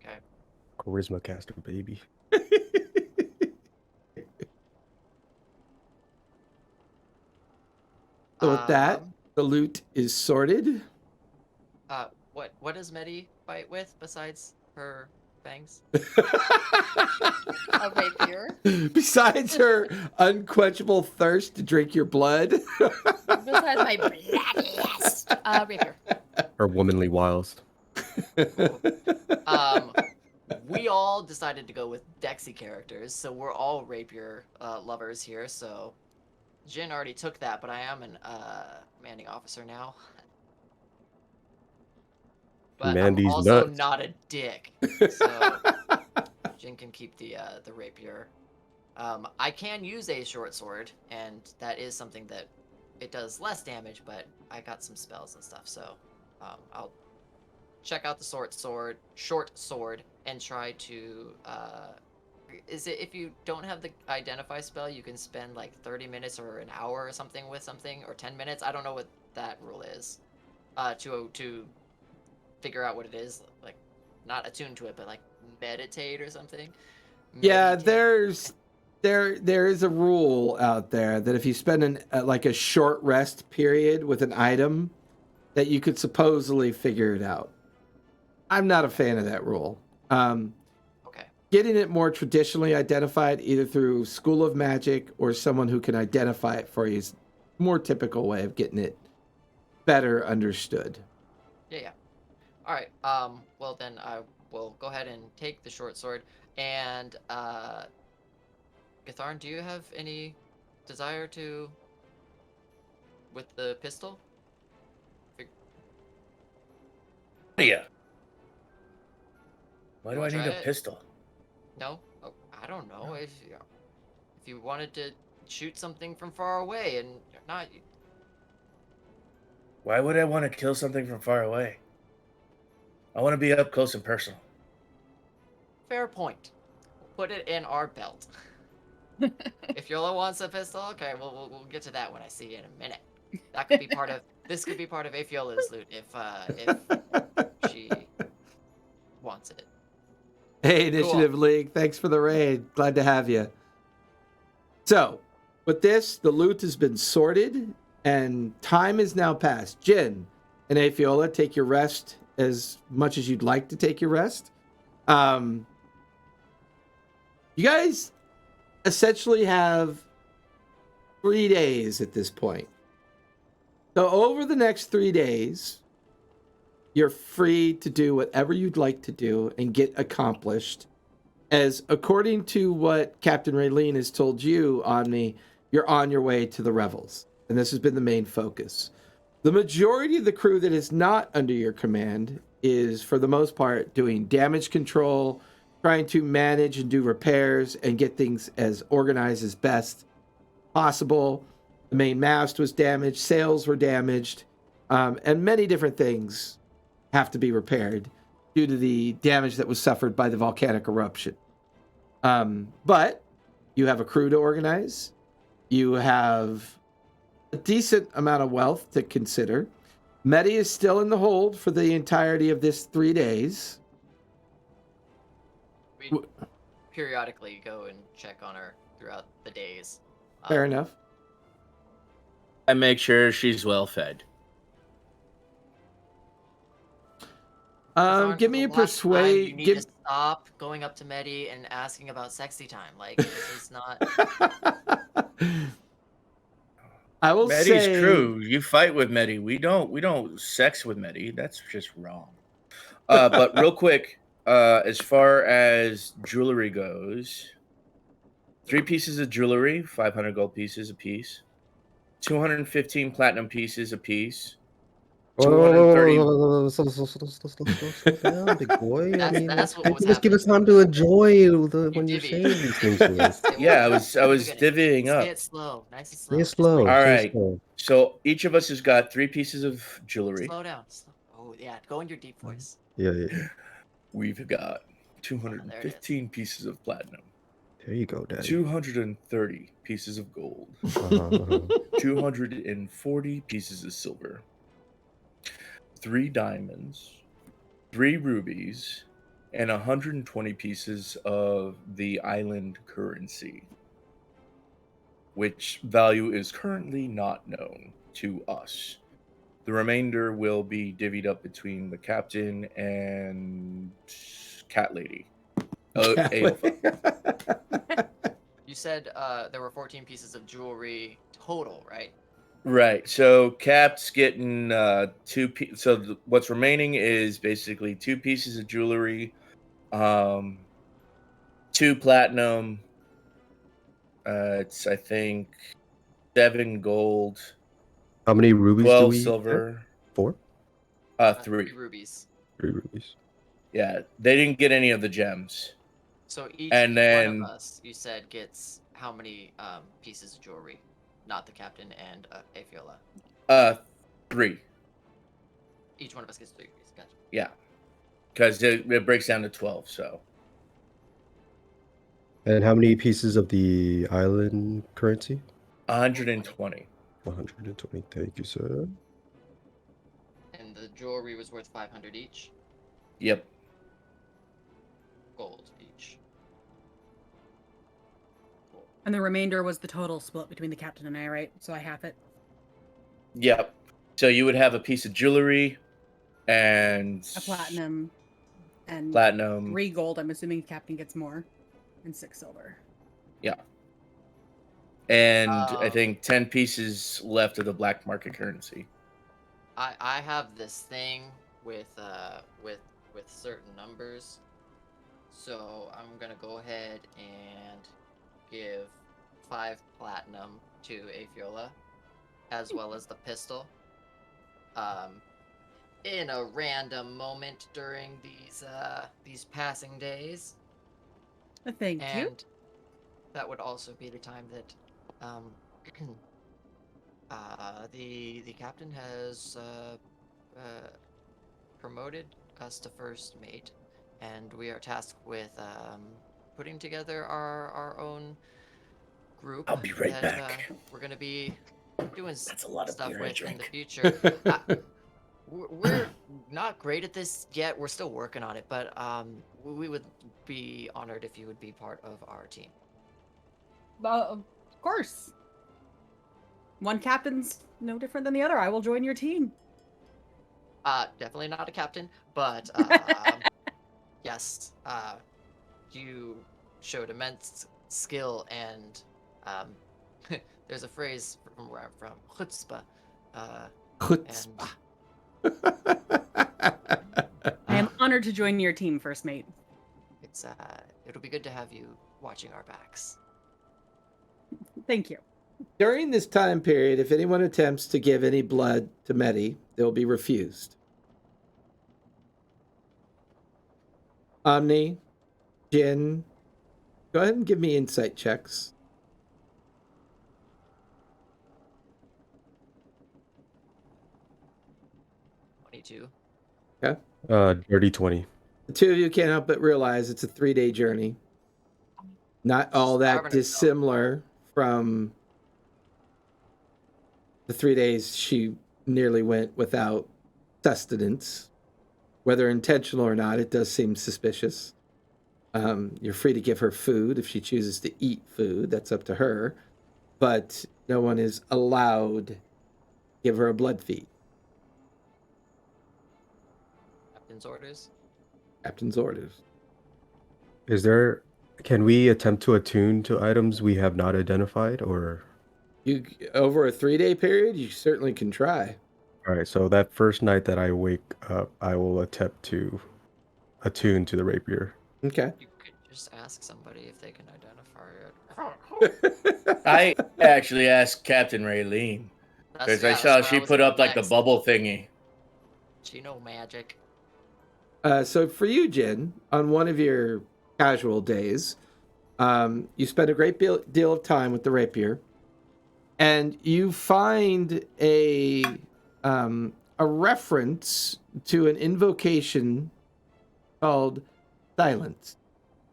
Okay. Charisma caster, baby. So with that, Um, the loot is sorted. what does Medi fight with besides her fangs? A rapier. Besides her unquenchable thirst to drink your blood. Besides my bloodiest rapier. Her womanly wiles. We all decided to go with Dexy characters, so we're all rapier lovers here. So Jin already took that, but I am an commanding officer now. But Mandy's I'm also nuts. not a dick, so Jin can keep the rapier. I can use a short sword, and that is something that it does less damage, but I got some spells and stuff, so I'll check out the short sword, and try to. Is it if you don't have the identify spell, you can spend like 30 minutes or an hour or something with something, or 10 minutes? I don't know what that rule is. To figure out what it is, like not attuned to it, but like meditate or something. Yeah, Meditate. there is a rule out there that if you spend like a short rest period with an item, that you could supposedly figure it out. I'm not a fan of that rule. Okay. Getting it more traditionally identified, either through School of Magic or someone who can identify it for you, is a more typical way of getting it better understood. Yeah. All right. Well, then I will go ahead and take the short sword. And Gatharn, do you have any desire to with the pistol? Yeah. Why do I Wanna need try a it? pistol? No. Oh, I don't know if you wanted to shoot something from far away and you're not. Why would I want to kill something from far away? I want to be up close and personal. Fair point. We'll put it in our belt. If Yola wants a pistol, okay, we'll get to that when I see you in a minute. That could be part of this. Could be part of Afiola's loot if she wants it. Hey, Initiative League, thanks for the raid. Glad to have you. So, with this, the loot has been sorted, and time is now passed. Jin and Afiola, take your rest as much as you'd like to take your rest. You guys essentially have 3 days at this point. So over the next 3 days, you're free to do whatever you'd like to do and get accomplished. As according to what Captain Raylene has told you, Omni, you're on your way to the Revels. And this has been the main focus. The majority of the crew that is not under your command is, for the most part, doing damage control, trying to manage and do repairs and get things as organized as best possible. The main mast was damaged, sails were damaged, and many different things have to be repaired due to the damage that was suffered by the volcanic eruption. But you have a crew to organize. You have a decent amount of wealth to consider. Medi is still in the hold for the entirety of this 3 days. We periodically go and check on her throughout the days. Fair enough. I make sure she's well fed. Give me a You persuade. need to stop going up to Medi and asking about sexy time. Like, this is not. I will Medi's say, true. You fight with Medi. We don't sex with Medi. That's just wrong. But real quick, as far as jewelry goes, 3 pieces of jewelry, 500 gold pieces a piece, 215 platinum pieces a piece, 230. Slow down, big boy. I mean, That's what was just give us happening. time to enjoy when you're divvy. saying these things to us. Yeah, I was divvying Say up. it slow, nice and slow. Stay just slow. like- All stay right. slow. So each of us has got 3 pieces of jewelry. Slow down. Oh yeah, go in your deep voice. Yeah. We've got 215 pieces of platinum. There you go, Daddy. 230 pieces of gold. Uh-huh. 240 pieces of silver. 3 diamonds. 3 rubies. And 120 pieces of the island currency, which value is currently not known to us. The remainder will be divvied up between the captain and Cat Lady. Aofa. You said there were 14 pieces of jewelry total, right? Right. So Cap's getting what's remaining is basically 2 pieces of jewelry, 2 platinum. It's I think 7 gold, How many rubies do 12 we have? silver, 4? 3. rubies. 3 rubies. Yeah, they didn't get any of the gems. So each And one then- of us, you said, gets how many pieces of jewelry? Not the captain and Afiola. 3. Each one of us gets 3 pieces. Gotcha. Yeah, because it breaks down to 12. So And how many pieces of the island currency? 120. 120. Thank you, sir. And the jewelry was worth 500 each. Yep. Gold each. Cool. And the remainder was the total split between the captain and I, right? So I half it. Yep. So you would have a piece of jewelry and A platinum and platinum. 3 gold. I'm assuming the captain gets more. And 6 silver. Yeah. And I Um, think 10 pieces left of the black market currency. I have this thing with certain numbers, so I'm gonna go ahead and give 5 platinum to Afiola, as well as the pistol. In a random moment during these passing days, Thank you. and that would also be the time that the captain has promoted us to first mate, and we are tasked with putting together our own group. I'll be right that, back. We're gonna be doing That's a lot of stuff beer I with in the drink. future. We're not great at this yet. We're still working on it, but we would be honored if you would be part of our team. Of course. One captain's no different than the other. I will join your team. Definitely not a captain, but yes, you showed immense skill, and there's a phrase from where I'm from, chutzpah. Chutzpah. I am honored to join your team, first mate. It'll be good to have you watching our backs. Thank you. During this time period, if anyone attempts to give any blood to Medi, they'll be refused. Omni, Jin, go ahead and give me insight checks. 22. Dirty 20. The two of you can't help but realize it's a 3-day journey. Not all that Starving herself. dissimilar from the 3 days she nearly went without sustenance. Whether intentional or not, it does seem suspicious. You're free to give her food if she chooses to eat food. That's up to her. But no one is allowed to give her a blood feed. Captain's orders. Captain's orders. Can we attempt to attune to items we have not identified, or? You over a 3-day period, you certainly can try. All right, so that first night that I wake up, I will attempt to attune to the rapier. Okay. You could just ask somebody if they can identify it. I actually asked Captain Raylene because I saw she put up like the bubble thingy. She know magic. So for you, Jin, on one of your casual days, you spend a great deal of time with the rapier, and you find a reference to an invocation called Silence.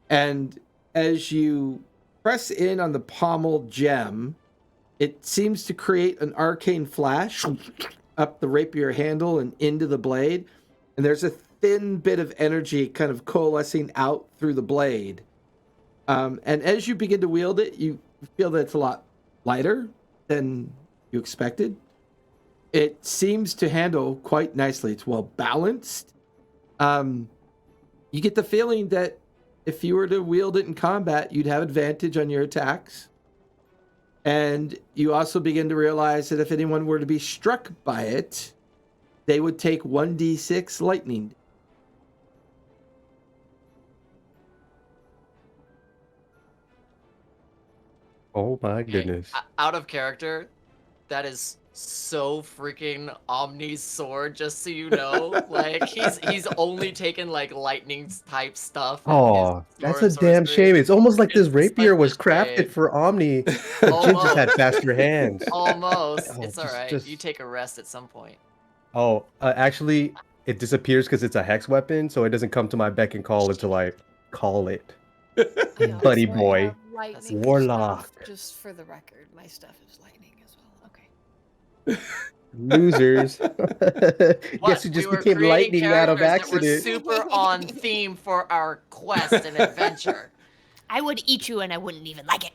And as you press in on the pommel gem, it seems to create an arcane flash up the rapier handle and into the blade. And there's a thin bit of energy kind of coalescing out through the blade. And as you begin to wield it, you feel that it's a lot lighter than you expected. It seems to handle quite nicely. It's well balanced. You get the feeling that if you were to wield it in combat, you'd have advantage on your attacks. And you also begin to realize that if anyone were to be struck by it, they would take 1d6 lightning. Oh my Okay, goodness. out of character, that is so freaking Omni's sword, just so you know. Like, he's only taken, like, lightning type stuff. in his Oh, that's sword a damn sorcery. shame. It's almost like this It's rapier such a was crafted shame. for Omni, but Jin just had faster hands. Almost. Oh, It's just- alright. just- You take a rest at some point. Oh, actually, it disappears because it's a hex weapon, so it doesn't come to my beck and call until I call it. I Buddy also boy. have lightning Warlock. stuff, just for the record, my stuff is lightning as well. Okay. Losers. What? Guess who just we were became creating lightning out of characters that were accident? super on theme for our quest and adventure. I would eat you and I wouldn't even like it.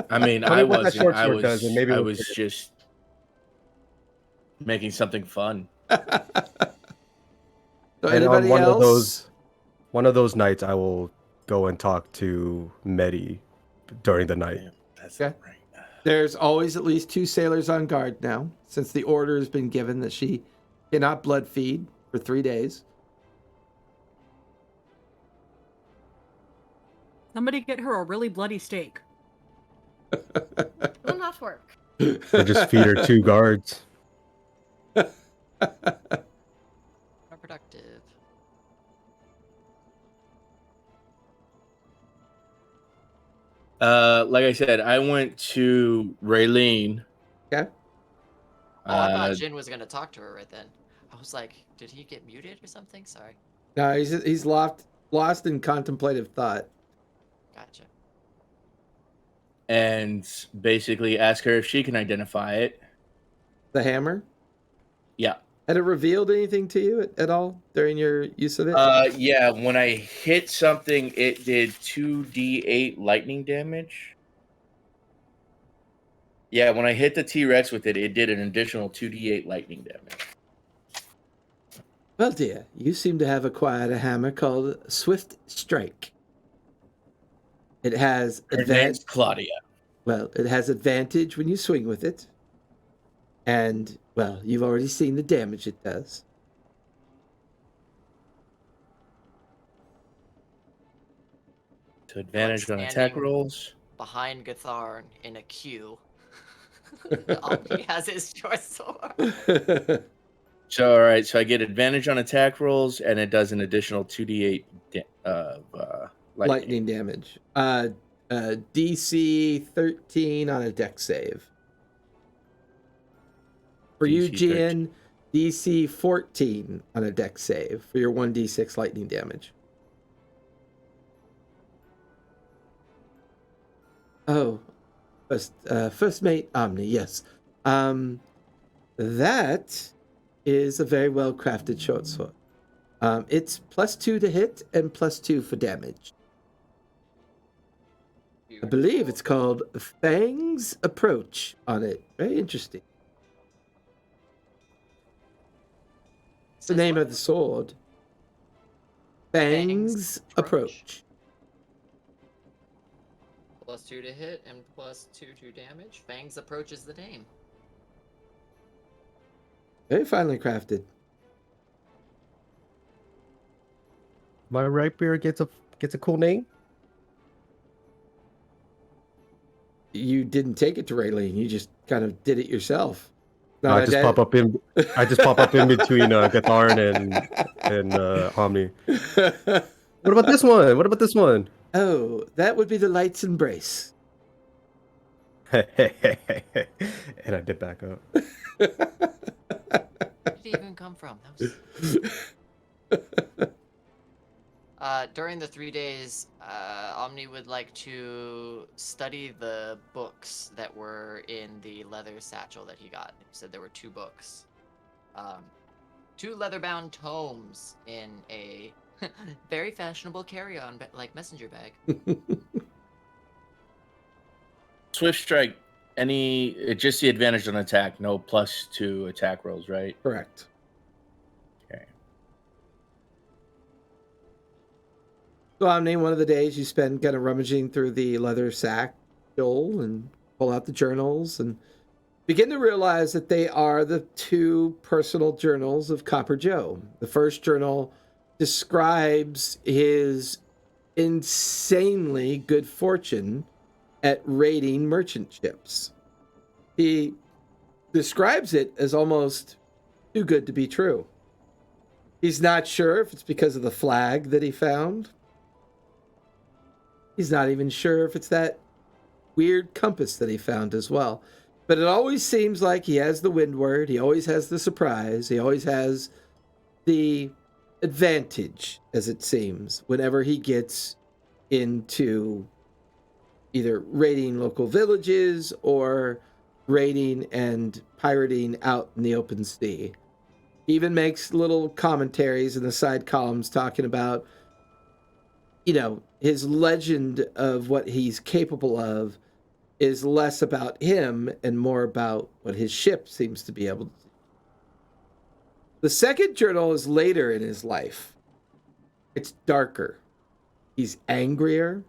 I mean, Tell me I what that wasn't. short I sword was. does, and maybe I we'll was figure just making something fun. So And on anybody else? one of those nights, I will go and talk to Medi during the night. Yeah, that's Okay. right. There's always at least 2 sailors on guard now, since the order has been given that she cannot blood feed for 3 days. Somebody get her a really bloody steak. Will not work. Or just feed her 2 guards. More productive. Like I said, I went to Raylene. Okay. Oh, I thought Uh, Jin was gonna talk to her right then. I was like, did he get muted or something? Sorry. No, he's lost in contemplative thought. Gotcha. and basically ask her if she can identify it. The hammer? Yeah. Had it revealed anything to you at all during your use of it? Yeah, when I hit something, it did 2d8 lightning damage. Yeah, when I hit the T-Rex with it, it did an additional 2d8 lightning damage. Well, dear, you seem to have acquired a hammer called Swift Strike. It has Her name's Claudia. Well, it has advantage when you swing with it. And, well, you've already seen the damage it does. To advantage on attack Standing rolls. Behind Gatharn in a queue. He has his short sword. So, all right, so I get advantage on attack rolls, and it does an additional 2d8 Lightning damage. DC 13 on a deck save. For you, DC Gian, DC 14 on a deck save for your 1d6 lightning damage. Oh, first mate Omni, yes. That is a very well crafted short sword. It's +2 to hit and +2 for damage. I believe it's called Fang's Approach on it. Very interesting. It's the name of the sword. Fang's Approach. +2 to hit and +2 to damage. Fang's Approach is the name. Very finely crafted. My rapier gets a cool name. You didn't take it to Raylene. You just kind of did it yourself. No, I just pop up in between Gatharn and Omni. What about this one? What about this one? Oh, that would be the Light's Embrace. And I did back up. Where did he even come from? That was... During the 3 days, Omni would like to study the books that were in the leather satchel that he got. He said there were 2 books. 2 leather-bound tomes in a very fashionable carry-on, like messenger bag. Swift strike. Just the advantage on attack, no +2 attack rolls, right? Correct. Okay. So, Omni, one of the days you spend kind of rummaging through the leather sack, Joel, and pull out the journals and begin to realize that they are the 2 personal journals of Copper Joe. The first journal describes his insanely good fortune at raiding merchant ships. He describes it as almost too good to be true. He's not sure if it's because of the flag that he found. He's not even sure if it's that weird compass that he found as well. But it always seems like he has the windward, he always has the surprise, he always has the advantage, as it seems, whenever he gets into either raiding local villages or raiding and pirating out in the open sea. He even makes little commentaries in the side columns talking about, his legend of what he's capable of is less about him and more about what his ship seems to be able to do. The second journal is later in his life. It's darker. He's angrier.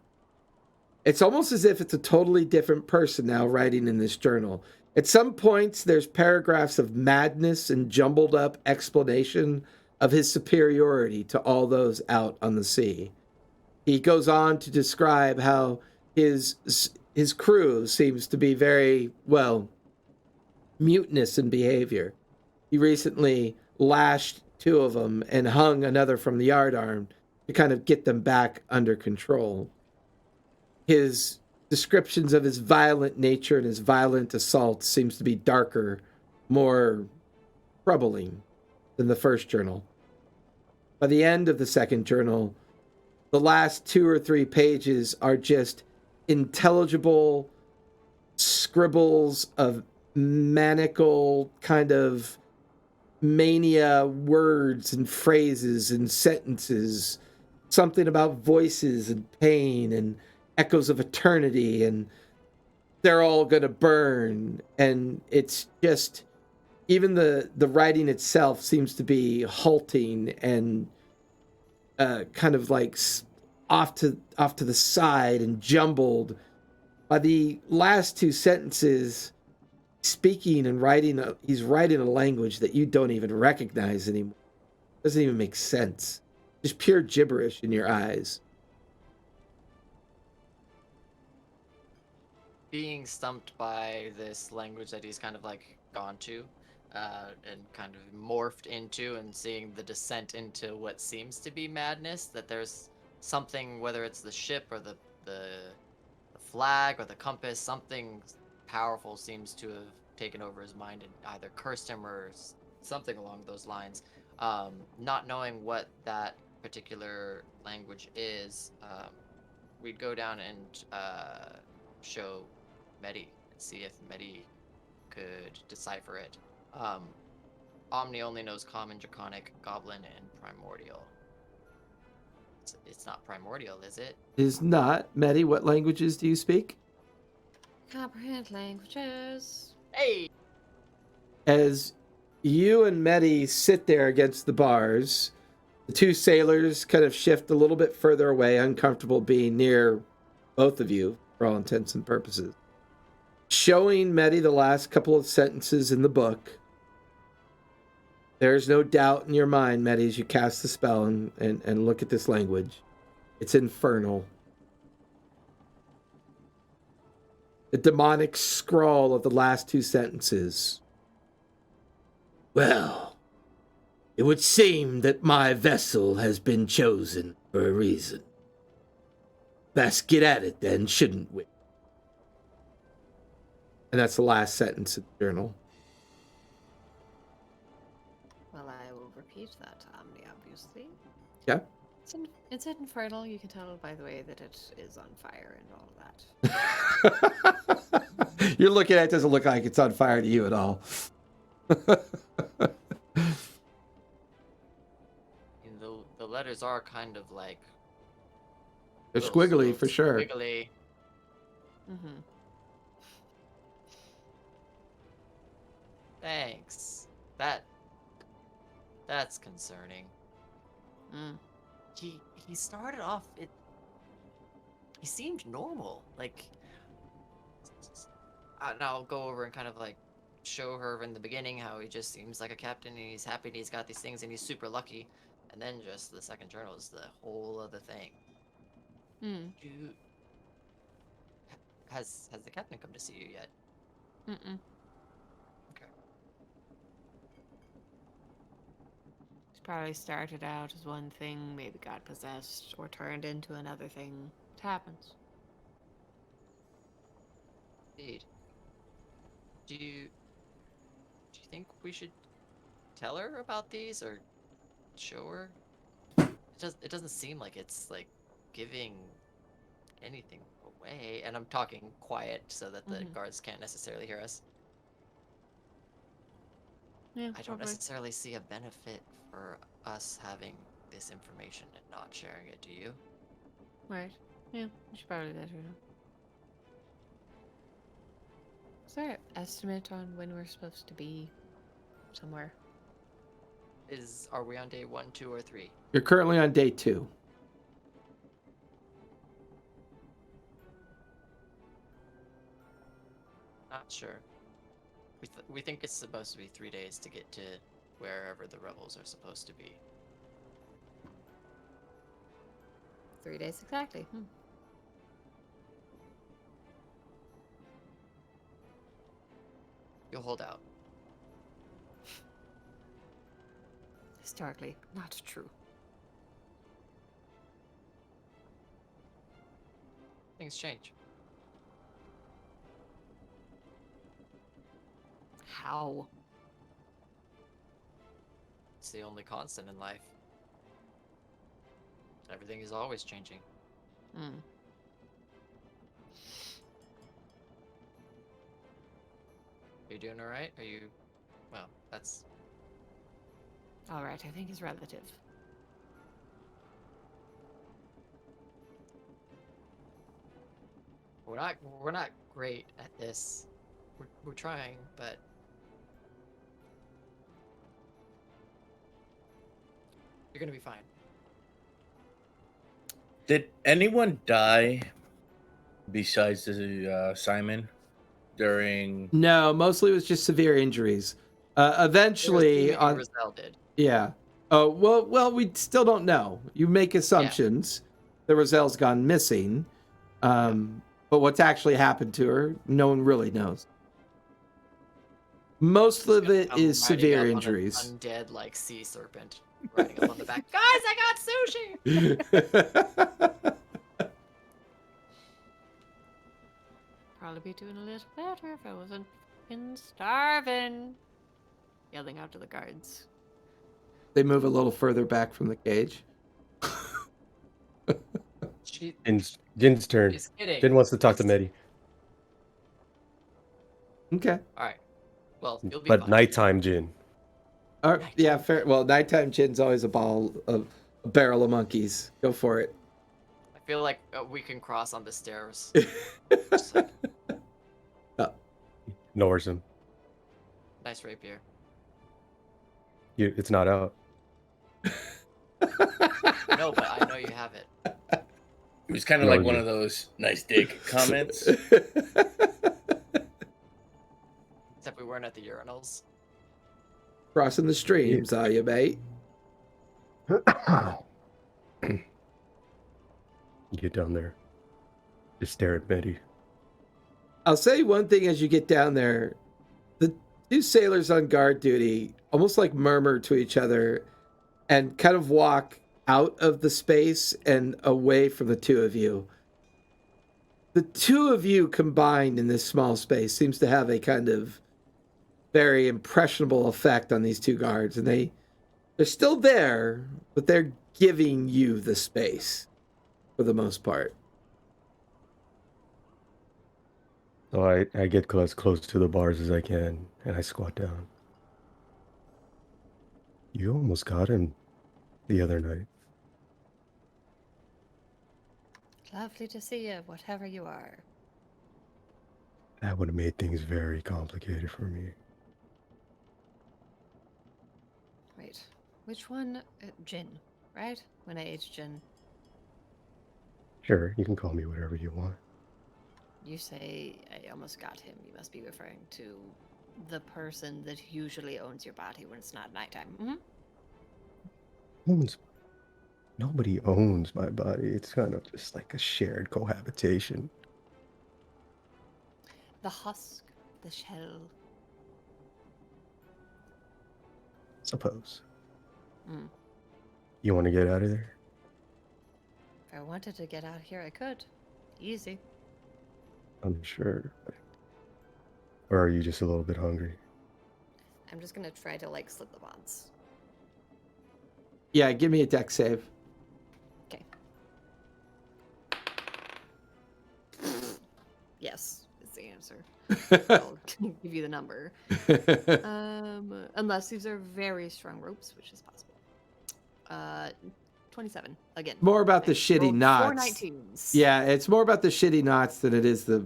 It's almost as if it's a totally different person now writing in this journal. At some points, there's paragraphs of madness and jumbled up explanation of his superiority to all those out on the sea. He goes on to describe how his crew seems to be very, mutinous in behavior. He recently lashed 2 of them and hung another from the yardarm to kind of get them back under control. His descriptions of his violent nature and his violent assaults seems to be darker, more troubling than the first journal. By the end of the second journal, the last 2 or 3 pages are just intelligible scribbles of maniacal kind of mania words and phrases and sentences, something about voices and pain and echoes of eternity, and they're all gonna burn. And it's just, even the writing itself seems to be halting and kind of like off to the side and jumbled. By the last 2 sentences, speaking and writing, he's writing a language that you don't even recognize anymore. Doesn't even make sense. Just pure gibberish in your eyes. Being stumped by this language that he's kind of like gone to and kind of morphed into, and seeing the descent into what seems to be madness, that there's something, whether it's the ship or the flag or the compass, something powerful seems to have taken over his mind and either cursed him or something along those lines. Not knowing what that particular language is, we'd go down and show Medi and see if Medi could decipher it. Omni only knows Common, Draconic, Goblin, and Primordial. It's not Primordial, is it? It is not. Medi, what languages do you speak? Comprehend languages. Hey! As you and Medi sit there against the bars, the 2 sailors kind of shift a little bit further away, uncomfortable being near both of you for all intents and purposes. Showing Medi the last couple of sentences in the book. There's no doubt in your mind, Medi, as you cast the spell and look at this language. It's infernal. The demonic scrawl of the last 2 sentences. Well, it would seem that my vessel has been chosen for a reason. Best get at it then, shouldn't we? And that's the last sentence of the journal. Well, I will repeat that, Omni, obviously. Yeah. It's Is it infertile? You can tell by the way that it is on fire and all of that. You're looking at it, doesn't look like it's on fire to you at all. The letters are kind of like They're little- squiggly little for sure. Squiggly. Mm-hmm. Thanks. That's concerning. Mm. He started off he seemed normal. Like and I'll go over and kind of like show her in the beginning how he just seems like a captain and he's happy and he's got these things and he's super lucky. And then just the second journal is the whole other thing. Mm. Has the captain come to see you yet? Mm-mm. Okay. It's probably started out as one thing, maybe got possessed or turned into another thing. It happens. Indeed. Do you think we should tell her about these or show her? It doesn't seem like it's like giving anything away, and I'm talking quiet so that the guards can't necessarily hear us. Yeah, I don't necessarily see a benefit for us having this information and not sharing it, do you? Right. Yeah, we should probably let her know. Is there an estimate on when we're supposed to be somewhere? Are we on day 1, 2, or 3? You're currently on day 2. Not sure. We think it's supposed to be 3 days to get to wherever the Revels are supposed to be. 3 days exactly. You'll hold out. Historically, not true. Things change. How? It's the only constant in life. Everything is always changing. Hmm. Are you doing alright? Well, that's... Alright, I think is relative. We're not great at this. We're trying, but you're gonna be fine. Did anyone die besides the Simon during? No, mostly it was just severe injuries. Eventually, Roselle did. yeah. Oh well, we still don't know. You make assumptions. The Roselle's gone missing, but what's actually happened to her, no one really knows. Most of it is severe injuries. Undead like sea serpent riding up on the back. Guys, I got sushi. Probably be doing a little better if I wasn't fucking starving. Yelling out to the guards. They move a little further back from the cage. Jin's turn. She's kidding. Jin wants to talk to Medi. Okay. All right. Well, you'll be But fine. nighttime Jin. All right. Yeah, fair. Well, nighttime Jin's always a barrel of monkeys. Go for it. I feel like we can cross on the stairs. Ignores him. Nice rapier. It's not out. No, but I know you have it. It was kind of like one of those nice dick comments. Except we weren't at the urinals. Crossing the streams, are you, mate? You get down there. Just stare at Medi. I'll say one thing as you get down there. The two sailors on guard duty almost like murmur to each other and kind of walk out of the space and away from the two of you. The two of you combined in this small space seems to have a kind of very impressionable effect on these two guards. And they're still there, but they're giving you the space for the most part. So I get as close to the bars as I can, and I squat down. You almost got him the other night. Lovely to see you, whatever you are. That would have made things very complicated for me. Wait, which one? Jin, right? When I aged Jin. Sure, you can call me whatever you want. You say I almost got him. You must be referring to the person that usually owns your body when it's not nighttime. Nobody owns my body. It's kind of just like a shared cohabitation. The husk, the shell. Suppose. Mm. You want to get out of there? If I wanted to get out here, I could. Easy. I'm sure. Or are you just a little bit hungry? I'm just gonna try to like slip the bonds. Yeah, give me a deck save. Okay. Yes, is the answer. I'll give you the number. Unless these are very strong ropes, which is possible. 27 again. More about the I shitty rolled knots. 4 19s. Yeah, it's more about the shitty knots than it is the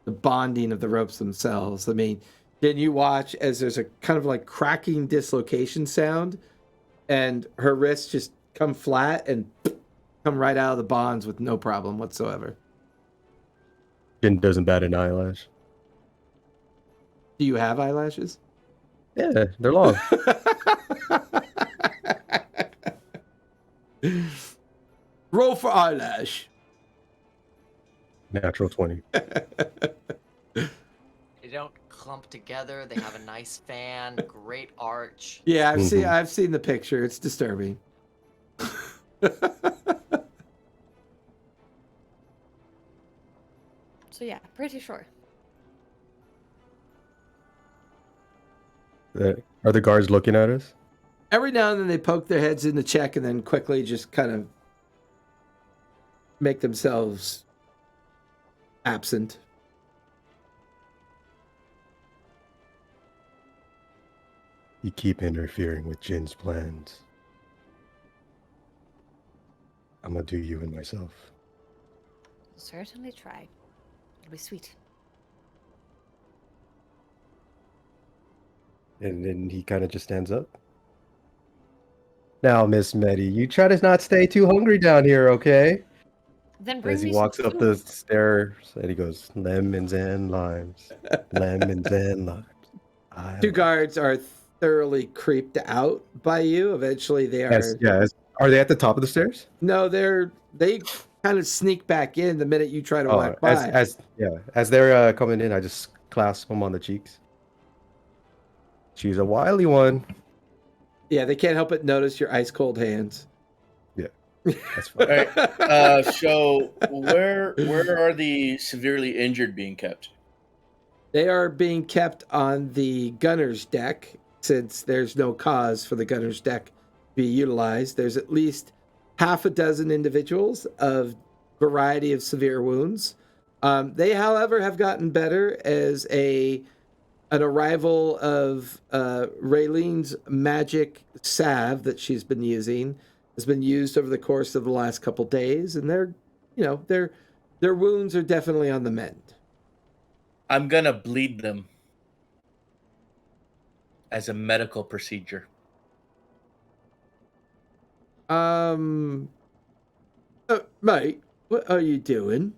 bonding of the ropes themselves. I mean, didn't you watch as there's a kind of like cracking dislocation sound, and her wrists just come flat and come right out of the bonds with no problem whatsoever. Jin doesn't bat an eyelash. Do you have eyelashes? Yeah, they're long. Roll for eyelash. Natural 20. They don't clump together. They have a nice fan, great arch. Yeah, Mhm. I've seen the picture. It's disturbing. So yeah, pretty sure. Are the guards looking at us? Every now and then they poke their heads in the check and then quickly just kind of make themselves absent. You keep interfering with Jin's plans. I'm gonna do you and myself. Certainly try. It'll be sweet. And then he kind of just stands up. Now, Miss Meddy, you try to not stay too hungry down here, okay? Then bring As he me some walks up the food. stairs, and he goes, lemons and limes. Lemons and limes. Two guards are thoroughly creeped out by you. Eventually they are Are they at the top of the stairs? No, they kind of sneak back in the minute you try to walk by. As they're coming in, I just clasp them on the cheeks. She's a wily one. Yeah, they can't help but notice your ice cold hands. Yeah, that's fine. All right. So where are the severely injured being kept? They are being kept on the gunner's deck since there's no cause for the gunner's deck to be utilized. There's at least half a dozen individuals of variety of severe wounds. They, however, have gotten better as an arrival of Raylene's magic salve that she's been using has been used over the course of the last couple days, and their wounds are definitely on the mend. I'm gonna bleed them as a medical procedure. Mate, what are you doing?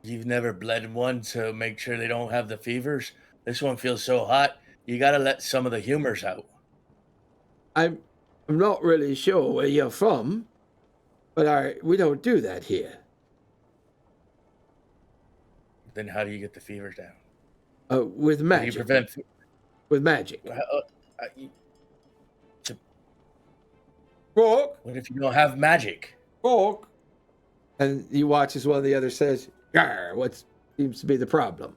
You've never bled one to make sure they don't have the fevers. This one feels so hot. You gotta let some of the humors out. I'm not really sure where you're from, but we don't do that here. Then how do you get the fevers down? With How do you magic. prevent? With magic. To- Rock, What if you don't have magic? rock. And you watch as one of the others says, "Gar, what seems to be the problem?"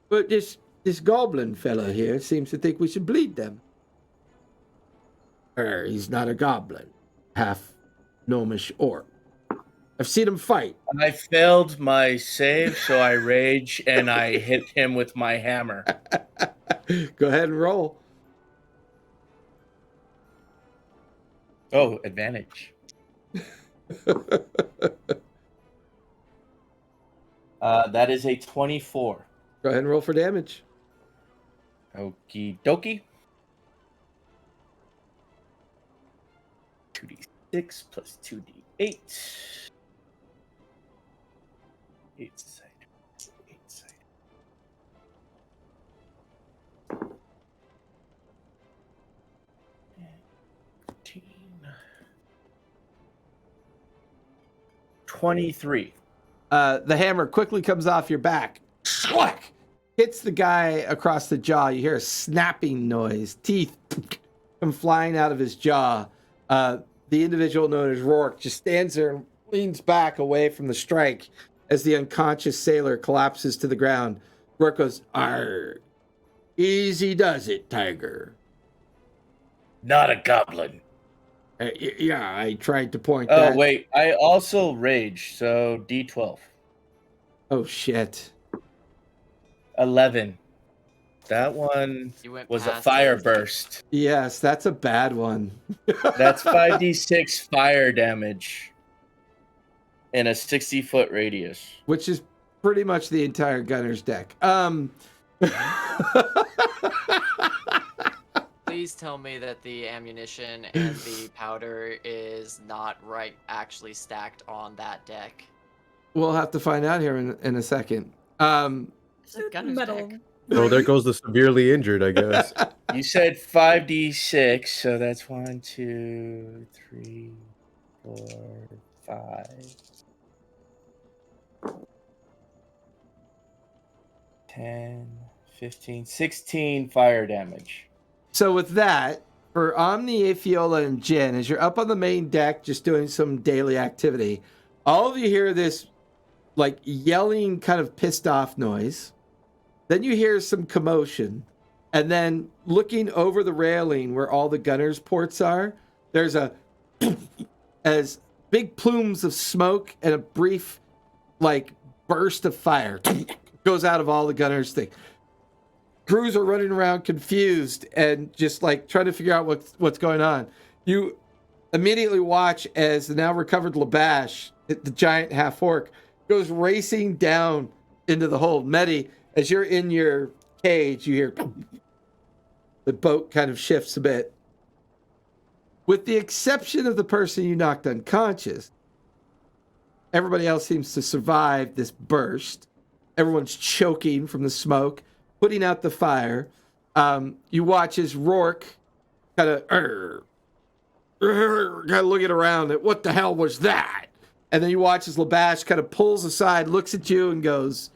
But this goblin fella here seems to think we should bleed them. He's not a goblin. Half gnomish orc. I've seen him fight. I failed my save, so I rage and I hit him with my hammer. Go ahead and roll. Oh, advantage. That is a 24. Go ahead and roll for damage. Okie dokie. 2d6 plus 2d8. 8-sided. 8-sided. 15. 23. The hammer quickly comes off your back. Schwack! Hits the guy across the jaw. You hear a snapping noise. Teeth come flying out of his jaw. The individual known as Rourke just stands there and leans back away from the strike as the unconscious sailor collapses to the ground. Rourke goes, "Arr, easy does it, Tiger." Not a goblin. Yeah, I tried to point Oh, that. wait. I also rage, so D12. Oh, shit. 11. That one You went was a past fire it. burst. Yes, that's a bad one. That's 5d6 fire damage in a 60-foot radius. Which is pretty much the entire gunner's deck. Please tell me that the ammunition and the powder is not actually stacked on that deck. We'll have to find out here in a second. It's a gunner's deck. Oh, there goes the severely injured, I guess. You said 5d6, so that's 1, 2, 3, 4, 5, 10, 15, 16 fire damage. So with that, for Omni, Afiola, and Jin, as you're up on the main deck just doing some daily activity, all of you hear this like yelling, kind of pissed off noise. Then you hear some commotion. And then looking over the railing where all the gunners' ports are, there's as big plumes of smoke and a brief like burst of fire goes out of all the gunners' thing. Crews are running around confused and just like trying to figure out what's going on. You immediately watch as the now recovered Labash, the giant half orc, goes racing down into the hold. Medi, as you're in your cage, you hear the boat kind of shifts a bit. With the exception of the person you knocked unconscious, everybody else seems to survive this burst. Everyone's choking from the smoke, putting out the fire. You watch as Rourke kind of looking around at what the hell was that? And then you watch as Labash kind of pulls aside, looks at you, and goes,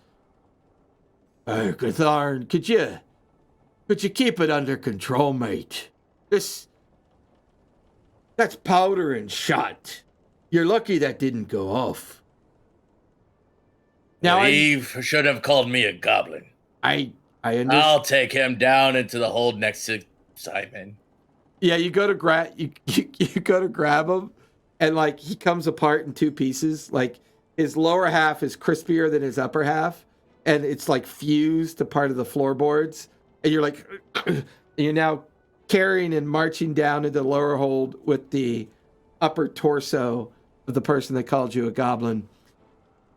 Catharn, could you keep it under control, mate? That's powder and shot. You're lucky that didn't go off. Now Eve should have called me a goblin. I understand. I'll take him down into the hold next to Simon. Yeah, you go to grab him, and like he comes apart in two pieces. Like his lower half is crispier than his upper half, and it's like fused to part of the floorboards. And you're like, and you're now carrying and marching down into the lower hold with the upper torso of the person that called you a goblin.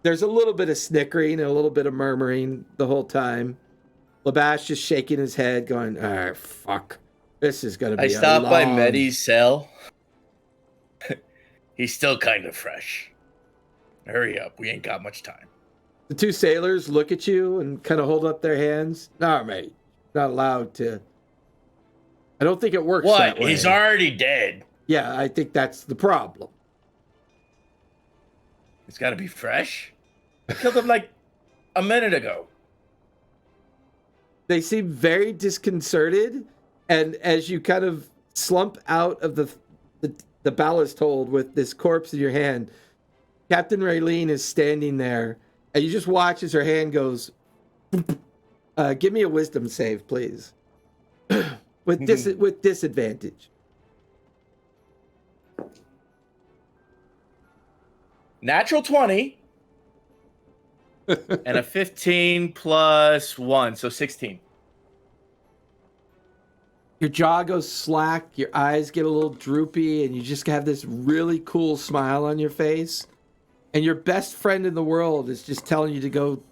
There's a little bit of snickering and a little bit of murmuring the whole time. Labash just shaking his head, going, "Ah, fuck. This is going to be I stopped by long..." Medi's cell. He's still kind of fresh. Hurry up. We ain't got much time. The two sailors look at you and kind of hold up their hands. "No, mate. Not allowed to." I don't think it works that What? way. He's already dead. Yeah, I think that's the problem. It's got to be fresh. I killed him like a minute ago. They seem very disconcerted, and as you kind of slump out of the ballast hold with this corpse in your hand, Captain Raylene is standing there, and you just watch as her hand goes, give me a wisdom save, please. with disadvantage. Natural 20 and a 15 plus 1, so 16. Your jaw goes slack, your eyes get a little droopy, and you just have this really cool smile on your face. And your best friend in the world is just telling you to go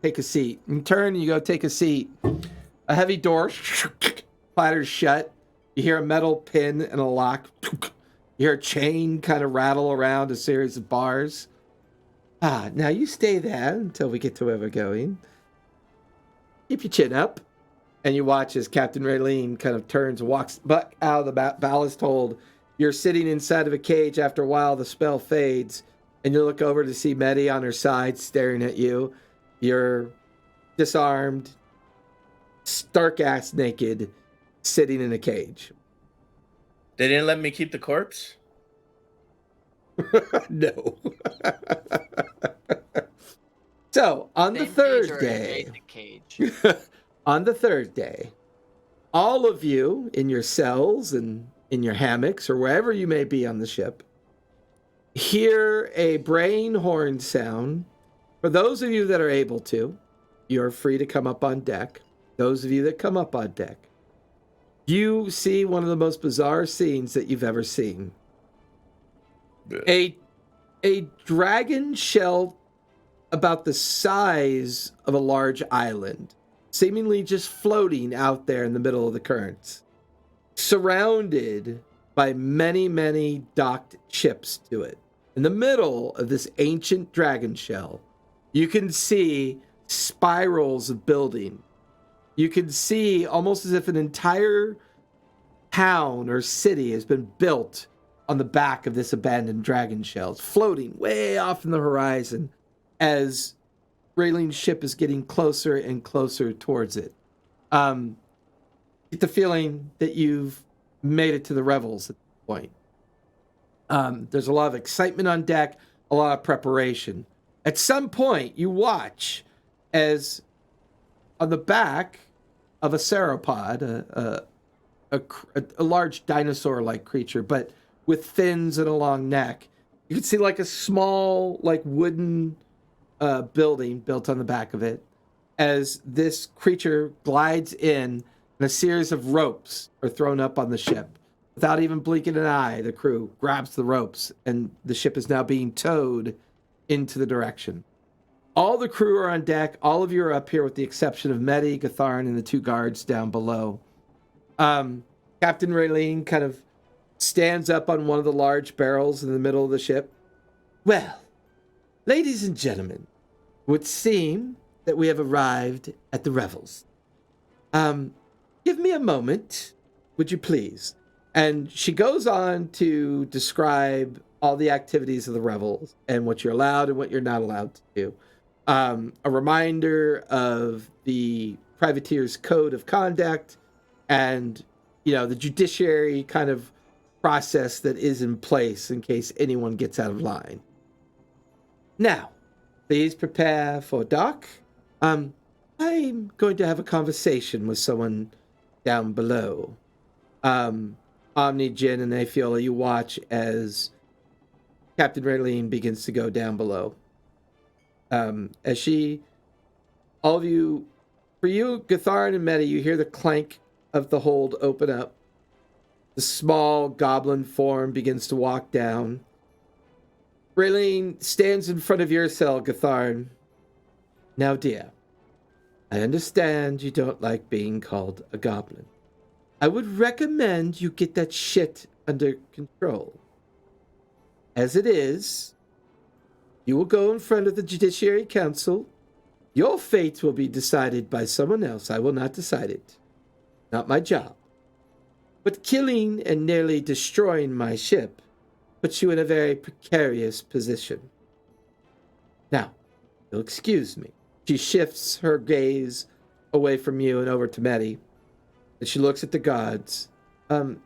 take a seat. In turn, you go take a seat. A heavy door clatters shut. You hear a metal pin and a lock. You hear a chain kind of rattle around a series of bars. Now you stay there until we get to where we're going. Keep your chin up. And you watch as Captain Raylene kind of turns and walks back out of the ballast hold. You're sitting inside of a cage. After a while, the spell fades. And you look over to see Medi on her side staring at you. You're disarmed, stark-ass naked, sitting in a cage. They didn't let me keep the corpse? No. So, on the Same third cage or day... adjacent cage? On the third day, all of you in your cells and in your hammocks or wherever you may be on the ship hear a brain horn sound. For those of you that are able to, you're free to come up on deck. Those of you that come up on deck, you see one of the most bizarre scenes that you've ever seen. A dragon shell about the size of a large island, seemingly just floating out there in the middle of the currents, surrounded by many, many docked ships to it. In the middle of this ancient dragon shell, you can see spirals of building. You can see almost as if an entire town or city has been built on the back of this abandoned dragon shell. It's floating way off in the horizon as Raylene's ship is getting closer and closer towards it. Get the feeling that you've made it to the Revels at this point. There's a lot of excitement on deck, a lot of preparation. At some point, you watch as on the back of a sauropod, a large dinosaur-like creature, but with fins and a long neck, you can see like a small, like wooden building built on the back of it. As this creature glides in, and a series of ropes are thrown up on the ship. Without even blinking an eye, the crew grabs the ropes, and the ship is now being towed into the direction. All the crew are on deck. All of you are up here with the exception of Medi, Gatharn, and the two guards down below. Captain Raylene kind of stands up on one of the large barrels in the middle of the ship. Well, ladies and gentlemen, it would seem that we have arrived at the Revels. Give me a moment, would you please? And she goes on to describe all the activities of the Revels and what you're allowed and what you're not allowed to do. A reminder of the privateer's code of conduct and, you know, the judiciary kind of process that is in place in case anyone gets out of line. Now, please prepare for dock. I'm going to have a conversation with someone down below. Omni, Jin, and Afiola, you watch as Captain Raylene begins to go down below. As she, all of you, for you, Gatharn and Medi, you hear the clank of the hold open up. The small goblin form begins to walk down. Raylene stands in front of your cell, Gatharn. Now, dear, I understand you don't like being called a goblin. I would recommend you get that shit under control. As it is, you will go in front of the Judiciary Council. Your fate will be decided by someone else. I will not decide it. Not my job. But killing and nearly destroying my ship puts you in a very precarious position. Now, you'll excuse me. She shifts her gaze away from you and over to Medi. And she looks at the guards.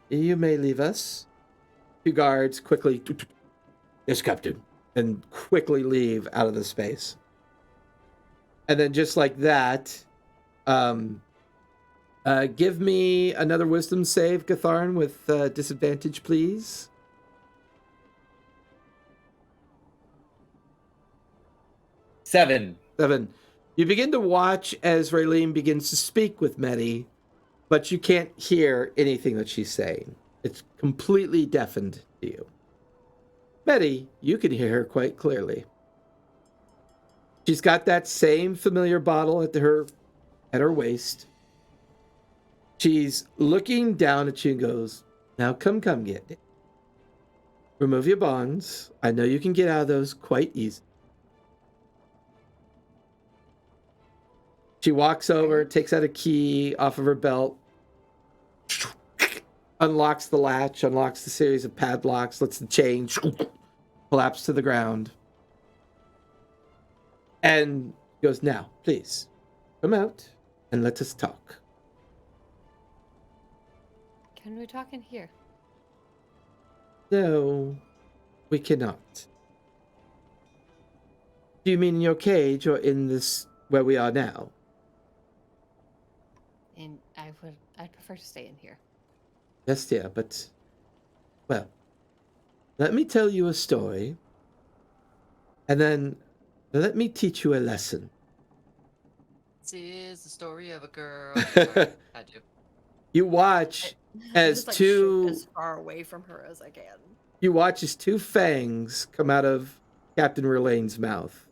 You may leave us. Two guards quickly, yes, Captain, and quickly leave out of the space. And then just like that, give me another wisdom save, Gatharn, with disadvantage, please. 7. 7. You begin to watch as Raylene begins to speak with Medi, but you can't hear anything that she's saying. It's completely deafened to you. Medi, you can hear her quite clearly. She's got that same familiar bottle at her waist. She's looking down at you and goes, "Now come get it. Remove your bonds. I know you can get out of those quite easy." She walks over, takes out a key off of her belt, unlocks the latch, unlocks the series of padlocks, lets the chain collapse to the ground, and goes, "Now, please, come out and let us talk." Can we talk in here? No, we cannot. Do you mean in your cage or in this where we are now? And I'd prefer to stay in here. Yes, dear, but, well, let me tell you a story, and then let me teach you a lesson. This is the story of a girl. Sorry, had to. You watch as just, like, two... shoot as far away from her as I can. You watch as two fangs come out of Captain Relane's mouth.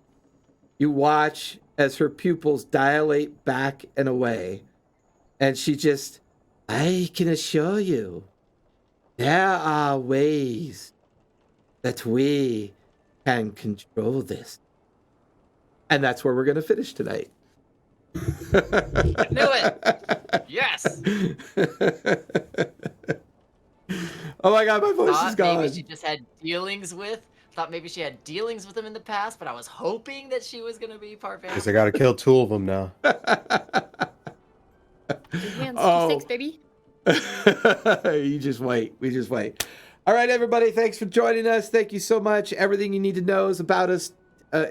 You watch as her pupils dilate back and away, and she just, "I can assure you, there are ways that we can control this." And that's where we're going to finish tonight. I knew it! Yes! Oh my god, my voice is Thought gone. maybe she just had dealings with. Thought maybe she had dealings with him in the past, but I was hoping that she was gonna be part Guess family. I gotta kill 2 of them now. Two hands, Oh. 2 sticks, baby. You just wait. We just wait. All right, everybody. Thanks for joining us. Thank you so much. Everything you need to know is about us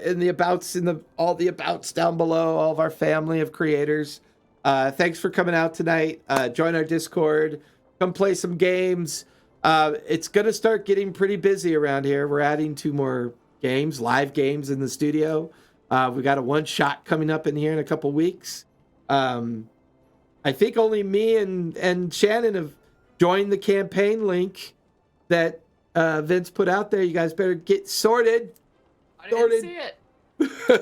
in the abouts, all the abouts down below, all of our family of creators. Thanks for coming out tonight. Join our Discord. Come play some games. It's going to start getting pretty busy around here. We're adding 2 more games, live games in the studio. We got a one-shot coming up in here in a couple weeks. I think only me and Shannon have joined the campaign link that Vince put out there. You guys better get sorted. I didn't see it.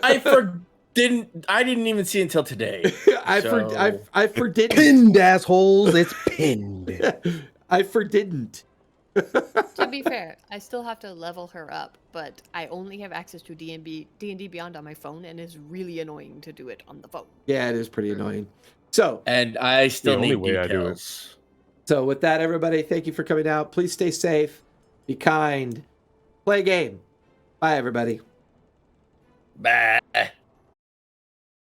I didn't even see it until today. I didn't. Pinned, assholes. It's pinned. I didn't. To be fair, I still have to level her up, but I only have access to D&D Beyond on my phone, and it's really annoying to do it on the phone. Yeah, it is pretty annoying. So, And I still The only need way I do it. details. so with that, everybody, thank you for coming out. Please stay safe, be kind, play a game. Bye, everybody. Bye.